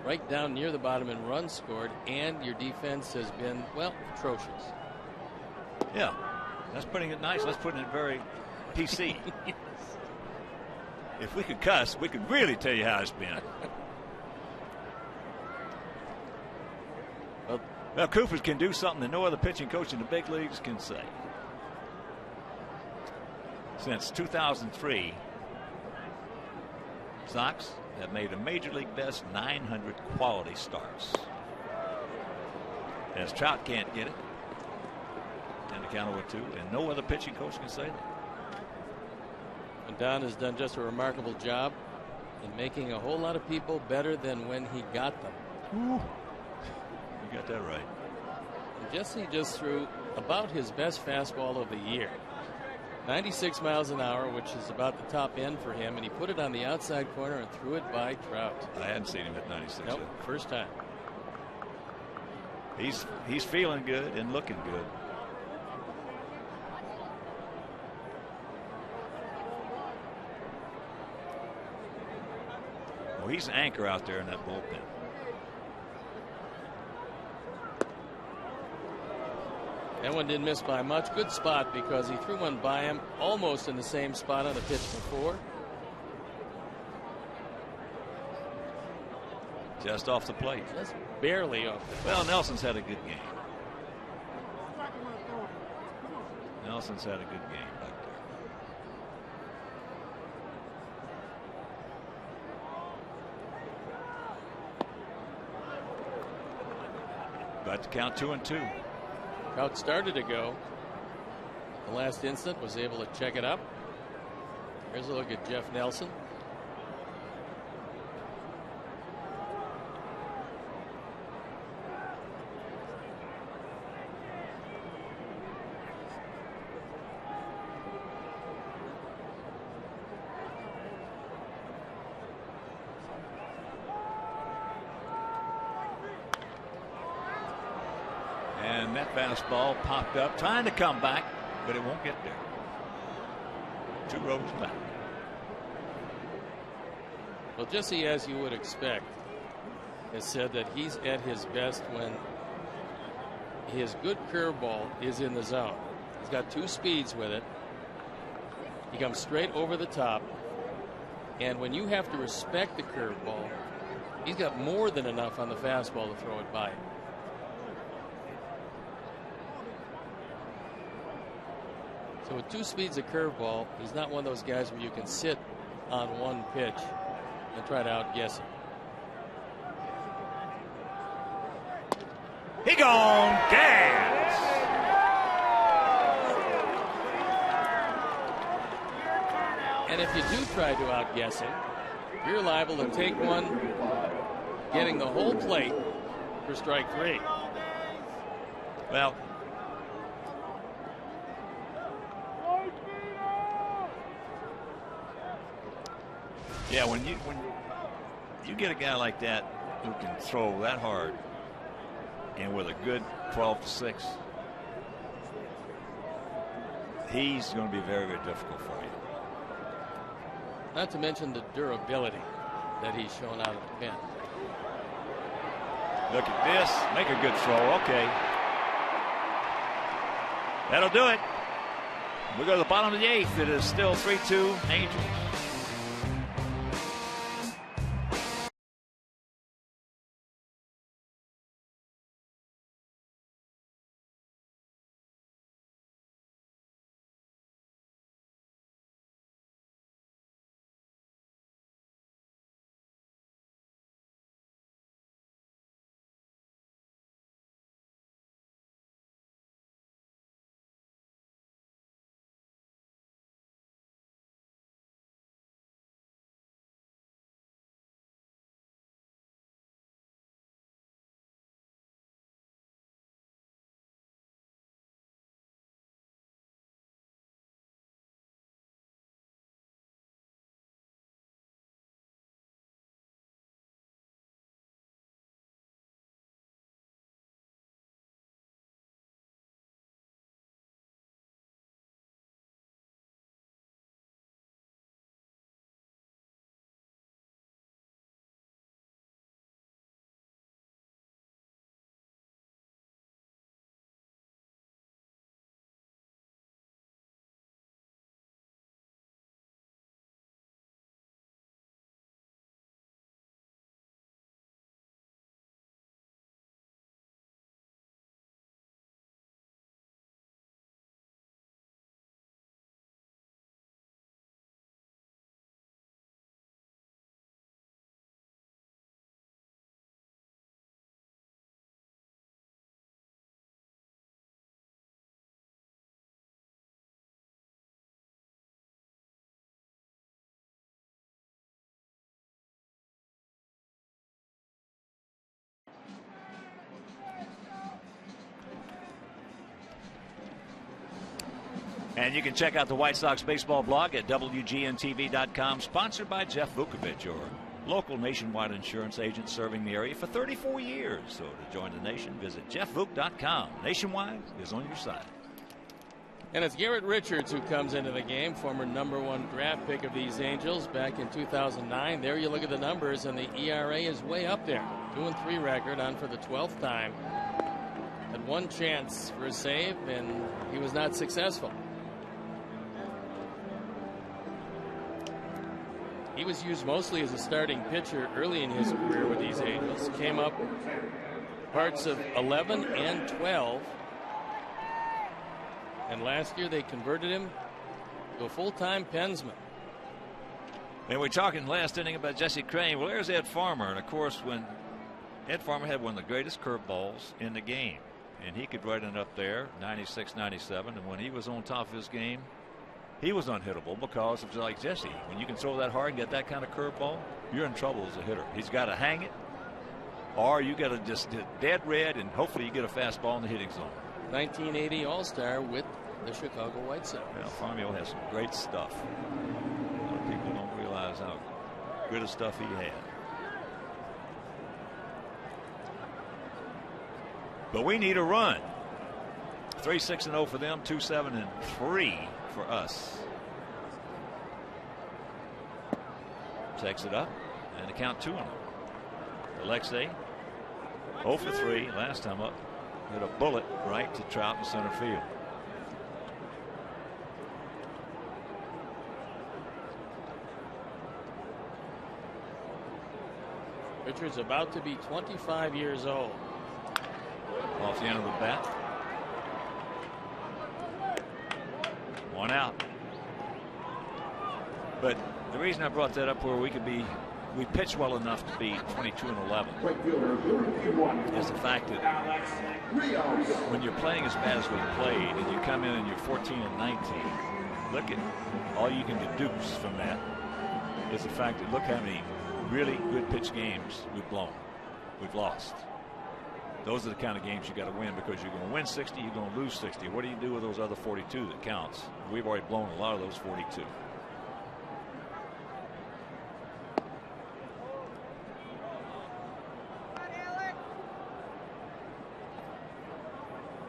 right down near the bottom in runs scored, and your defense has been, well, atrocious. Yeah, that's putting it nice. That's putting it very PC. Yes. If we could cuss, we could really tell you how it's been. Well, Cooper can do something that no other pitching coach in the big leagues can say. Since 2003, Sox have made a Major League best 900 quality starts. As Trout can't get it, and the count over 2, and no other pitching coach can say that. And Don has done just a remarkable job in making a whole lot of people better than when he got them. Ooh. You got that right. And Jesse just threw about his best fastball of the year. 96 miles an hour, which is about the top end for him, and he put it on the outside corner and threw it by Trout. I hadn't seen him at 96 nope, yet. First time. He's feeling good and looking good. Well, he's an anchor out there in that bullpen. That one didn't miss by much. Good spot because he threw one by him almost in the same spot on the pitch before. Just off the plate. Just barely off the plate. Well, Nelson's had a good game. Nelson's had a good game back there. Got to count 2-2. Trout started to go. The last instant was able to check it up. Here's a look at Jeff Nelson. And that fastball popped up, trying to come back, but it won't get there. 2 rows back. Well, Jesse, as you would expect, has said that he's at his best when his good curveball is in the zone. He's got 2 speeds with it. He comes straight over the top. And when you have to respect the curveball, he's got more than enough on the fastball to throw it by. So with 2 speeds of curveball, he's not one of those guys where you can sit on one pitch and try to outguess him. He gone. Gas. And if you do try to outguess him, you're liable to take one, getting the whole plate for strike 3. Well, yeah, when you get a guy like that who can throw that hard and with a good 12-6, he's going to be very, very difficult for you. Not to mention the durability that he's shown out of the pen. Look at this. Make a good throw. Okay. That'll do it. We go to the bottom of the 8th. It is still 3-2 Angels. And you can check out the White Sox baseball blog at WGNTV.com, sponsored by Jeff Vukovich, your local nationwide insurance agent serving the area for 34 years. So to join the nation, visit JeffVuk.com. Nationwide is on your side. And it's Garrett Richards who comes into the game, former #1 draft pick of these Angels back in 2009. There you look at the numbers, and the ERA is way up there. 2-3 record, on for the 12th time. Had one chance for a save, and he was not successful. He was used mostly as a starting pitcher early in his career with these Angels. Came up parts of 11 and 12. And last year they converted him to a full-time pensman. And we're talking last inning about Jesse Crain. Well, there's Ed Farmer. And, of course, when Ed Farmer had one of the greatest curveballs in the game. And he could run it up there, 96, 97. And when he was on top of his game, he was unhittable because it's like Jesse. When you can throw that hard and get that kind of curveball, you're in trouble as a hitter. He's got to hang it, or you got to just hit dead red, and hopefully you get a fastball in the hitting zone. 1980 All-Star with the Chicago White Sox. Well, Farmio has some great stuff. A lot of people don't realize how good of stuff he had. But we need a run. 3-6-0 for them, 2-7-3 for us. Takes it up, and the count 2-0. Alexei 0 for 3 last time up. Hit a bullet right to Trout in center field. Richards about to be 25 years old. Off the end of the bat. One out. But the reason I brought that up where we pitch well enough to be 22-11 is the fact that when you're playing as bad as we played and you come in and you're 14-19, look at all you can deduce from that is the fact that look how many really good pitch games we've lost. Those are the kind of games you got to win, because you're going to win 60, you're going to lose 60. What do you do with those other 42 that counts? We've already blown a lot of those 42.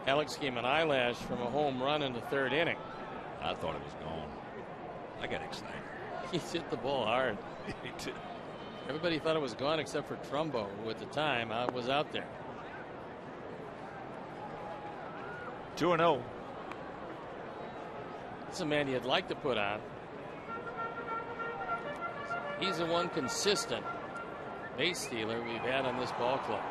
Alex gave an eyelash from a home run in the third inning. I thought it was gone. I got excited. He hit the ball hard. He did. Everybody thought it was gone except for Trumbo, who at the time was out there. 2-0. It's a man you'd like to put on. He's the one consistent base stealer we've had on this ball club.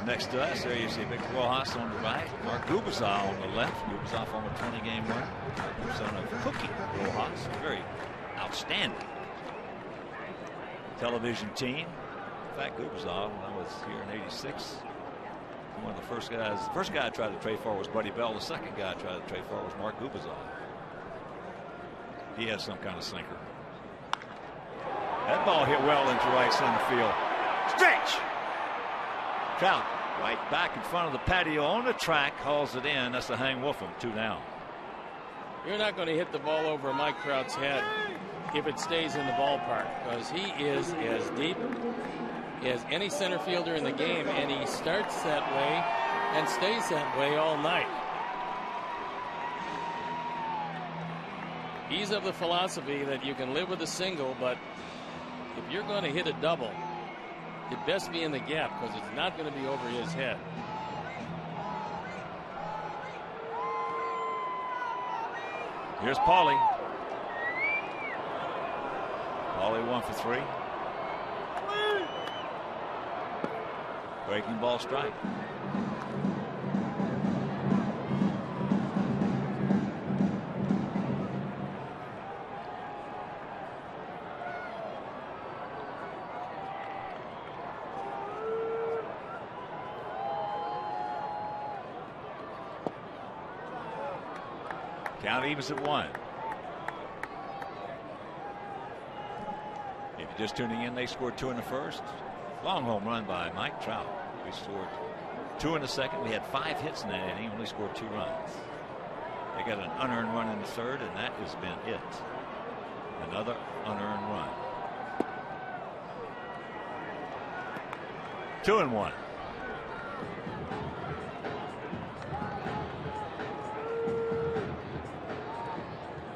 Next to us, there you see Victor Rojas on the right, Mark Gubicza on the left. Gubicza on a 20-game run. Son of Cookie Rojas, very outstanding television team. In fact, Gubicza, when I was here in '86, one of the first guys. The first guy I tried to trade for was Buddy Bell. The second guy I tried to trade for was Mark Gubicza. He has some kind of sinker. That ball hit well into right center field. Stretch. Trout right back in front of the patio on the track, hauls it in. That's the hang Wolfham, 2 down. You're not going to hit the ball over Mike Trout's head if it stays in the ballpark, because he is as deep as any center fielder in the game, and he starts that way and stays that way all night. He's of the philosophy that you can live with a single, but if you're going to hit a double, it best be in the gap, because it's not going to be over his head. Here's Paulie. Paulie 1 for 3. Breaking ball strike. Count evens at 1. If you're just tuning in, they scored 2 in the first. Long home run by Mike Trout. We scored 2 in the second. We had 5 hits in that inning, only scored 2 runs. They got an unearned run in the third, and that has been it. Another unearned run. 2-1.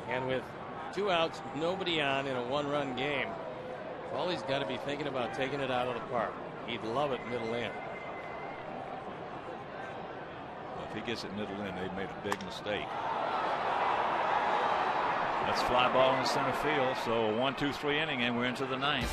And with 2 outs, nobody on in a 1-run game, Paulie's got to be thinking about taking it out of the park. He'd love it middle in. Well, if he gets it middle in, they've made a big mistake. That's fly ball in center field. So 1-2-3 inning, and we're into the 9th.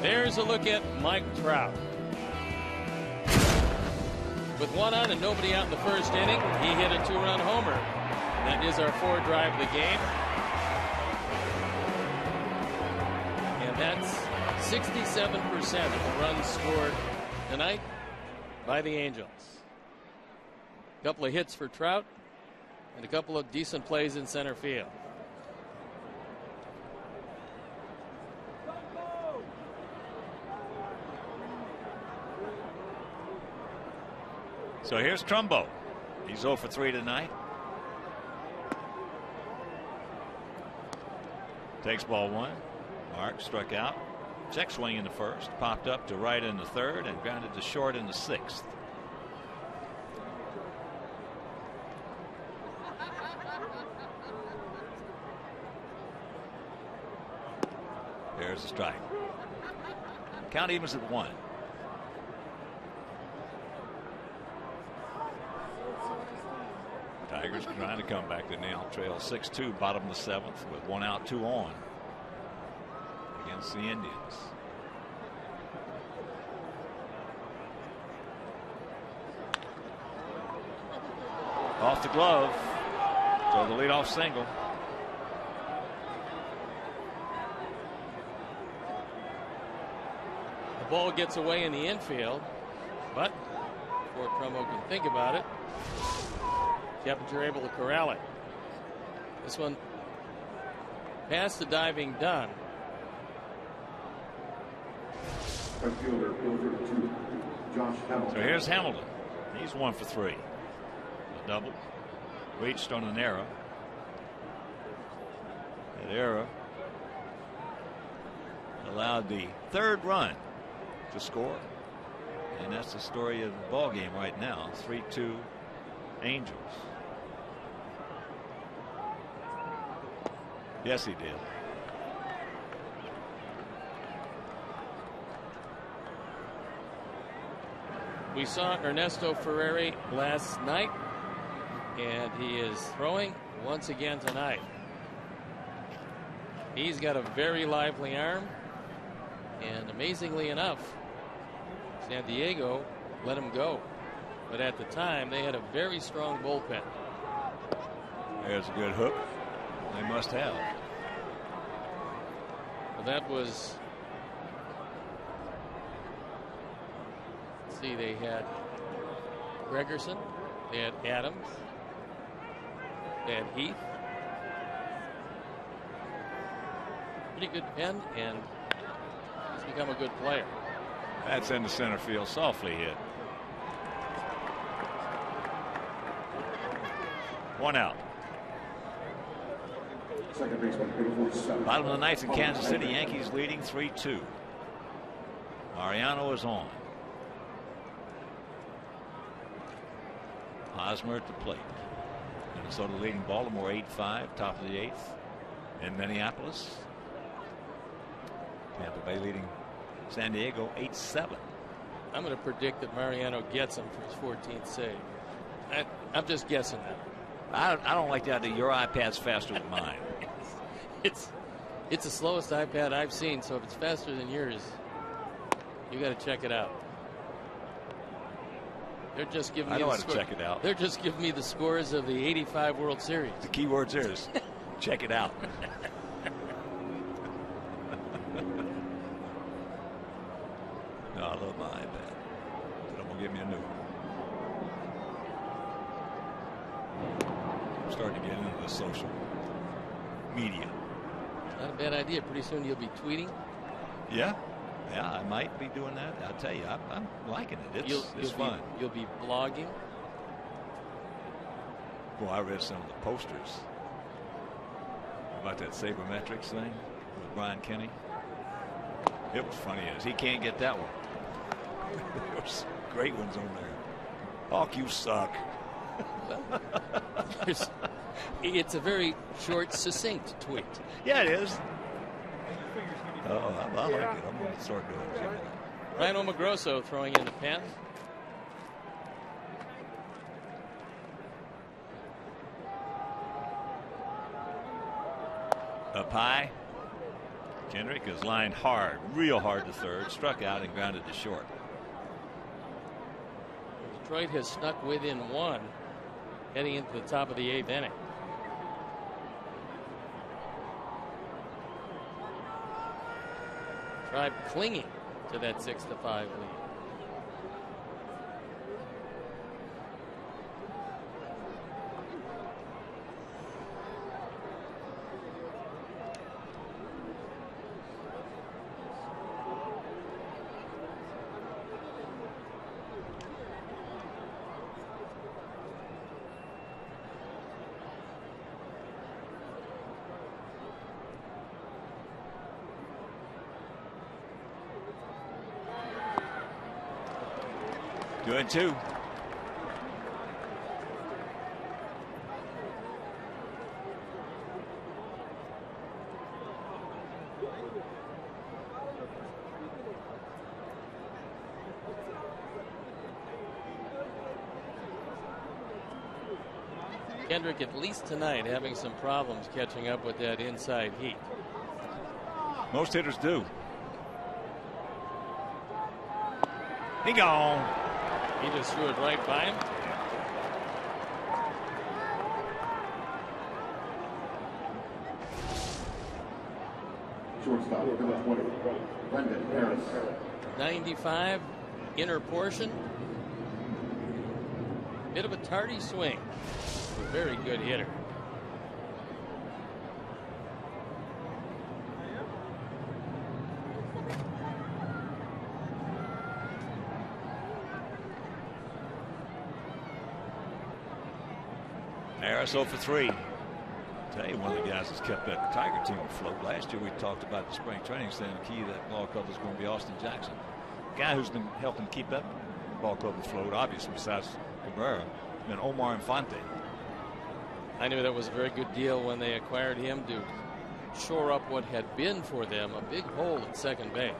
There's a look at Mike Trout. With one on and nobody out in the first inning, he hit a 2-run homer. That is our 4th drive of the game. And that's 67% of the runs scored tonight by the Angels. A couple of hits for Trout and a couple of decent plays in center field. So here's Trumbo. He's 0 for 3 tonight. Takes ball 1. Mark struck out. Check swing in the first. Popped up to right in the third and grounded to short in the 6th. There's a strike. Count evens at 1. Tigers trying to come back to now trail 6-2, bottom of the 7th with 1 out, 2 on against the Indians. Off the glove. So the leadoff single. The ball gets away in the infield, but before Trumbo can think about it, Keppinger able to corral it. This one past the diving Dunn. Right fielder, fielder 2, Josh Hamilton. So here's Hamilton. He's 1 for 3. A double. Reached on an error. That error allowed the 3rd run to score. And that's the story of the ball game right now. 3-2 Angels. Yes, he did. We saw Ernesto Ferreri last night, and he is throwing once again tonight. He's got a very lively arm, and amazingly enough, San Diego let him go. But at the time, they had a very strong bullpen. There's a good hook. They must have. Well, that was, let's see, they had Gregerson, they had Adams, they had Heath. Pretty good pen, and he's become a good player. That's in the center field, softly hit. 1 out. Second baseman, fielder 7. Bottom of the 9th in Kansas City. Yankees leading 3-2. Mariano is on. Hosmer at the plate. Minnesota leading Baltimore 8-5, top of the 8th. In Minneapolis, Tampa Bay leading San Diego 8-7. I'm going to predict that Mariano gets him for his 14th save. I'm just guessing that. I don't like the idea. Your iPad's faster than mine. It's the slowest iPad I've seen, so if it's faster than yours, you got to check it out. They're just giving me I know the how to check it out. They're just giving me the scores of the '85 World Series. The key words here is check it out. No, I love my iPad, but I'm gonna get me a new one. I'm starting to get into the social media. Not a bad idea. Pretty soon you'll be tweeting. Yeah, I might be doing that. I'll tell you, I'm liking it. It's fun. You'll be blogging. Boy, I read some of the posters about that sabermetrics thing with Brian Kenny. It was funny as he can't get that one. There was great ones on there. Hawk, you suck. It's a very short, succinct tweet. Yeah, it is. Oh, I like it. I'm going to start doing it. Ryan Omagrosso throwing in the pen. Up high. Kendrick is lined hard, real hard to third, struck out and grounded to short. Detroit has snuck within one heading into the top of the 8th inning. Tribe clinging to that 6-5 lead. Good two. Kendrick, at least tonight, having some problems catching up with that inside heat. Most hitters do. He gone. He just threw it right by him. Shortstop, number 20, Brendan Harris. 95, inner portion. Bit of a tardy swing. A very good hitter. Harris 0 for 3. Tell you, one of the guys that's kept that Tiger team afloat. Last year we talked about the spring training saying the key to that ball club is going to be Austin Jackson. Guy who's been helping keep that ball club afloat, obviously, besides Cabrera, has been Omar Infante. I knew that was a very good deal when they acquired him to shore up what had been for them a big hole at second base.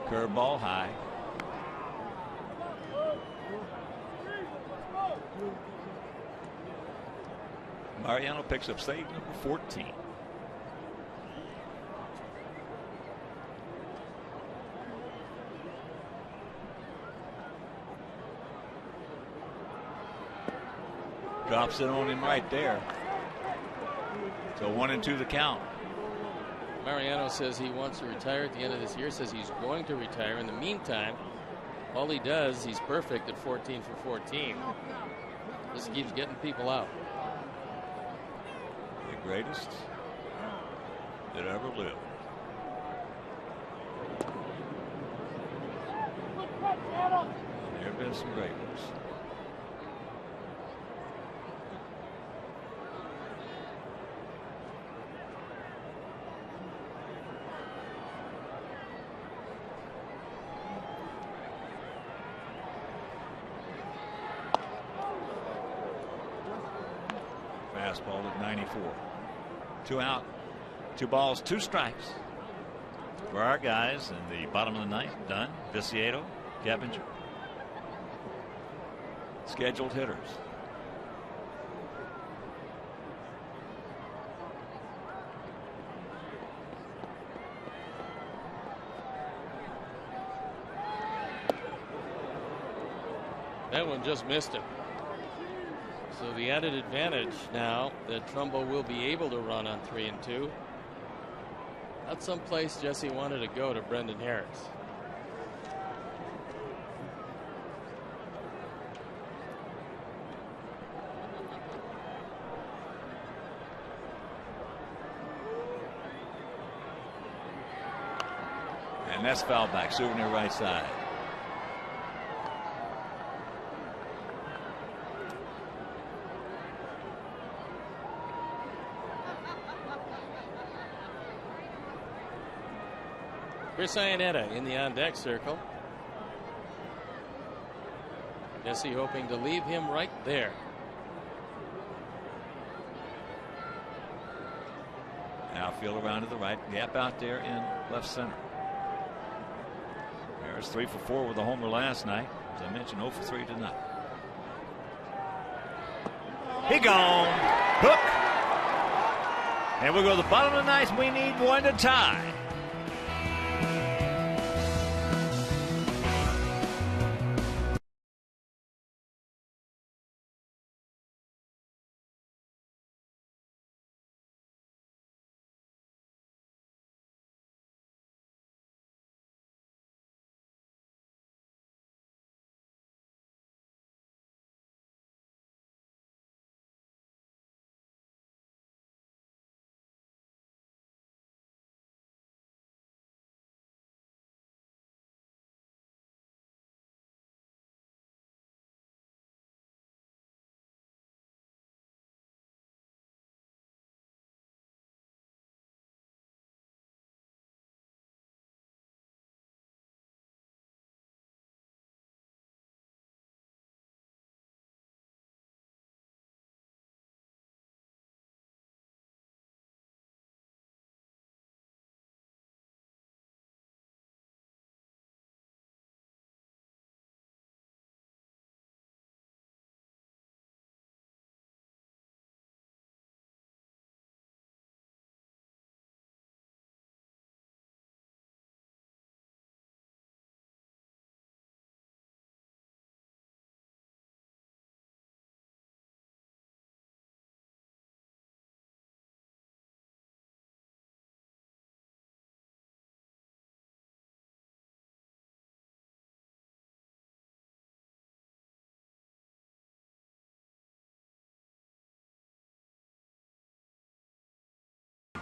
Curveball high. Mariano picks up save number 14. Drops it on him right there. So 1-2 the count. Mariano says he wants to retire at the end of this year, says he's going to retire. In the meantime, all he does, he's perfect at 14 for 14. Just keeps getting people out. The greatest that ever lived. There have been some great ones. Fastball at 94. 2 out, 2 balls, 2 strikes for our guys in the bottom of the ninth. Dunn, Viciedo, Gebinger. Scheduled hitters. That one just missed him. So the added advantage now that Trumbo will be able to run on 3-2. That's someplace Jesse wanted to go to Brendan Harris. And that's foul back, Souvenir right side. Chris Iannetta in the on-deck circle. Jesse hoping to leave him right there. Now field around to the right. Gap out there in left center. Harris 3 for 4 with a homer last night. As I mentioned, 0 for 3 tonight. He gone. Hook. And we'll go to the bottom of the ninth. We need one to tie.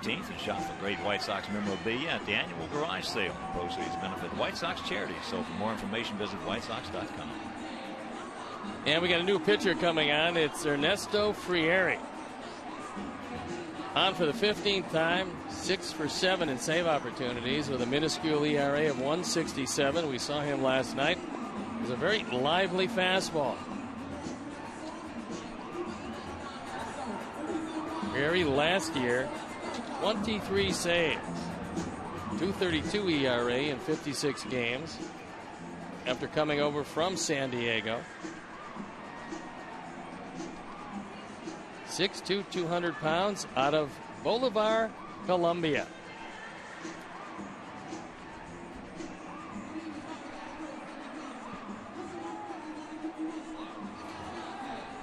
And shop for great White Sox memorabilia at the annual garage sale. Proceeds benefit White Sox charities. So for more information, visit whitesox.com. And we got a new pitcher coming on. It's Ernesto Frieri. On for the 15th time, 6 for 7 in save opportunities with a minuscule ERA of 1.67. We saw him last night. It was a very lively fastball. Frieri last year, 23 saves, 2.32 ERA in 56 games after coming over from San Diego. 6'2", 200 pounds out of Bolivar, Colombia.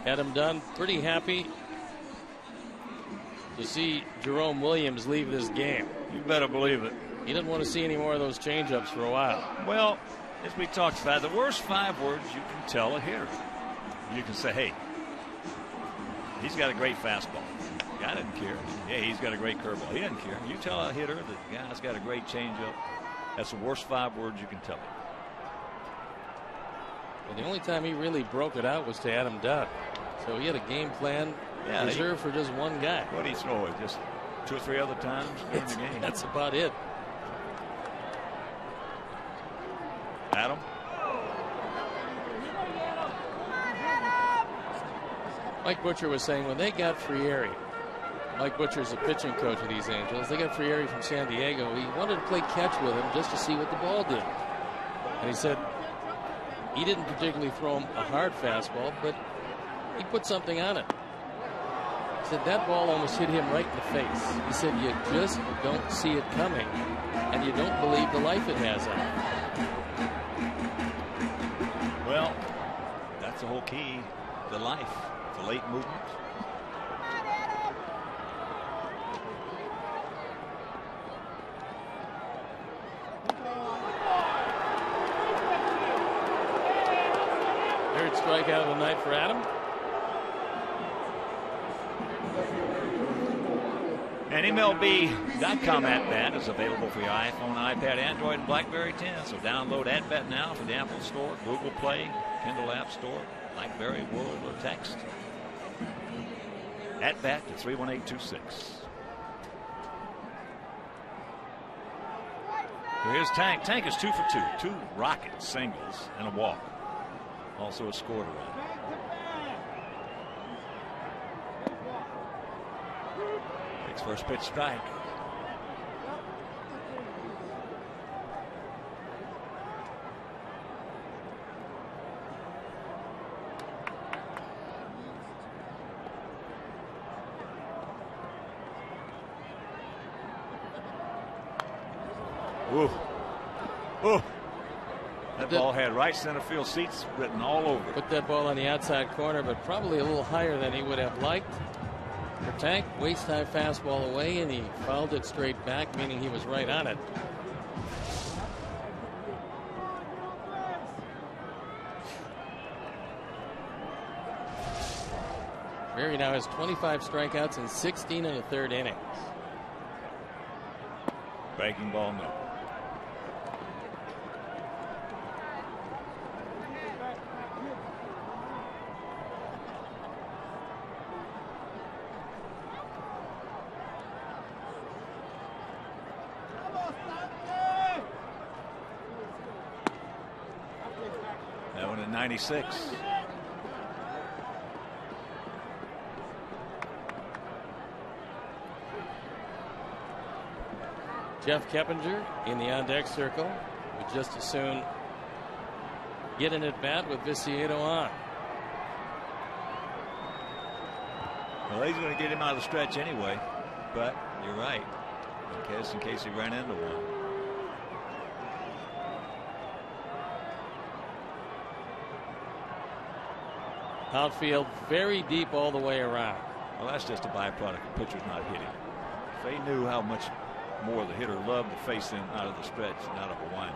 Adam Dunn pretty happy to see Jerome Williams leave this game. You better believe it. He doesn't want to see any more of those changeups for a while. Well, as we talked about, the worst 5 words you can tell a hitter. You can say, hey, he's got a great fastball. The guy doesn't care. Yeah, he's got a great curveball. He doesn't care. You tell a hitter that the guy's got a great changeup. That's the worst 5 words you can tell him. Well, the only time he really broke it out was to Adam Dunn. So he had a game plan reserved for just one guy. What did he throw it? Just 2 or 3 other times during the game? That's about it. Adam? Mike Butcher was saying when they got Frieri, Mike Butcher's a pitching coach of these Angels, they got Frieri from San Diego. He wanted to play catch with him just to see what the ball did. And he said he didn't particularly throw him a hard fastball, but he put something on it. He said that ball almost hit him right in the face. He said you just don't see it coming, and you don't believe the life it has on it. Well, that's the whole key, the life, the late movement. Third strikeout of the night for Adam. And MLB.com at-bat is available for your iPhone, iPad, Android, and BlackBerry 10. So download at-bat now from the Apple Store, Google Play, Kindle App Store, BlackBerry World, or text. At-bat to 31826. Here's Tank. Tank is 2 for 2. 2 rocket singles and a walk. Also a scored a run. Takes first pitch strike. Ooh. Ooh. That ball had right center field seats written all over it. Put that ball on the outside corner, but probably a little higher than he would have liked. Tank waist-high fastball away, and he fouled it straight back, meaning he was right on it. Berry now has 25 strikeouts and 16 in the third inning. Breaking ball, no. That one at 96. Jeff Keppinger in the on-deck circle would just as soon get an at-bat with Viciedo on. Well, he's going to get him out of the stretch anyway, but you're right. In case he ran into one. Outfield very deep all the way around. Well, that's just a byproduct of pitchers not hitting. If they knew how much more the hitter loved to face him out of the stretch and out of a windup.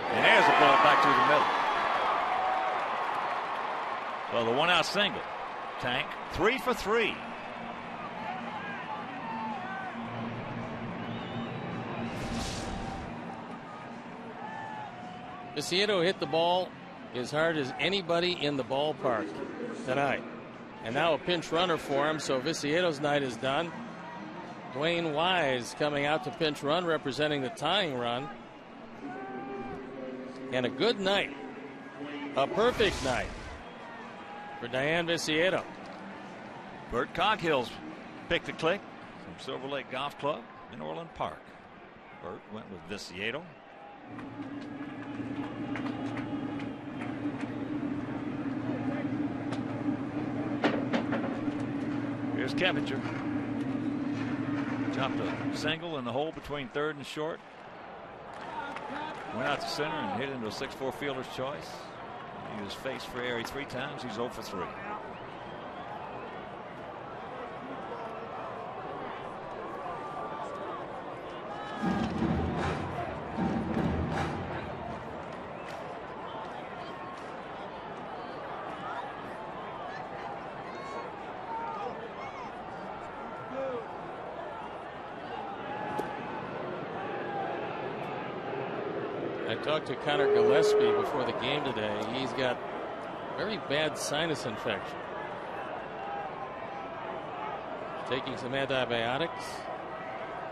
And there's a ball back to the middle. Well, the one-out single. Tank 3 for 3. Viciedo hit the ball as hard as anybody in the ballpark tonight. And now a pinch runner for him, so Viciedo's night is done. Dwayne Wise coming out to pinch run, representing the tying run. And a good night. A perfect night for Dayan Viciedo. Bert Coghill's picked the click from Silver Lake Golf Club in Orland Park. Bert went with Viciedo. Here's Keppinger. Chopped a single in the hole between third and short. Went out to center and hit into a 6-4 fielder's choice. He was faced for Airy 3 times. He's 0 for 3. I talked to Connor Gillespie before the game today. He's got very bad sinus infection. Taking some antibiotics,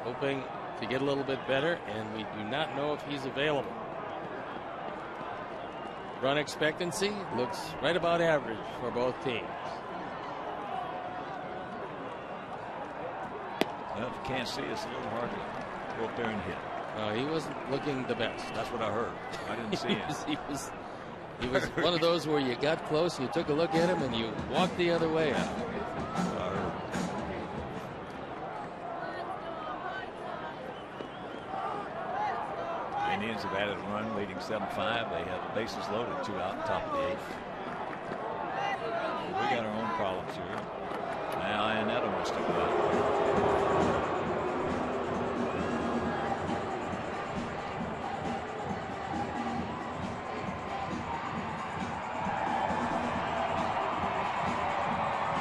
hoping to get a little bit better, and we do not know if he's available. Run expectancy looks right about average for both teams. Well, if you can't see, it's a little hard to go up there and hit. He wasn't looking the best. That's what I heard. I didn't see him. He was one of those where you got close, you took a look at him, and you walked the other way. That's what I heard. Indians have added a run, leading 7-5. They have the bases loaded, 2 out, top of the 8th. We got our own problems here. Now Iannetta wants to go out.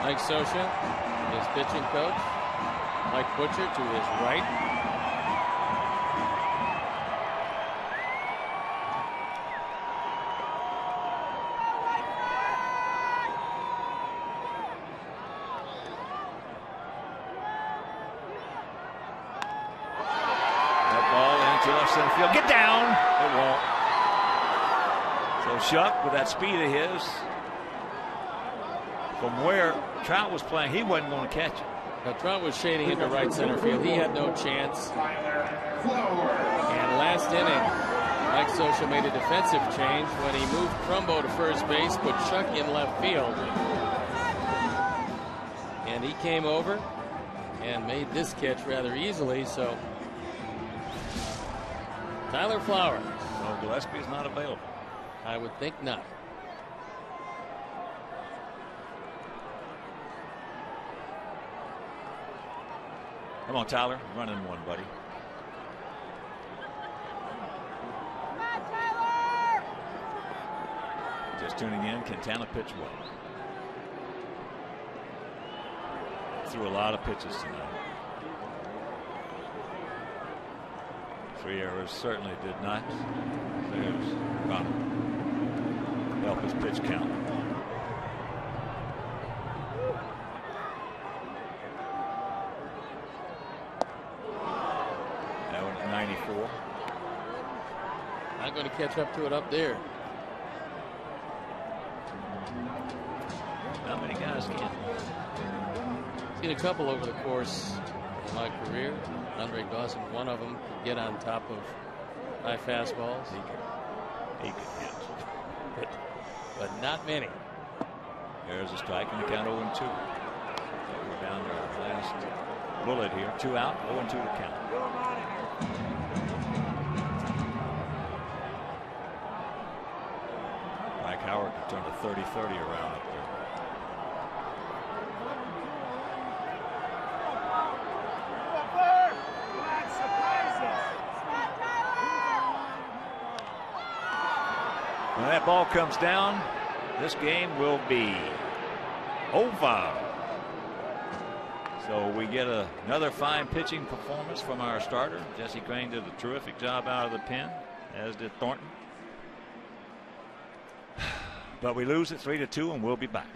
Mike Scioscia, his pitching coach. Mike Butcher to his right. That ball into left center field. Get down! It won't. So Shuck, with that speed of his, from where Trout was playing, he wasn't going to catch it. Now, Trout was shading into right center field. He had no chance. And last inning, Mike Scioscia made a defensive change when he moved Trumbo to first base, put Shuck in left field. And he came over and made this catch rather easily. So Tyler Flowers. So Gillespie's not available. I would think not. Come on, Tyler. Running one, buddy. Come on, Tyler! Just tuning in. Quintana pitched well. Threw a lot of pitches tonight. 3 errors certainly did not. There's Connor. Help his pitch count. That one at 94. Not going to catch up to it up there. Not many guys can. Seen a couple over the course of my career. Andre Dawson, one of them, could get on top of high fastballs. He could hit. But not many. There's a strike and the count 0-2. So we're down to our last bullet here. 2 out, 0-2 to count. Mike Howard could turn the 30-30 around up there. When that ball comes down, this game will be over. So we get another fine pitching performance from our starter. Jesse Crain did a terrific job out of the pen, as did Thornton. But we lose at 3-2, and we'll be back.